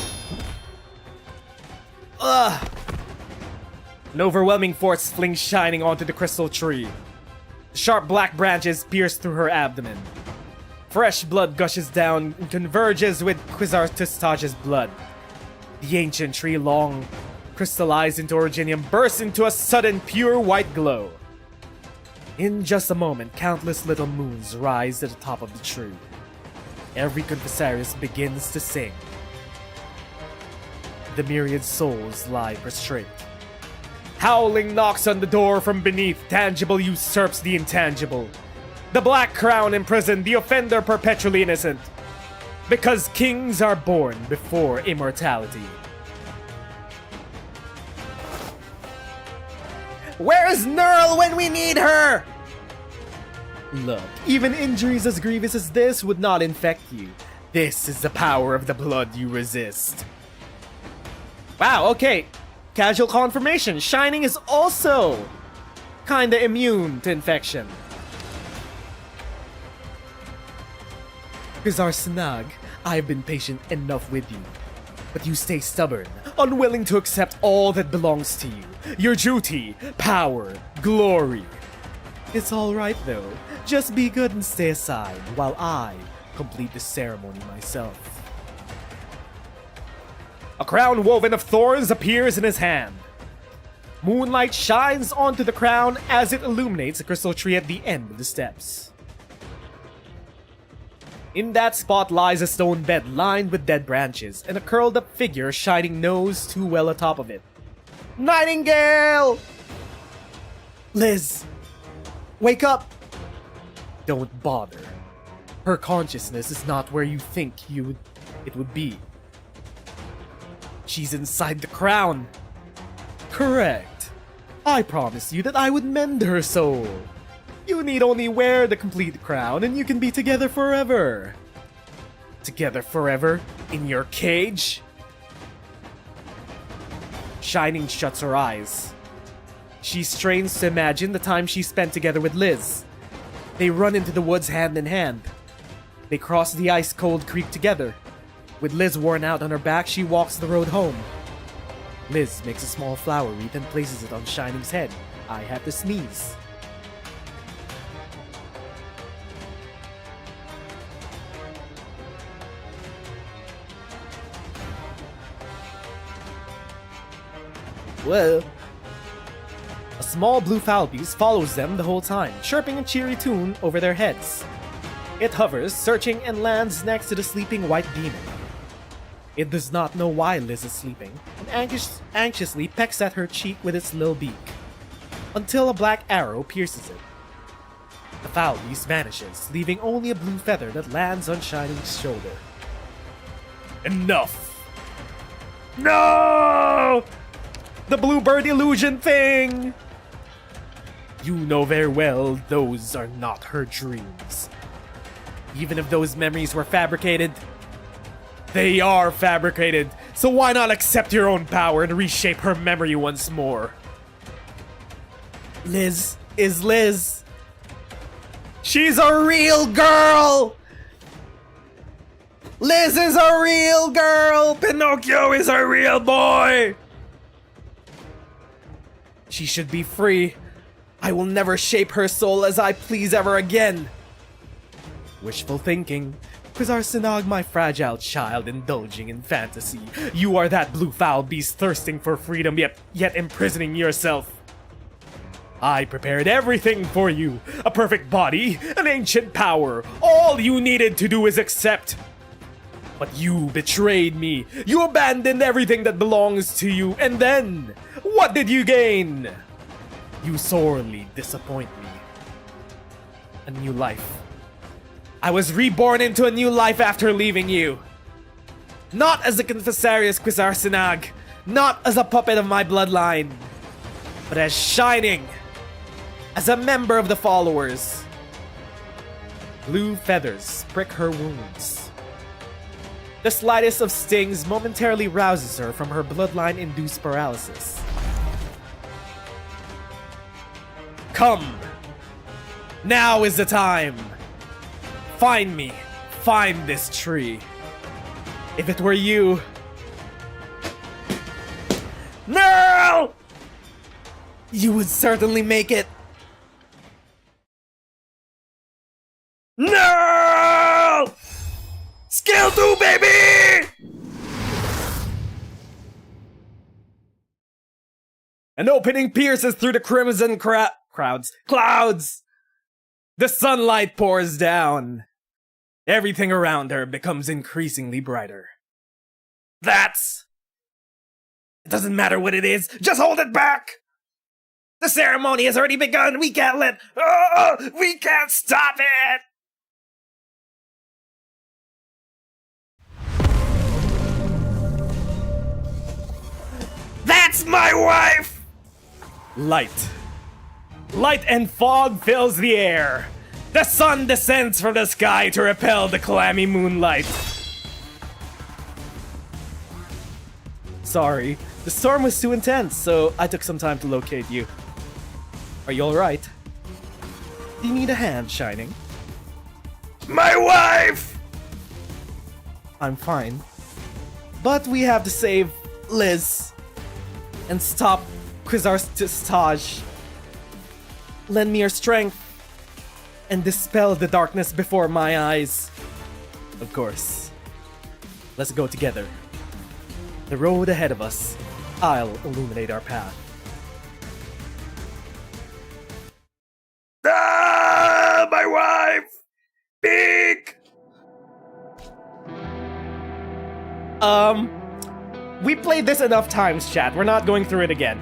Ugh! An overwhelming force flings Shining onto the crystal tree. The sharp black branches pierce through her abdomen. Fresh blood gushes down and converges with Wiš'adel's blood. The ancient tree, long crystallized into originium, bursts into a sudden pure white glow. In just a moment, countless little moons rise to the top of the tree. Every Confessarius begins to sing. The myriad souls lie prostrate. Howling knocks on the door from beneath. Tangible usurps the intangible. The black crown imprisoned, the offender perpetually innocent. Because kings are born before immortality. Where is Nerl when we need her? Look, even injuries as grievous as this would not infect you. This is the power of the blood you resist. Wow, okay. Casual confirmation. Shining is also kinda immune to infection. Bizarre Snug, I've been patient enough with you. But you stay stubborn, unwilling to accept all that belongs to you. Your duty, power, glory. It's alright though. Just be good and stay aside while I complete the ceremony myself. A crown woven of thorns appears in his hand. Moonlight shines onto the crown as it illuminates the crystal tree at the end of the steps. In that spot lies a stone bed lined with dead branches and a curled up figure Shining knows too well atop of it. Nightingale! Liz! Wake up! Don't bother. Her consciousness is not where you think it would be. She's inside the crown. Correct. I promised you that I would mend her soul. You need only wear the complete crown and you can be together forever. Together forever? In your cage? Shining shuts her eyes. She strains to imagine the time she spent together with Liz. They run into the woods hand in hand. They cross the ice-cold creek together. With Liz worn out on her back, she walks the road home. Liz makes a small flower wreath and places it on Shining's head. I have to sneeze. Well, a small blue fowl beast follows them the whole time, chirping a cheery tune over their heads. It hovers, searching, and lands next to the sleeping white demon. It does not know why Liz is sleeping, and anxiously pecks at her cheek with its little beak, until a black arrow pierces it. The foul beast vanishes, leaving only a blue feather that lands on Shining's shoulder. Enough! No! The bluebird illusion thing! You know very well those are not her dreams. Even if those memories were fabricated, They are fabricated, so why not accept your own power and reshape her memory once more? Liz is Liz. She's a real girl! Liz is a real girl! Pinocchio is a real boy! She should be free. I will never shape her soul as I please ever again. Wishful thinking. Quizarsinog, my fragile child indulging in fantasy. You are that blue foul beast thirsting for freedom yet imprisoning yourself. I prepared everything for you. A perfect body, an ancient power. All you needed to do is accept. But you betrayed me. You abandoned everything that belongs to you. And then, what did you gain? You sorely disappoint me. A new life. I was reborn into a new life after leaving you. Not as a Confessarius Quizarsinag. Not as a puppet of my bloodline. But as Shining. As a member of the followers. Blue feathers prick her wounds. The slightest of stings momentarily rouses her from her bloodline-induced paralysis. Come! Now is the time! Find me. Find this tree. If it were you... No! You would certainly make it. No! Skill 2, baby! An opening pierces through the crimson clouds. The sunlight pours down. Everything around her becomes increasingly brighter. It doesn't matter what it is, just hold it back! The ceremony has already begun, we can't stop it! That's my wife! Light and fog fills the air. The sun descends from the sky to repel the clammy moonlight. Sorry, the storm was too intense, so I took some time to locate you. Are you alright? Do you need a hand, Shining? My wife! I'm fine. But we have to save Liz. And stop Quizartistage. Lend me your strength. And dispel the darkness before my eyes. Of course. Let's go together. The road ahead of us. I'll illuminate our path. Ah, my wife! Big! We played this enough times, chat. We're not going through it again.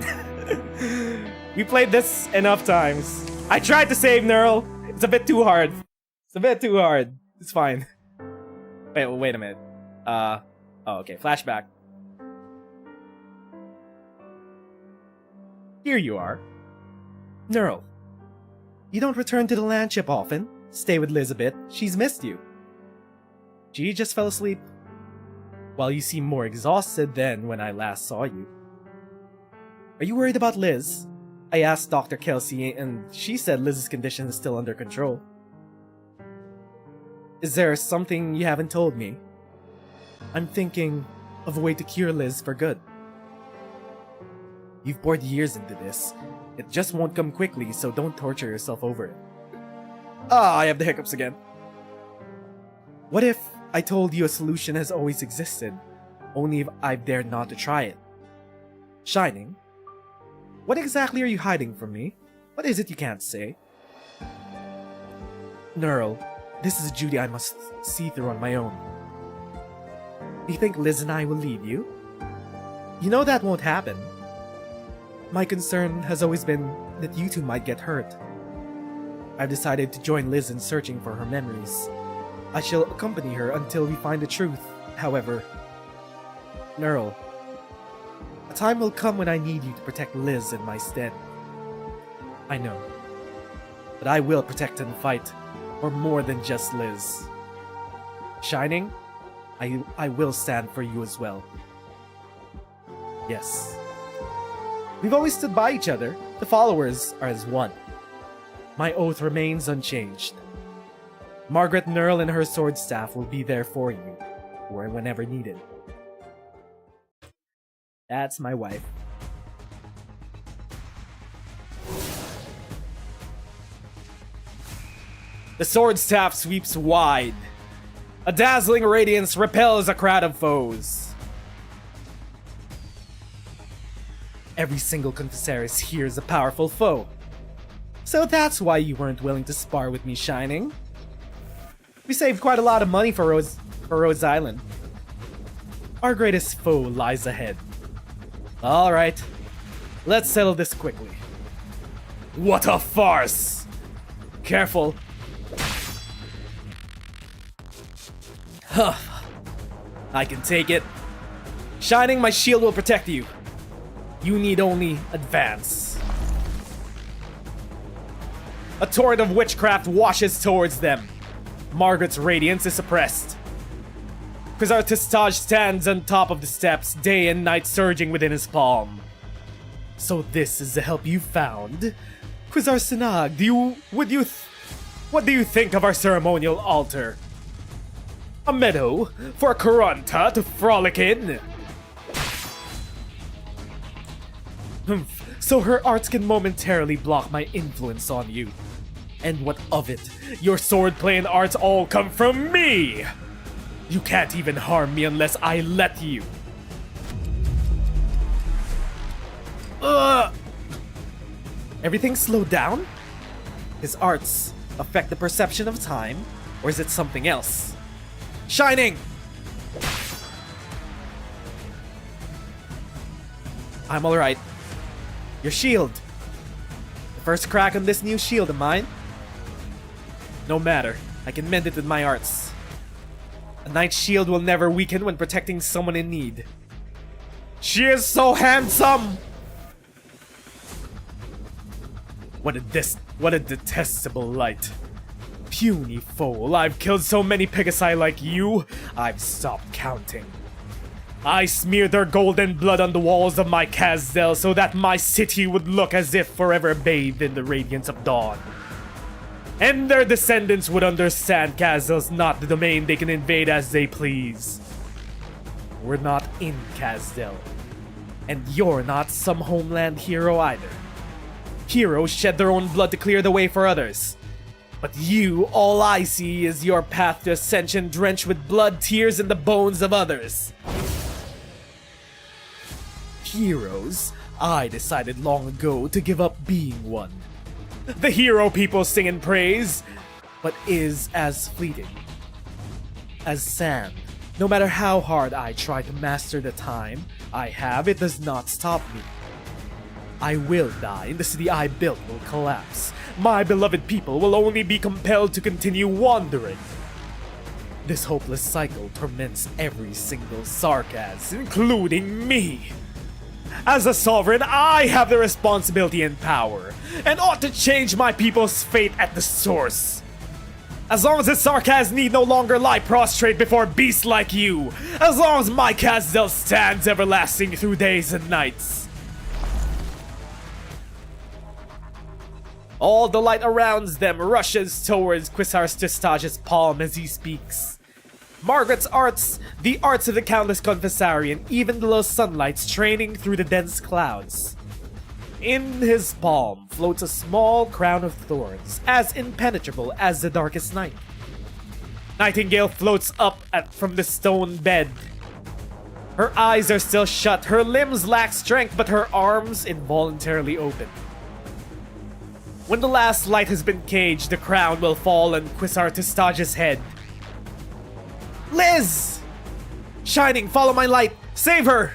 We played this enough times. I tried to save Neural. It's a bit too hard. It's fine. Wait a minute. Oh, okay. Flashback. Here you are. Neural, you don't return to the land ship often. Stay with Liz a bit. She's missed you. She just fell asleep. While you seem more exhausted than when I last saw you. Are you worried about Liz? I asked Dr. Kelsey, and she said Liz's condition is still under control. Is there something you haven't told me? I'm thinking of a way to cure Liz for good. You've poured years into this. It just won't come quickly, so don't torture yourself over it. I have the hiccups again. What if I told you a solution has always existed, only if I've dared not to try it? Shining, what exactly are you hiding from me? What is it you can't say? Neural, this is a duty I must see through on my own. Do you think Liz and I will leave you? You know that won't happen. My concern has always been that you two might get hurt. I've decided to join Liz in searching for her memories. I shall accompany her until we find the truth, however. Neural, a time will come when I need you to protect Liz in my stead. I know. But I will protect and fight for more than just Liz. Shining, I will stand for you as well. Yes. We've always stood by each other. The followers are as one. My oath remains unchanged. Margaret Neural and her sword staff will be there for you, or whenever needed. That's my wife. The sword staff sweeps wide. A dazzling radiance repels a crowd of foes. Every single Confessaris here is a powerful foe. So that's why you weren't willing to spar with me, Shining. We saved quite a lot of money for Rhodes Island. Our greatest foe lies ahead. Alright, let's settle this quickly. What a farce! Careful. Huh. I can take it. Shining, my shield will protect you. You need only advance. A torrent of witchcraft washes towards them. Margaret's radiance is suppressed. Quasar Tistage stands on top of the steps, day and night surging within his palm. So this is the help you found? Quasar Sinag, what do you think of our ceremonial altar? A meadow for a Karanta to frolic in? So her arts can momentarily block my influence on you. And what of it? Your swordplay and arts all come from me! You can't even harm me unless I let you. Everything slowed down? His arts affect the perception of time, or is it something else? Shining! I'm alright. Your shield. The first crack on this new shield of mine. No matter, I can mend it with my arts. A knight's shield will never weaken when protecting someone in need. She is so handsome! What a detestable light. Puny fool, I've killed so many Pegasi like you, I've stopped counting. I smeared their golden blood on the walls of my Casdel so that my city would look as if forever bathed in the radiance of dawn. And their descendants would understand Casdel's not the domain they can invade as they please. We're not in Casdel. And you're not some homeland hero either. Heroes shed their own blood to clear the way for others. But you, all I see is your path to ascension drenched with blood, tears, and the bones of others. Heroes, I decided long ago to give up being one. The hero people sing and praise, but is as fleeting as sand. No matter how hard I try to master the time I have, it does not stop me. I will die, and the city I built will collapse. My beloved people will only be compelled to continue wandering. This hopeless cycle torments every single Sarkaz, including me. As a sovereign, I have the responsibility and power, and ought to change my people's fate at the source. As long as the Sarkaz need no longer lie prostrate before beasts like you. As long as my Kazdel stands everlasting through days and nights. All the light around them rushes towards Quisar's palm as he speaks. Margaret's arts, the arts of the countless confessarian, even the low sunlight straining through the dense clouds. In his palm floats a small crown of thorns, as impenetrable as the darkest night. Nightingale floats up from the stone bed. Her eyes are still shut, her limbs lack strength, but her arms involuntarily open. When the last light has been caged, the crown will fall on Quisar's head. Liz! Shining, follow my light! Save her!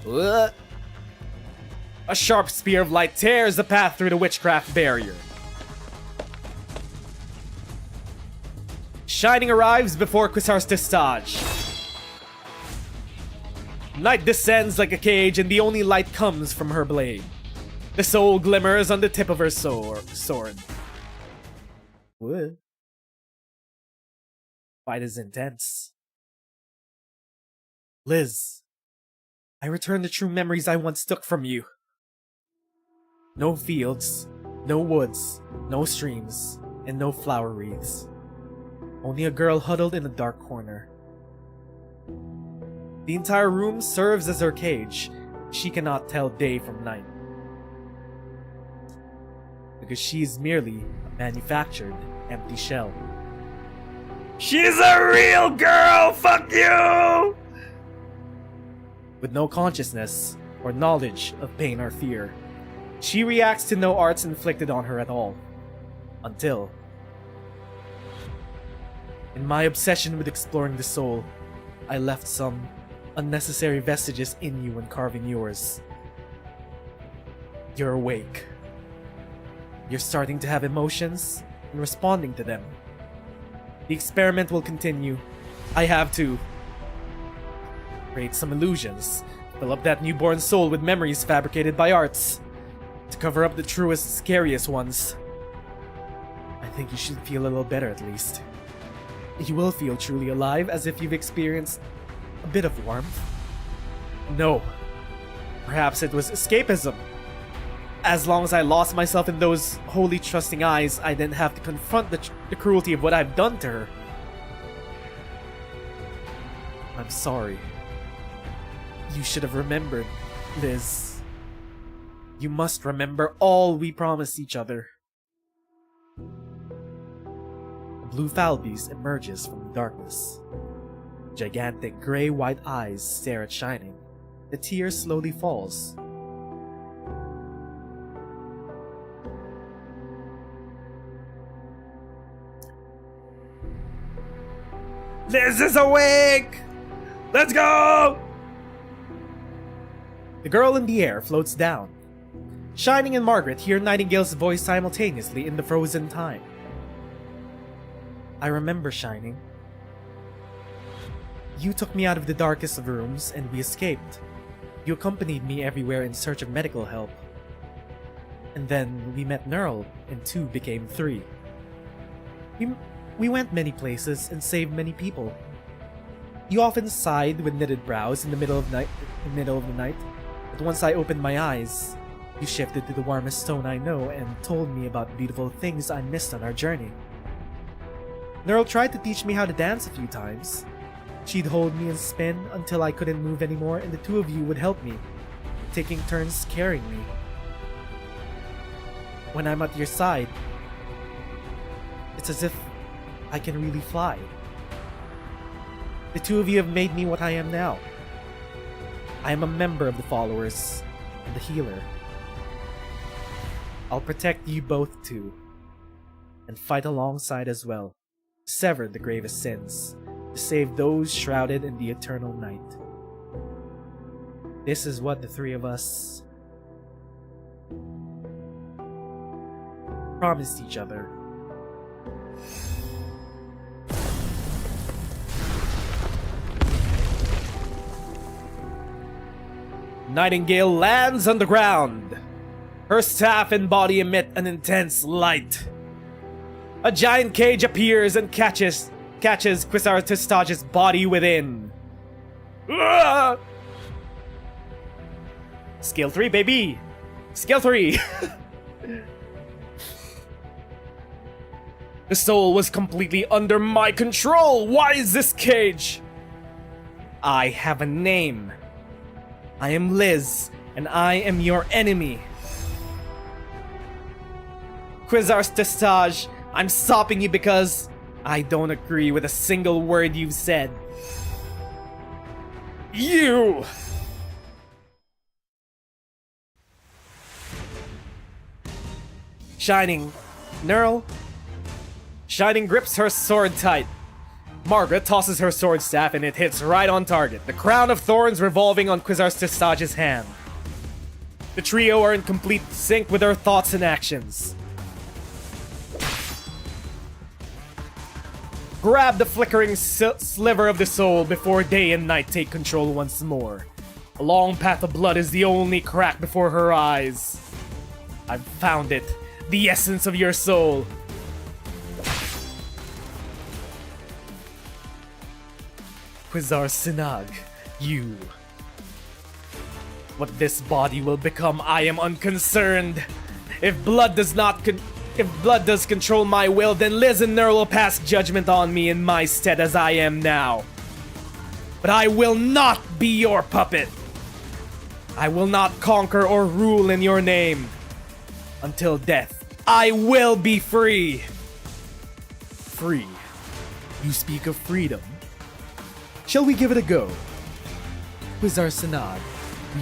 A sharp spear of light tears the path through the witchcraft barrier. Shining arrives before Quisar's Night descends like a cage and the only light comes from her blade. The soul glimmers on the tip of her sword. What? Fight is intense. Liz, I return the true memories I once took from you. No fields, no woods, no streams, and no flower wreaths. Only a girl huddled in a dark corner. The entire room serves as her cage. She cannot tell day from night. Because she is merely a manufactured, empty shell. She's a real girl! Fuck you! With no consciousness or knowledge of pain or fear, she reacts to no arts inflicted on her at all. Until, in my obsession with exploring the soul, I left some unnecessary vestiges in you when carving yours. You're awake. You're starting to have emotions and responding to them. The experiment will continue. I have to create some illusions, fill up that newborn soul with memories fabricated by arts, to cover up the truest, scariest ones. I think you should feel a little better at least. You will feel truly alive, as if you've experienced a bit of warmth. No. Perhaps it was escapism. As long as I lost myself in those holy trusting eyes, I didn't have to confront the cruelty of what I've done to her. I'm sorry. You should have remembered, Liz. You must remember all we promised each other. A blue fowl beast emerges from the darkness. Gigantic gray-white eyes stare at Shining. The tear slowly falls. Liz is awake! Let's go! The girl in the air floats down. Shining and Margaret hear Nightingale's voice simultaneously in the frozen time. I remember, Shining. You took me out of the darkest of rooms and we escaped. You accompanied me everywhere in search of medical help. And then we met Nerl and 2 became 3. We went many places and saved many people. You often sighed with knitted brows in the middle of the night, but once I opened my eyes, you shifted to the warmest tone I know and told me about beautiful things I missed on our journey. Nerl tried to teach me how to dance a few times. She'd hold me and spin until I couldn't move anymore, and the 2 of you would help me, taking turns carrying me. When I'm at your side, it's as if I can really fly. The 2 of you have made me what I am now. I am a member of the followers and the healer. I'll protect you both too, and fight alongside as well, sever the gravest sins, to save those shrouded in the eternal night. This is what the 3 of us promised each other. Nightingale lands on the ground. Her staff and body emit an intense light. A giant cage appears and catches Quisartistage's body within. Ah! Skill 3, baby! Skill 3! The soul was completely under my control! Why is this cage? I have a name. I am Liz, and I am your enemy. Quisartistage, I'm stopping you because I don't agree with a single word you've said. You! Shining. Neural. Shining grips her sword tight. Margaret tosses her sword staff and it hits right on target, the crown of thorns revolving on Quisartistage's hand. The trio are in complete sync with their thoughts and actions. Grab the flickering sliver of the soul before day and night take control once more. A long path of blood is the only crack before her eyes. I've found it. The essence of your soul. Quizar Sinag, you. What this body will become, I am unconcerned. If blood does control my will, then Liz and Ner will pass judgment on me in my stead as I am now. But I will not be your puppet. I will not conquer or rule in your name. Until death, I will be free. Free? You speak of freedom. Shall we give it a go? Quizar Sinag,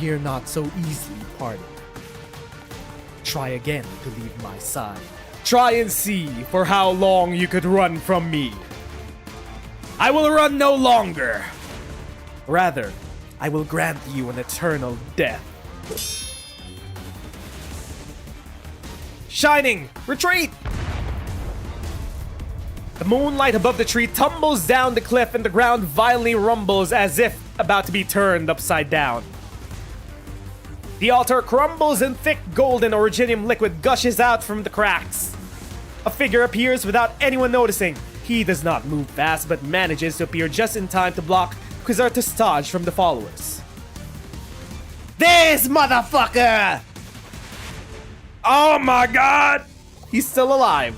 we are not so easily parted. Try again to leave my side. Try and see for how long you could run from me. I will run no longer. Rather, I will grant you an eternal death. Shining! Retreat! The moonlight above the tree tumbles down the cliff and the ground violently rumbles as if about to be turned upside down. The altar crumbles and thick golden originium liquid gushes out from the cracks. A figure appears without anyone noticing. He does not move fast but manages to appear just in time to block Quisartistage from the followers. This motherfucker! Oh my god! He's still alive.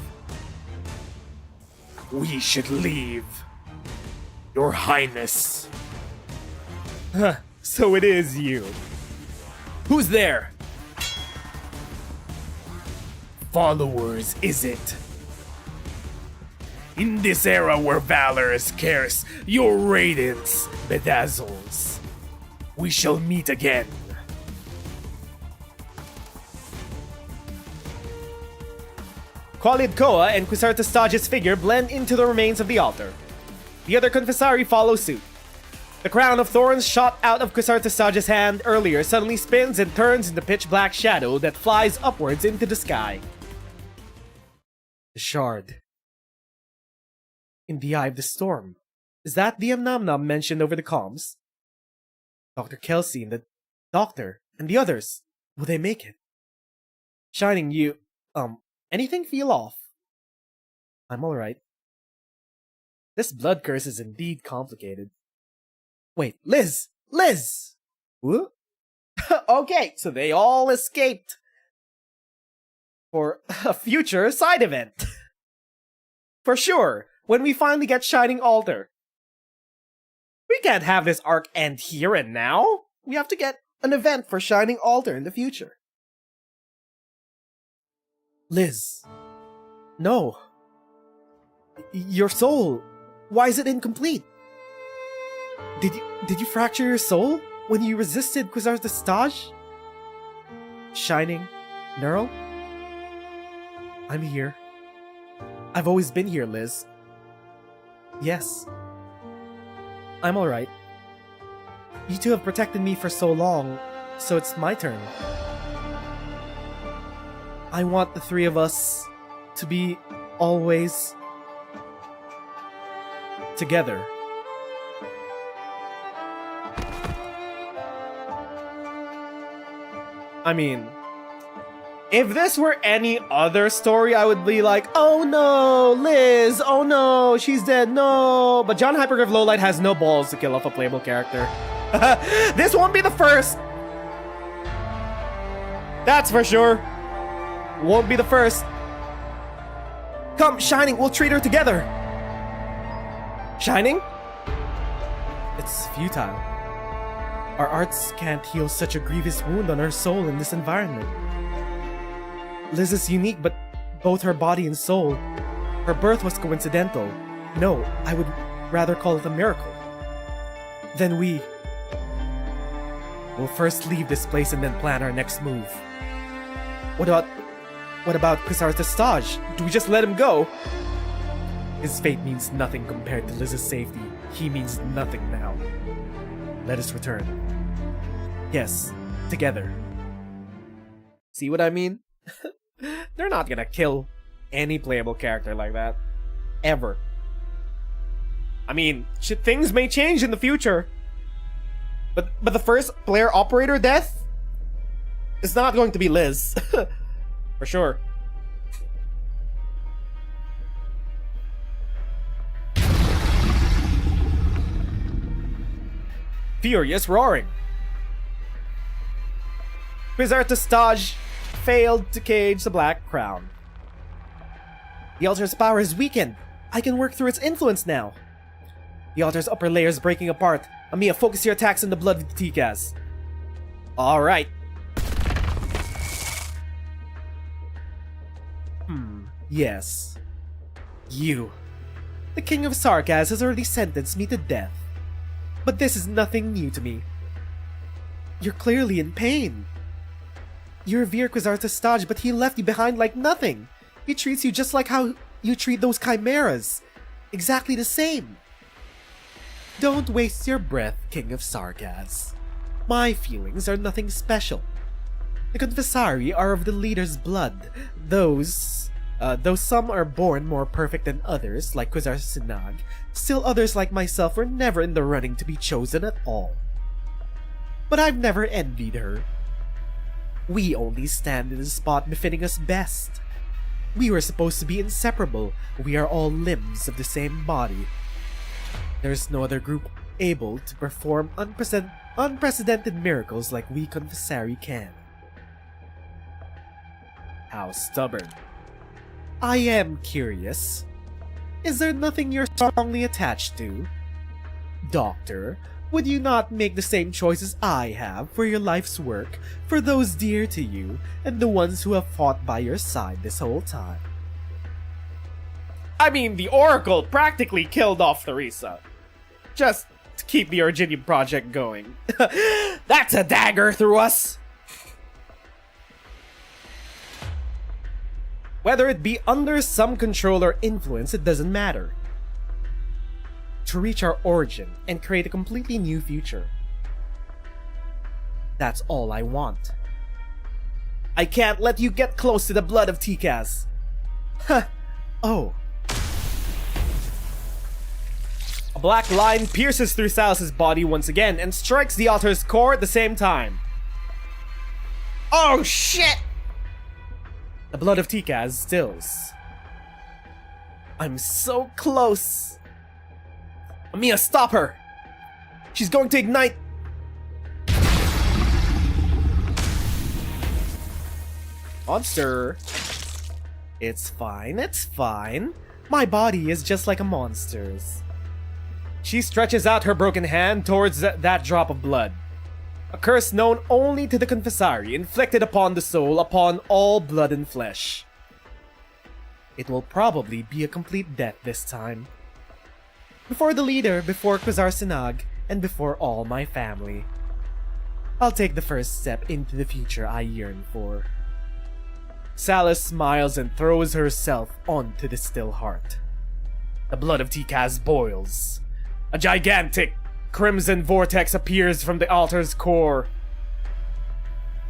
We should leave. Your Highness. Huh, so it is you. Who's there? Followers, is it? In this era where valor is scarce, your radiance bedazzles. We shall meet again. Qualid Koa and Quisartistage's figure blend into the remains of the altar. The other Confessari follow suit. The crown of thorns shot out of Quisartistage's hand earlier suddenly spins and turns into pitch black shadow that flies upwards into the sky. The shard. In the eye of the storm. Is that the Amnamnam mentioned over the comms? Dr. Kelsey and the doctor and the others. Will they make it? Shining, you... anything feel off? I'm alright. This blood curse is indeed complicated. Wait, Liz! Liz! What? Okay, so they all escaped. For a future side event. For sure, when we finally get Shining Altar. We can't have this arc end here and now. We have to get an event for Shining Altar in the future. Liz. No. Your soul. Why is it incomplete? Did you fracture your soul when you resisted Quisartistage? Shining, Neural? I'm here. I've always been here, Liz. Yes. I'm alright. You two have protected me for so long, so it's my turn. I want the three of us to be always together. I mean, if this were any other story, I would be like, oh no, Liz, oh no, she's dead, no. But John Hypergriff Lowlight has no balls to kill off a playable character. This won't be the first. That's for sure. Won't be the first. Come, Shining, we'll treat her together. Shining? It's futile. Our arts can't heal such a grievous wound on her soul in this environment. Liz is unique, but both her body and soul. Her birth was coincidental. No, I would rather call it a miracle. Then we'll first leave this place and then plan our next move. What about Quasar's Testage? Do we just let him go? His fate means nothing compared to Liz's safety. He means nothing now. Let us return. Yes, together. See what I mean? They're not gonna kill any playable character like that. Ever. I mean, things may change in the future. But the first player operator death is not going to be Liz. For sure. Furious roaring. Quasar Testage failed to cage the Black Crown. The altar's power is weakened. I can work through its influence now. The altar's upper layer is breaking apart. Amiya, focus your attacks on the blood of the Tikas. Alright. Yes. You. The King of Sarkaz has already sentenced me to death. But this is nothing new to me. You're clearly in pain. You revere Quasar Testage, but he left you behind like nothing. He treats you just like how you treat those chimeras. Exactly the same. Don't waste your breath, King of Sarkaz. My feelings are nothing special. The Confessari are of the leader's blood. Though some are born more perfect than others, like Quasar Sinag, still others like myself were never in the running to be chosen at all. But I've never envied her. We only stand in the spot befitting us best. We were supposed to be inseparable. We are all limbs of the same body. There's no other group able to perform unprecedented miracles like we Confessari can. How stubborn. I am curious. Is there nothing you're strongly attached to? Doctor, would you not make the same choices I have for your life's work, for those dear to you, and the ones who have fought by your side this whole time? I mean, the Oracle practically killed off Theresa. Just to keep the Originium project going. That's a dagger through us! Whether it be under some control or influence, it doesn't matter. To reach our origin and create a completely new future. That's all I want. I can't let you get close to the blood of Tikas. Huh. Oh. A black line pierces through Salus's body once again and strikes the altar's core at the same time. Oh shit! The blood of Tikas stills. I'm so close. Amiya, stop her! She's going to ignite! Monster! It's fine, it's fine. My body is just like a monster's. She stretches out her broken hand towards that drop of blood. A curse known only to the Confessari, inflicted upon the soul, upon all blood and flesh. It will probably be a complete death this time. Before the leader, before Quasar Sinag, and before all my family. I'll take the first step into the future I yearn for. Salus smiles and throws herself onto the still heart. The blood of Tikas boils. A gigantic crimson vortex appears from the altar's core.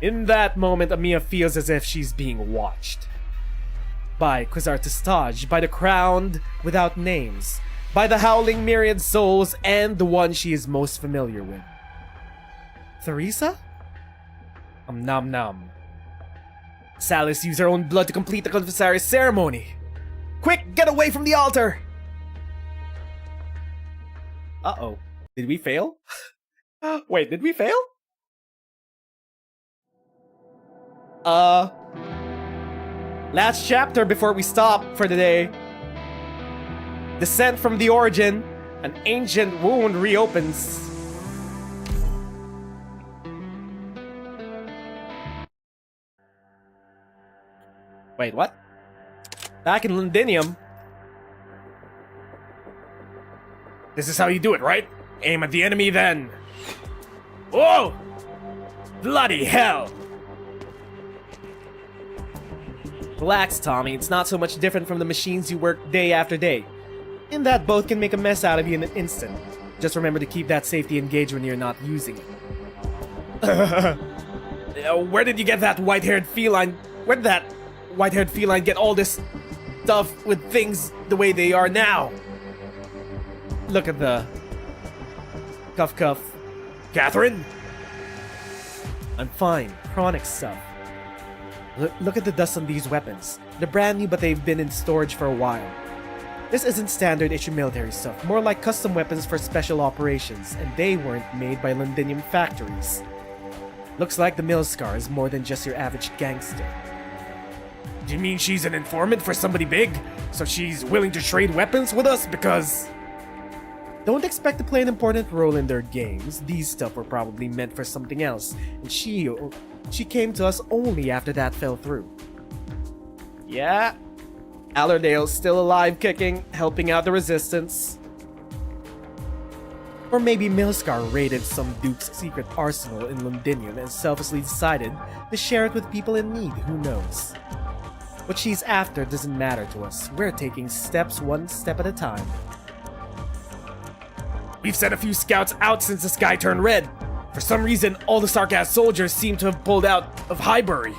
In that moment, Amiya feels as if she's being watched. By Quasar Testage, by the crowned without names, by the howling myriad souls, and the one she is most familiar with. Theresa? Nom nom. Salis used her own blood to complete the confessorial ceremony. Quick, get away from the altar! Uh-oh. Did we fail? Wait, did we fail? Last chapter before we stop for the day. Descent from the origin. An ancient wound reopens. Wait, what? Back in Londinium. This is how you do it, right? Aim at the enemy then. Whoa! Bloody hell! Relax, Tommy. It's not so much different from the machines you work day after day. In that both can make a mess out of you in an instant. Just remember to keep that safety engaged when you're not using it. Where did you get that white-haired feline? Where did that white-haired feline get all this stuff with things the way they are now? Look at the... Cuff. Catherine? I'm fine. Chronic stuff. Look at the dust on these weapons. They're brand new, but they've been in storage for a while. This isn't standard issue military stuff, more like custom weapons for special operations, and they weren't made by Londinium factories. Looks like the Milscar is more than just your average gangster. Do you mean she's an informant for somebody big? So she's willing to trade weapons with us because... Don't expect to play an important role in their games. These stuff were probably meant for something else, and she came to us only after that fell through. Yeah, Allerdale's still alive, kicking, helping out the resistance. Or maybe Milscar raided some Duke's secret arsenal in Londinium and selfishly decided to share it with people in need, who knows. What she's after doesn't matter to us. We're taking steps one step at a time. We've sent a few scouts out since the sky turned red. For some reason, all the Sarkaz soldiers seem to have pulled out of Highbury.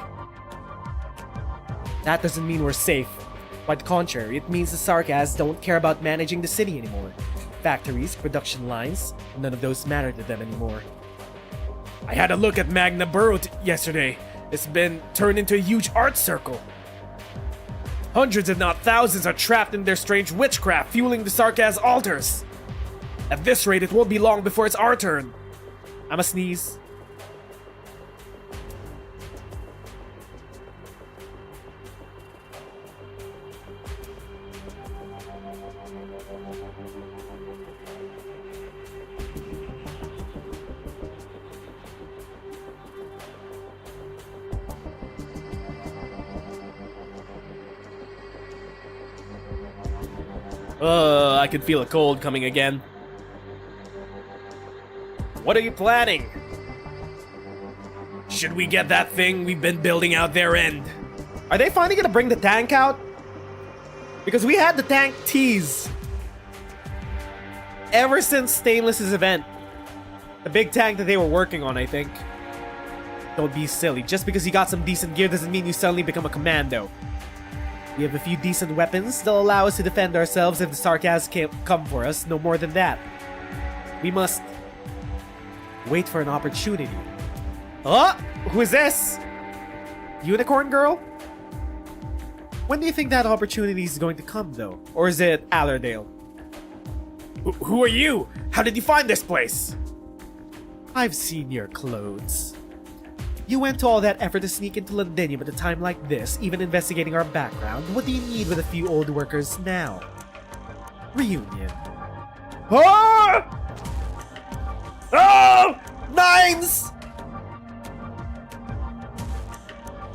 That doesn't mean we're safe. Quite the contrary, it means the Sarkaz don't care about managing the city anymore. Factories, production lines, none of those matter to them anymore. I had a look at Magna Borough yesterday. It's been turned into a huge art circle. Hundreds if not thousands are trapped in their strange witchcraft, fueling the Sarkaz altars. At this rate, it won't be long before it's our turn. I'ma sneeze. I can feel a cold coming again. What are you planning? Should we get that thing we've been building out their end? Are they finally gonna bring the tank out? Because we had the tank tease ever since Stainless's event. The big tank that they were working on, I think. Don't be silly. Just because you got some decent gear doesn't mean you suddenly become a commando. We have a few decent weapons that'll allow us to defend ourselves if the Sarkaz can't come for us, no more than that. We must wait for an opportunity. Oh! Who is this? Unicorn Girl? When do you think that opportunity is going to come, though? Or is it Allerdale? Who are you? How did you find this place? I've seen your clothes. You went to all that effort to sneak into Londinium at a time like this, even investigating our background. What do you need with a few old workers now? Reunion. Oh! Oh! Nines!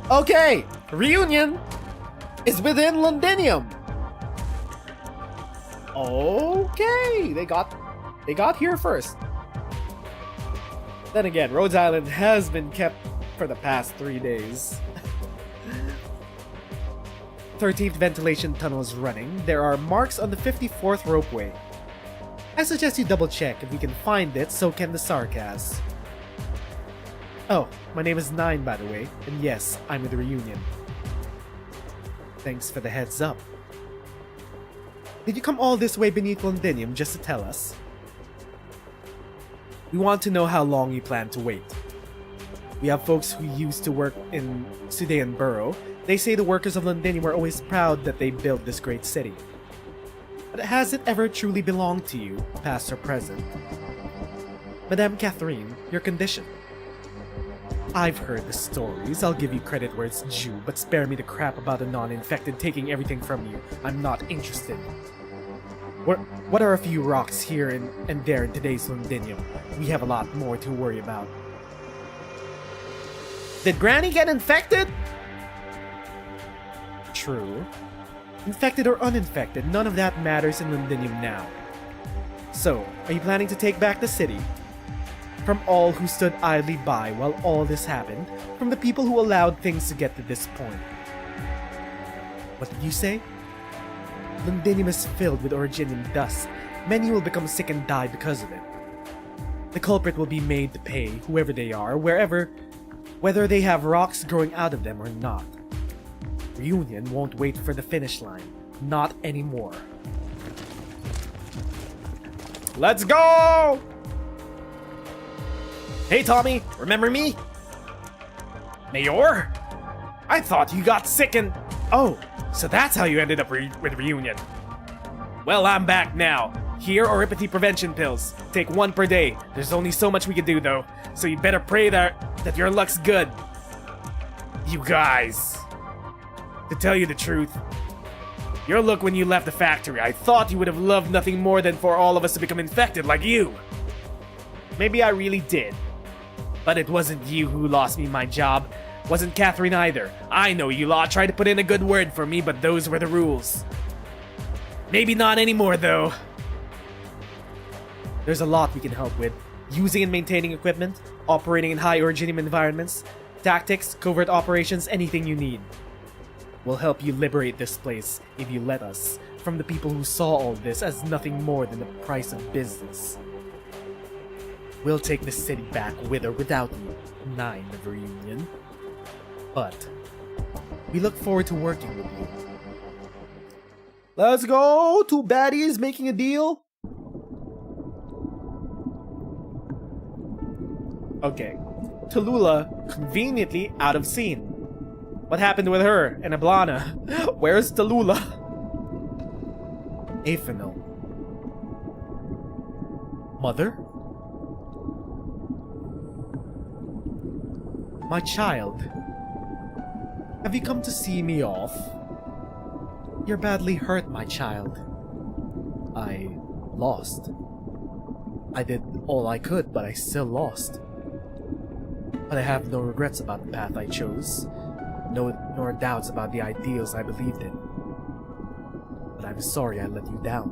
Okay, Reunion is within Londinium. Okay, they got here first. Then again, Rhodes Island has been kept for the past 3 days. 13th ventilation tunnel is running. There are marks on the 54th ropeway. I suggest you double check. If we can find it, so can the Sarkaz. Oh, my name is Nine, by the way, and yes, I'm with the Reunion. Thanks for the heads up. Did you come all this way beneath Londinium just to tell us? We want to know how long you plan to wait. We have folks who used to work in Sudean Borough. They say the workers of Londinium were always proud that they built this great city. But has it ever truly belonged to you, past or present? Madame Catherine, your condition. I've heard the stories, I'll give you credit where it's due, but spare me the crap about a non-infected taking everything from you. I'm not interested. What are a few rocks here and there in today's Londinium? We have a lot more to worry about. Did Granny get infected? True. Infected or uninfected, none of that matters in Londinium now. So, are you planning to take back the city? From all who stood idly by while all this happened, from the people who allowed things to get to this point. What did you say? Londinium is filled with originium dust. Many will become sick and die because of it. The culprit will be made to pay, whoever they are, whether they have rocks growing out of them or not. Reunion won't wait for the finish line. Not anymore. Let's go! Hey Tommy, remember me? Mayor? I thought you got sick and... Oh, so that's how you ended up with Reunion. Well, I'm back now. Here are Ripety prevention pills. Take one per day. There's only so much we can do though, so you better pray that your luck's good. You guys. To tell you the truth, your look when you left the factory, I thought you would have loved nothing more than for all of us to become infected like you. Maybe I really did. But it wasn't you who lost me my job. Wasn't Catherine either. I know you lot tried to put in a good word for me, but those were the rules. Maybe not anymore though. There's a lot we can help with. Using and maintaining equipment, operating in high originium environments, tactics, covert operations, anything you need. We'll help you liberate this place, if you let us, from the people who saw all this as nothing more than the price of business. We'll take the city back with or without you, 9 of Reunion. But we look forward to working with you. Let's go! Two baddies making a deal? Okay. Tallulah, conveniently out of scene. What happened with her and Ablana? Where's Tallulah? Aphanel. Mother? My child. Have you come to see me off? You're badly hurt, my child. I lost. I did all I could, but I still lost. But I have no regrets about the path I chose. Nor doubts about the ideals I believed in. But I'm sorry I let you down.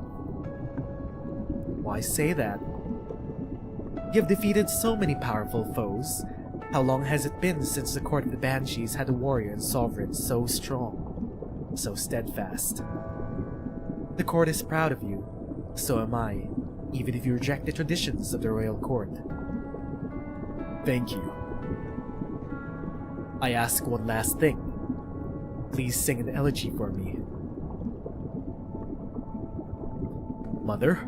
Why say that? You've defeated so many powerful foes. How long has it been since the court of the Banshees had a warrior and sovereign so strong, so steadfast? The court is proud of you. So am I, even if you reject the traditions of the royal court. Thank you. I ask one last thing. Please sing an elegy for me. Mother?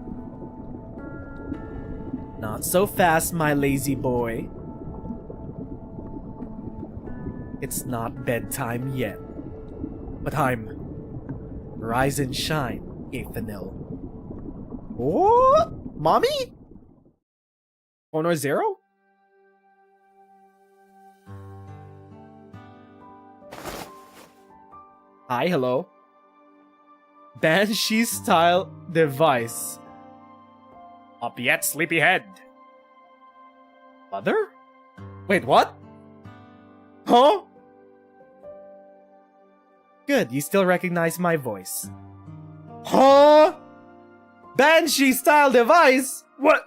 Not so fast, my lazy boy. It's not bedtime yet. But I'm... Rise and shine, Aphanel. What? Mommy? Honor Zero? Hi, hello. Banshee style device. Up yet, sleepyhead. Mother? Wait, what? Huh? Good, you still recognize my voice. Huh? Banshee style device? What?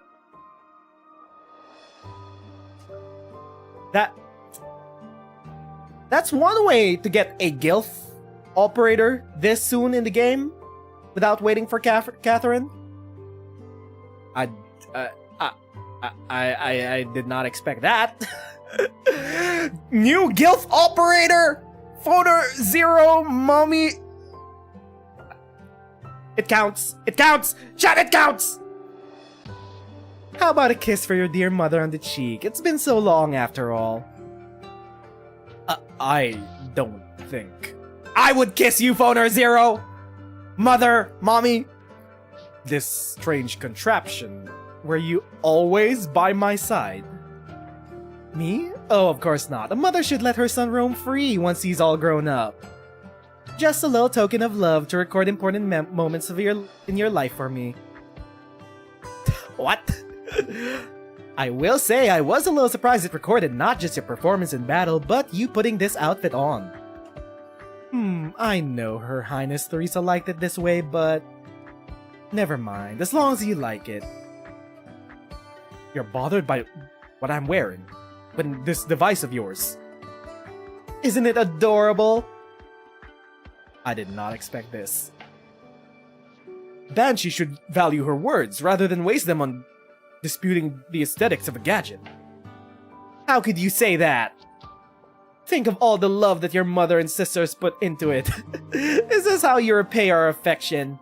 That's one way to get a GILF operator this soon in the game without waiting for Catherine. I did not expect that. New GILF operator! Photo Zero Mommy. It counts! It counts! Chat, it counts! How about a kiss for your dear mother on the cheek? It's been so long after all. I don't think I would kiss you, Phoner Zero! Mother, mommy! This strange contraption, were you always by my side? Me? Oh, of course not. A mother should let her son roam free once he's all grown up. Just a little token of love to record important moments in your life for me. What? I will say I was a little surprised it recorded not just your performance in battle, but you putting this outfit on. I know Her Highness Theresa liked it this way, but... never mind, as long as you like it. You're bothered by what I'm wearing? But this device of yours. Isn't it adorable? I did not expect this. Banshee should value her words rather than waste them on disputing the aesthetics of a gadget. How could you say that? Think of all the love that your mother and sisters put into it. Is this how you repay our affection?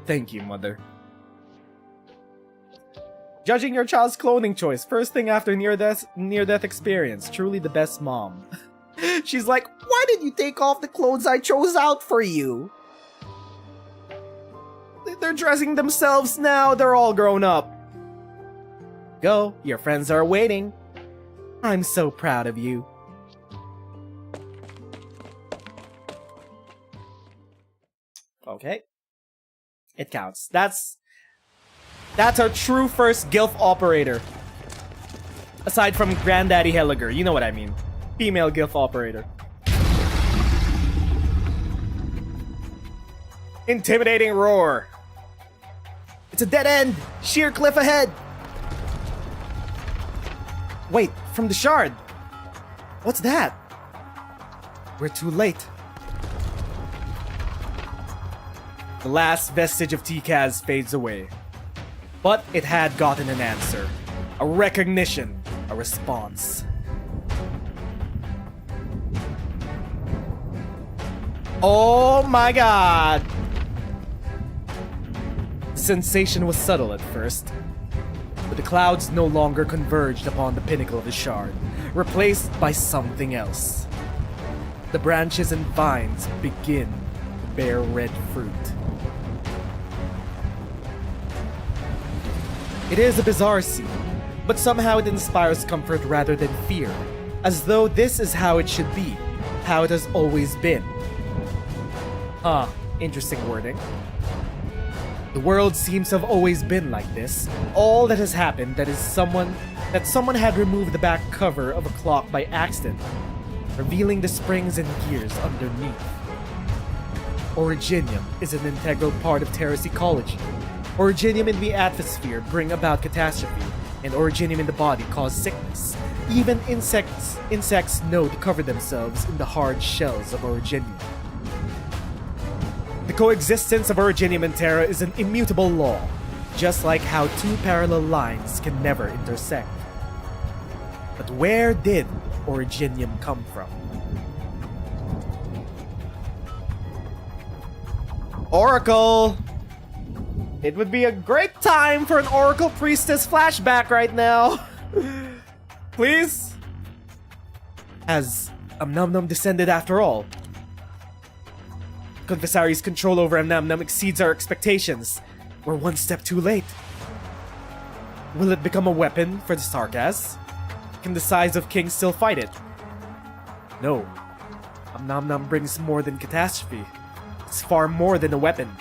Thank you, Mother. Judging your child's clothing choice first thing after near-death experience. Truly the best mom. She's like, why did you take off the clothes I chose out for you? They're dressing themselves now. They're all grown up. Go, your friends are waiting. I'm so proud of you. Okay. It counts. That's our true first Gilf operator. Aside from Granddaddy Helliger, you know what I mean. Female Gilf operator. Intimidating roar. It's a dead end. Sheer cliff ahead. Wait, from the shard. What's that? We're too late. The last vestige of TCAS fades away. But it had gotten an answer. A recognition. A response. Oh my god! The sensation was subtle at first, but the clouds no longer converged upon the pinnacle of the shard, replaced by something else. The branches and vines begin to bear red fruit. It is a bizarre scene, but somehow it inspires comfort rather than fear, as though this is how it should be, how it has always been. Huh, interesting wording. The world seems to have always been like this. All that has happened that someone had removed the back cover of a clock by accident, revealing the springs and gears underneath. Originium is an integral part of Terra's ecology. Originium in the atmosphere bring about catastrophe, and originium in the body cause sickness. Even insects know to cover themselves in the hard shells of originium. The coexistence of originium and Terra is an immutable law, just like how two parallel lines can never intersect. But where did originium come from? Oracle! It would be a great time for an Oracle Priestess flashback right now. Please? Has Num descended after all? Confessari's control over Num exceeds our expectations. We're one step too late. Will it become a weapon for the Sarkas? Can the size of King still fight it? No. Num brings more than catastrophe. It's far more than a weapon.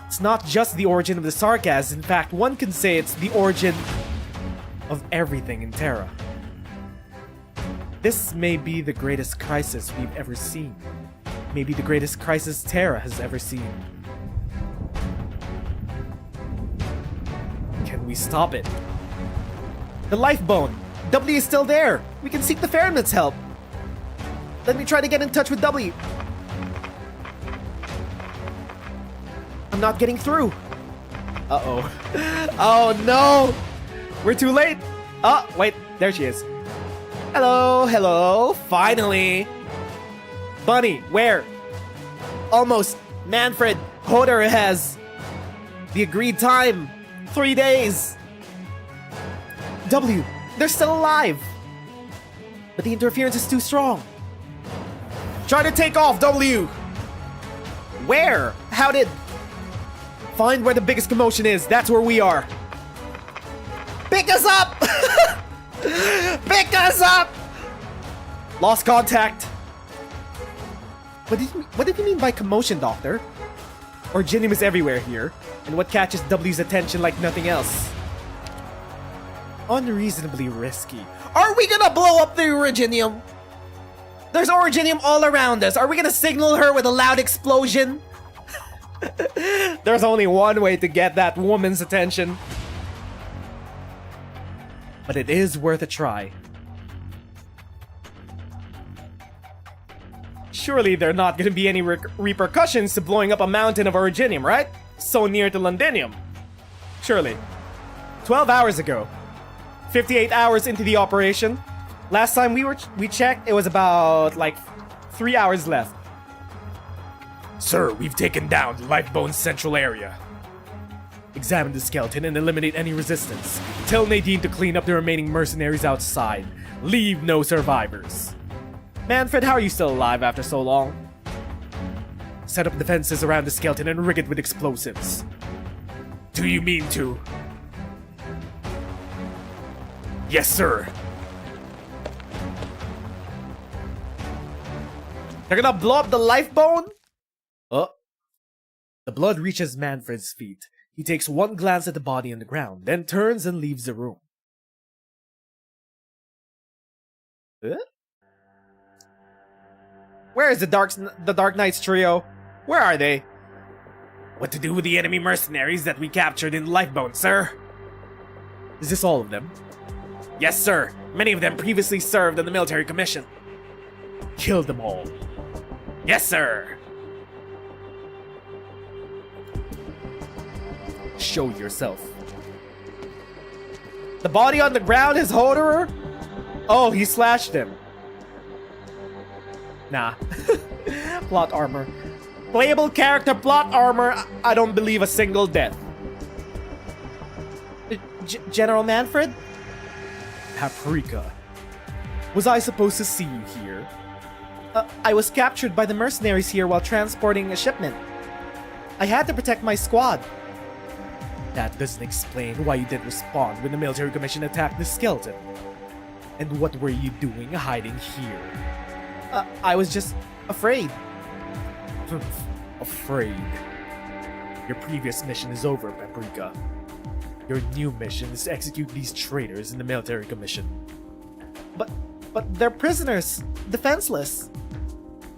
It's not just the origin of the Sarkas. In fact, one can say it's the origin of everything in Terra. This may be the greatest crisis we've ever seen. Maybe the greatest crisis Terra has ever seen. Can we stop it? The life bone! W is still there! We can seek the Fairnet's help! Let me try to get in touch with W. I'm not getting through. Uh-oh. Oh no! We're too late! Oh, wait, there she is. Hello, hello, finally! Bunny, where? Almost. Manfred, Hodor has the agreed time. 3 days. W, They're still alive! But the interference is too strong. Try to take off, W! Where? How did... Find where the biggest commotion is. That's where we are. Pick us up! Pick us up! Lost contact. What did you mean by commotion, Doctor? Originium is everywhere here, and what catches W's attention like nothing else? Unreasonably risky. Are we gonna blow up the Originium? There's Originium all around us. Are we gonna signal her with a loud explosion? There's only one way to get that woman's attention. But it is worth a try. Surely there are not gonna be any repercussions to blowing up a mountain of Originium, right? So near to Londinium. Surely. 12 hours ago. 58 hours into the operation. Last time we checked, it was about like 3 hours left. Sir, we've taken down the Lifebone's central area. Examine the skeleton and eliminate any resistance. Tell Nadine to clean up the remaining mercenaries outside. Leave no survivors. Manfred, how are you still alive after so long? Set up defenses around the skeleton and rig it with explosives. Do you mean to? Yes, sir. They're gonna blow up the Lifebone? Oh. The blood reaches Manfred's feet. He takes one glance at the body on the ground, then turns and leaves the room. Where is the Dark Knights trio? Where are they? What to do with the enemy mercenaries that we captured in Lifebone, sir? Is this all of them? Yes, sir. Many of them previously served on the military commission. Kill them all. Yes, sir. Show yourself. The body on the ground is Hoderer? Oh, he slashed him. Nah. Plot armor. Playable character plot armor. I don't believe a single death. General Manfred? Paprika. Was I supposed to see you here? I was captured by the mercenaries here while transporting a shipment. I had to protect my squad. That doesn't explain why you didn't respond when the military commission attacked the skeleton. And what were you doing hiding here? I was just afraid. Afraid? Your previous mission is over, Paprika. Your new mission is to execute these traitors in the military commission. But they're prisoners, defenseless.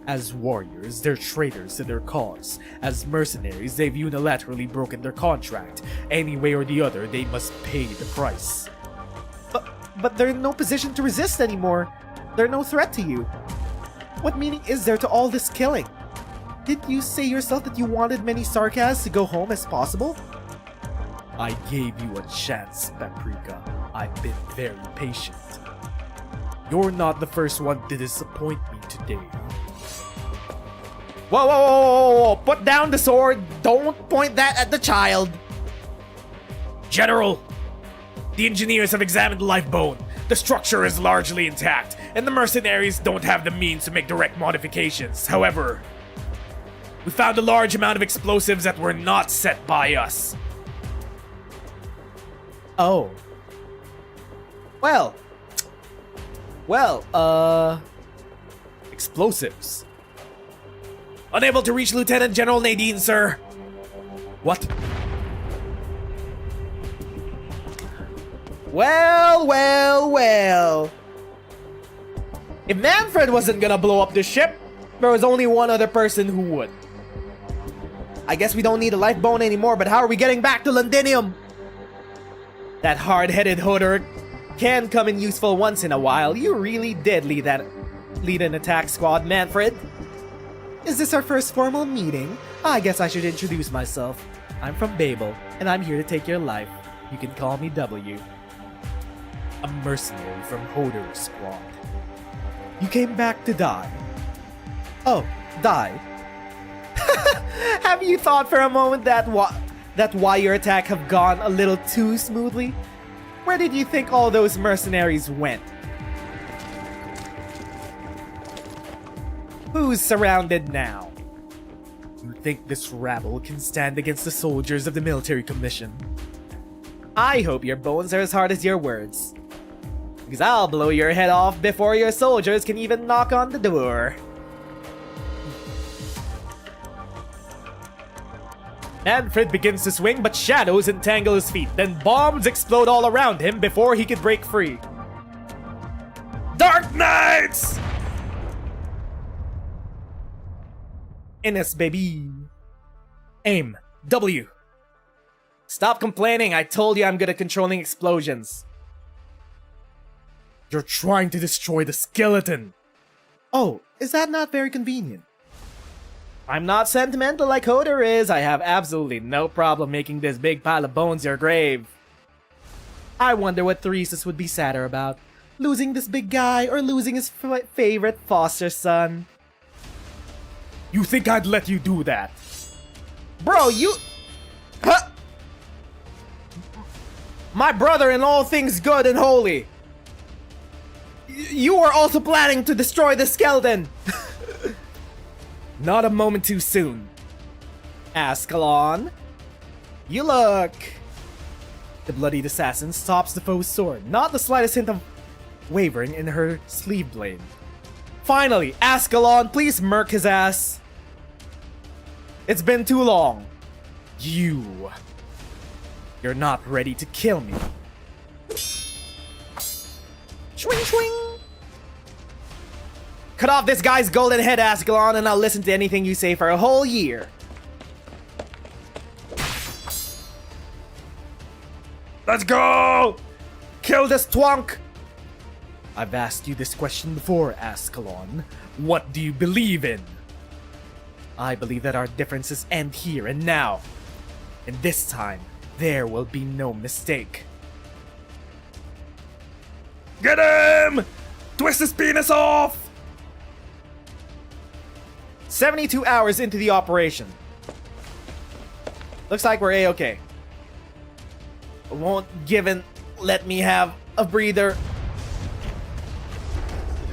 As warriors, they're traitors to their cause. As mercenaries, they've unilaterally broken their contract. Any way or the other, they must pay the price. But they're in no position to resist anymore. They're no threat to you. What meaning is there to all this killing? Did you say yourself that you wanted many Sarkaz to go home as possible? I gave you a chance, Paprika. I've been very patient. You're not the first one to disappoint me today. Whoa, whoa, whoa, whoa, whoa! Put down the sword! Don't point that at the child! General! The engineers have examined the Lifebone. The structure is largely intact, and the mercenaries don't have the means to make direct modifications. However, we found a large amount of explosives that were not set by us. Oh. Well, explosives. Unable to reach Lieutenant General Nadine, sir. What? Well. If Manfred wasn't gonna blow up the ship, there was only one other person who would. I guess we don't need a Lifebone anymore, but how are we getting back to Londinium? That hard-headed Hoder can come in useful once in a while. You really did lead an attack squad, Manfred. Is this our first formal meeting? I guess I should introduce myself. I'm from Babel, and I'm here to take your life. You can call me W. A mercenary from Hoder's squad. You came back to die. Oh, die. Have you thought for a moment that why your attack have gone a little too smoothly? Where did you think all those mercenaries went? Who's surrounded now? You think this rabble can stand against the soldiers of the military commission? I hope your bones are as hard as your words. Because I'll blow your head off before your soldiers can even knock on the door. Manfred begins to swing, but shadows entangle his feet. Then bombs explode all around him before he could break free. Arknights! Ines, baby. Aim. W. Stop complaining. I told you I'm good at controlling explosions. You're trying to destroy the skeleton. Oh, is that not very convenient? I'm not sentimental like Hodor is. I have absolutely no problem making this big pile of bones your grave. I wonder what Theresis would be sadder about. Losing this big guy or losing his favorite foster son. You think I'd let you do that? Bro, you... Huh? My brother in all things good and holy. You were also planning to destroy the skeleton. Not a moment too soon. Ascalon. You look... The bloodied assassin stops the foe's sword. Not the slightest hint of wavering in her sleeve blade. Finally, Ascalon, please murk his ass. It's been too long. You're not ready to kill me. Swing, swing. Cut off this guy's golden head, Ascalon, and I'll listen to anything you say for a whole year. Let's go! Kill this twunk! I've asked you this question before, Ascalon. What do you believe in? I believe that our differences end here and now. And this time, there will be no mistake. Get him! Twist his penis off! 72 hours into the operation. Looks like we're A-okay. Won't let me have a breather.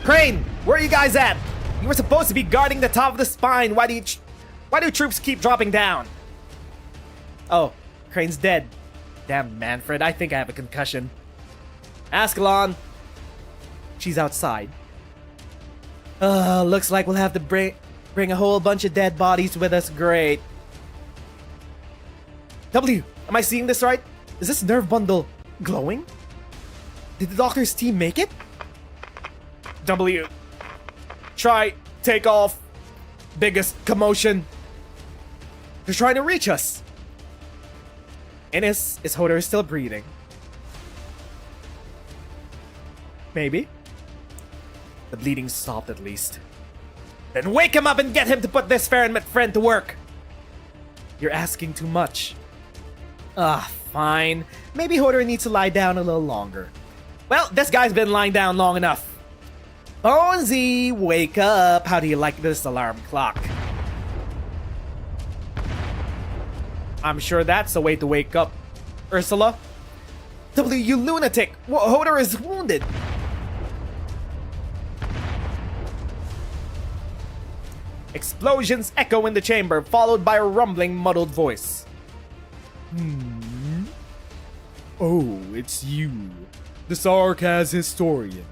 Crane, where are you guys at? You were supposed to be guarding the top of the spine. Why do troops keep dropping down? Oh, Crane's dead. Damn, Manfred, I think I have a concussion. Ascalon. She's outside. Looks like we'll have to bring a whole bunch of dead bodies with us. Great. W, am I seeing this right? Is this nerve bundle glowing? Did the doctor's team make it? W. Try, take off. Biggest commotion. They're trying to reach us. Ines, is Hodor still breathing? Maybe. The bleeding stopped at least. Then wake him up and get him to put this friend to work. You're asking too much. Fine. Maybe Hodor needs to lie down a little longer. Well, this guy's been lying down long enough. Bonesy, wake up. How do you like this alarm clock? I'm sure that's a way to wake up. Ursula? W, you lunatic! Hodor is wounded! Explosions echo in the chamber, followed by a rumbling, muddled voice. Oh, it's you. The Sarkaz historian.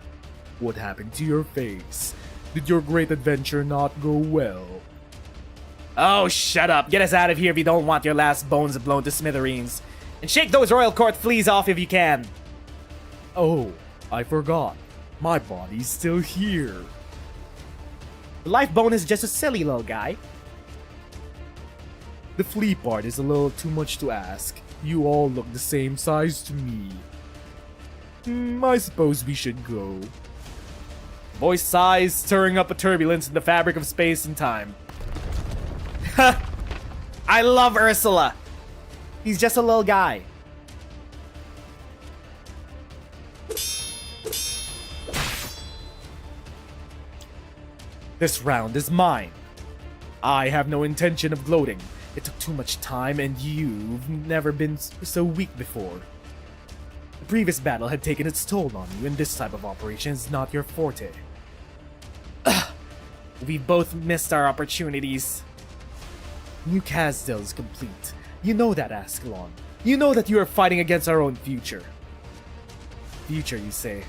What happened to your face? Did your great adventure not go well? Oh, shut up. Get us out of here if you don't want your last bones blown to smithereens. And shake those royal court fleas off if you can. Oh, I forgot. My body's still here. The life bone is just a silly little guy. The flea part is a little too much to ask. You all look the same size to me. I suppose we should go. Voice sighs, stirring up a turbulence in the fabric of space and time. I love Ursula. He's just a little guy. This round is mine. I have no intention of gloating. It took too much time and you've never been so weak before. previous battle had taken its toll on you, and this type of operation is not your forte. We've both missed our opportunities. New Wiš'adel is complete. You know that, Ascalon. You know that you are fighting against our own future. Future, you say.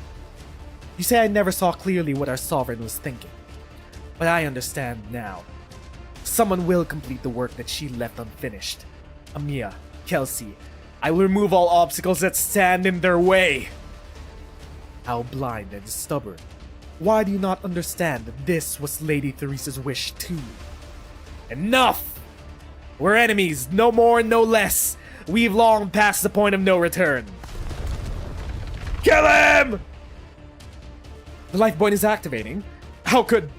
You say I never saw clearly what our sovereign was thinking. But I understand now. Someone will complete the work that she left unfinished. Amiya, Kelsey, I will remove all obstacles that stand in their way. How blind and stubborn. Why do you not understand that this was Lady Theresa's wish too? Enough! We're enemies, no more, no less. We've long passed the point of no return. Kill him! The life point is activating. How could...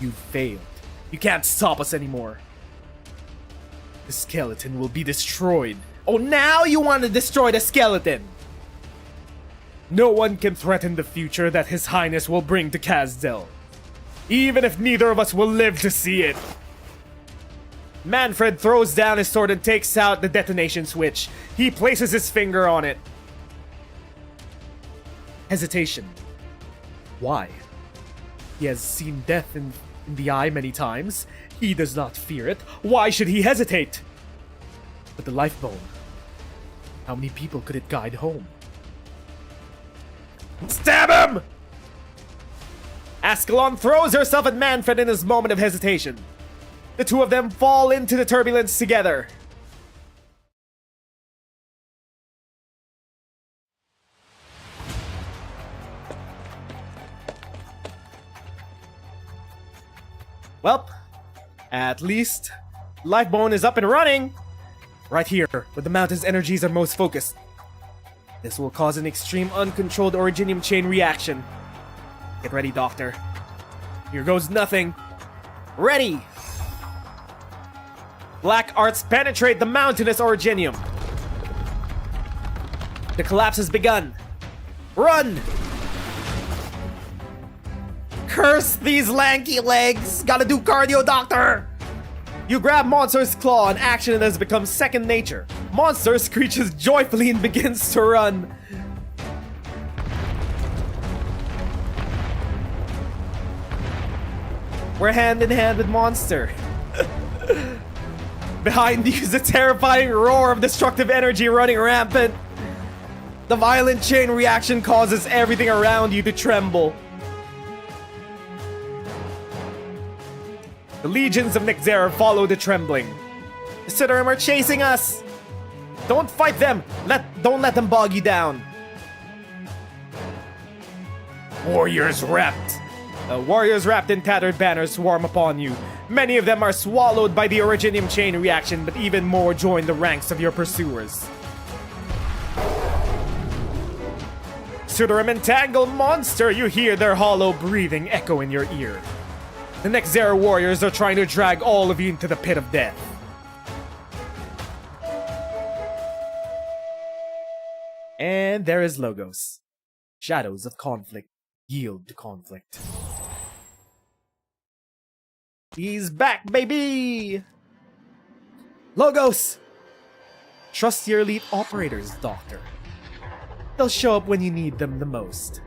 You failed. You can't stop us anymore. The skeleton will be destroyed. Oh, now you want to destroy the skeleton! No one can threaten the future that His Highness will bring to Wiš'adel, even if neither of us will live to see it. Manfred throws down his sword and takes out the detonation switch. He places his finger on it. Hesitation. Why? He has seen death in the eye many times. He does not fear it. Why should he hesitate? But the life bone. How many people could it guide home? Stab him! Ascalon throws herself at Manfred in his moment of hesitation. The two of them fall into the turbulence together. Well, at least Lifebone is up and running! Right here, where the mountain's energies are most focused. This will cause an extreme uncontrolled originium chain reaction. Get ready, Doctor. Here goes nothing. Ready! Black arts penetrate the mountainous originium. The collapse has begun. Run! Curse these lanky legs! Gotta do cardio, Doctor! You grab Monster's claw, and action has become second nature. Monster screeches joyfully and begins to run. We're hand in hand with Monster. Behind you is a terrifying roar of destructive energy running rampant. The violent chain reaction causes everything around you to tremble. The legions of Nezeru follow the trembling. The Cidarim are chasing us! Don't fight them! Don't let them bog you down! Warriors wrapped in tattered banners swarm upon you. Many of them are swallowed by the originium chain reaction, but even more join the ranks of your pursuers. Cidarim entangle Monster! You hear their hollow breathing echo in your ear. The Nezeru warriors are trying to drag all of you into the pit of death. And there is Logos. Shadows of conflict yield to conflict. He's back, baby! Logos! Trust your elite operators, Doctor. They'll show up when you need them the most.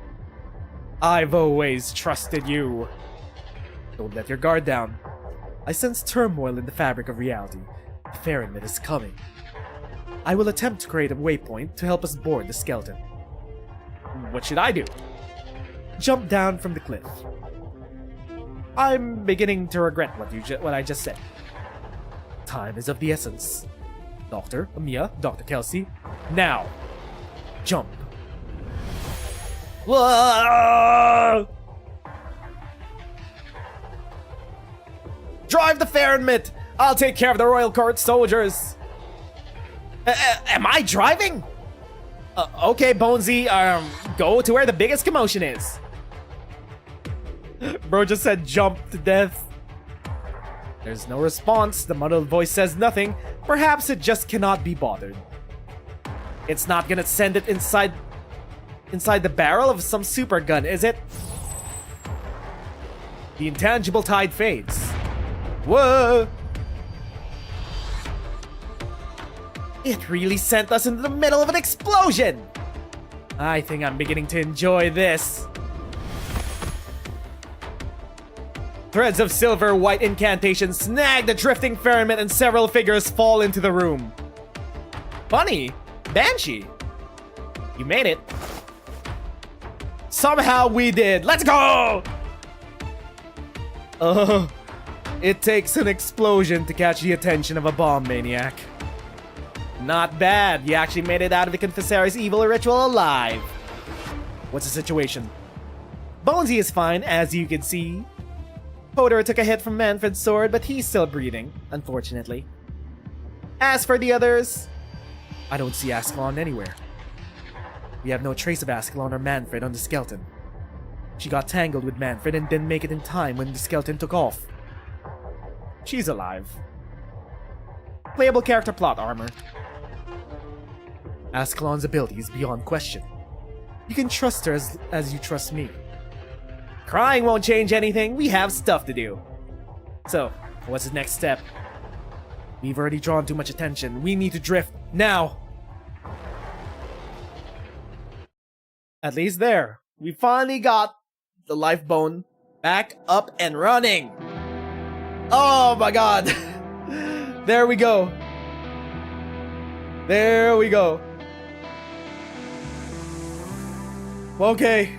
I've always trusted you. Don't let your guard down. I sense turmoil in the fabric of reality. The Farinmid is coming. I will attempt to create a waypoint to help us board the skeleton. What should I do? Jump down from the cliff. I'm beginning to regret what I just said. Time is of the essence. Doctor, Amiya, Dr. Kelsey, now! Jump! Whoa! Drive the Farinmid! I'll take care of the Royal Court soldiers! Am I driving? Okay, Bonesy, go to where the biggest commotion is. Bro just said jump to death. There's no response, the muddled voice says nothing. Perhaps it just cannot be bothered. It's not gonna send it inside the barrel of some super gun, is it? The intangible tide fades. Whoa! It really sent us into the middle of an explosion! I think I'm beginning to enjoy this. Threads of silver white incantation snag the drifting firmament and several figures fall into the room. Bunny! Banshee! You made it. Somehow we did. Let's go! It takes an explosion to catch the attention of a bomb maniac. Not bad. You actually made it out of the Confessori's evil ritual alive. What's the situation? Bonesy is fine, as you can see. Hodor took a hit from Manfred's sword, but he's still breathing, unfortunately. As for the others, I don't see Ascalon anywhere. We have no trace of Ascalon or Manfred on the skeleton. She got tangled with Manfred and didn't make it in time when the skeleton took off. She's alive. Playable character plot armor. Ascalon's ability is beyond question. You can trust her as you trust me. Crying won't change anything. We have stuff to do. So, what's the next step? We've already drawn too much attention. We need to drift now. At least there. We finally got the life bone back up and running. Oh my god. There we go. There we go. Okay.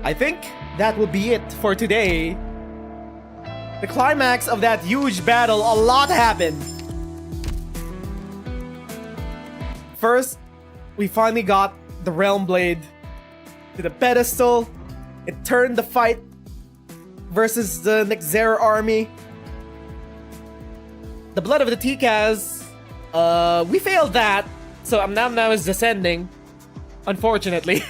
I think that will be it for today. The climax of that huge battle, a lot happened. First, we finally got the Realm Blade to the pedestal. It turned the fight versus the Nezeru army. The Blood of the Tikaz, we failed that, so Amnamnam is descending, unfortunately.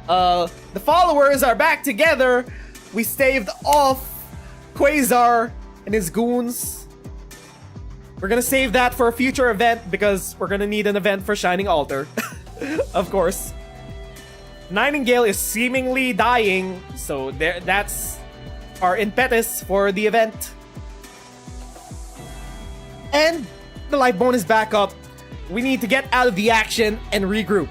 The followers are back together. We staved off Quasar and his goons. We're gonna save that for a future event because we're gonna need an event for Shining Altar. Of course. Nightingale is seemingly dying, so that's our impetus for the event. And the life bone is back up. We need to get out of the action and regroup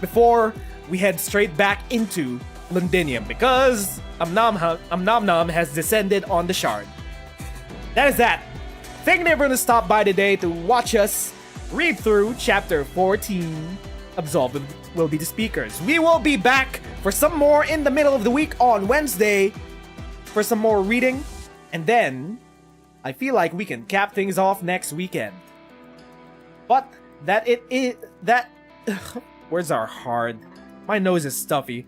before we head straight back into Londinium because Amnamnam has descended on the shard. That is that. Thank you everyone who stopped by today to watch us read through chapter 14. Absolved will be the speakers. We will be back for some more in the middle of the week on Wednesday for some more reading, and then I feel like we can cap things off next weekend. But words are hard. My nose is stuffy.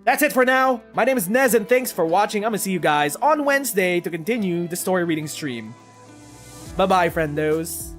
That's it for now. My name is Nez and thanks for watching. I'm gonna see you guys on Wednesday to continue the story reading stream. Bye bye, friendos.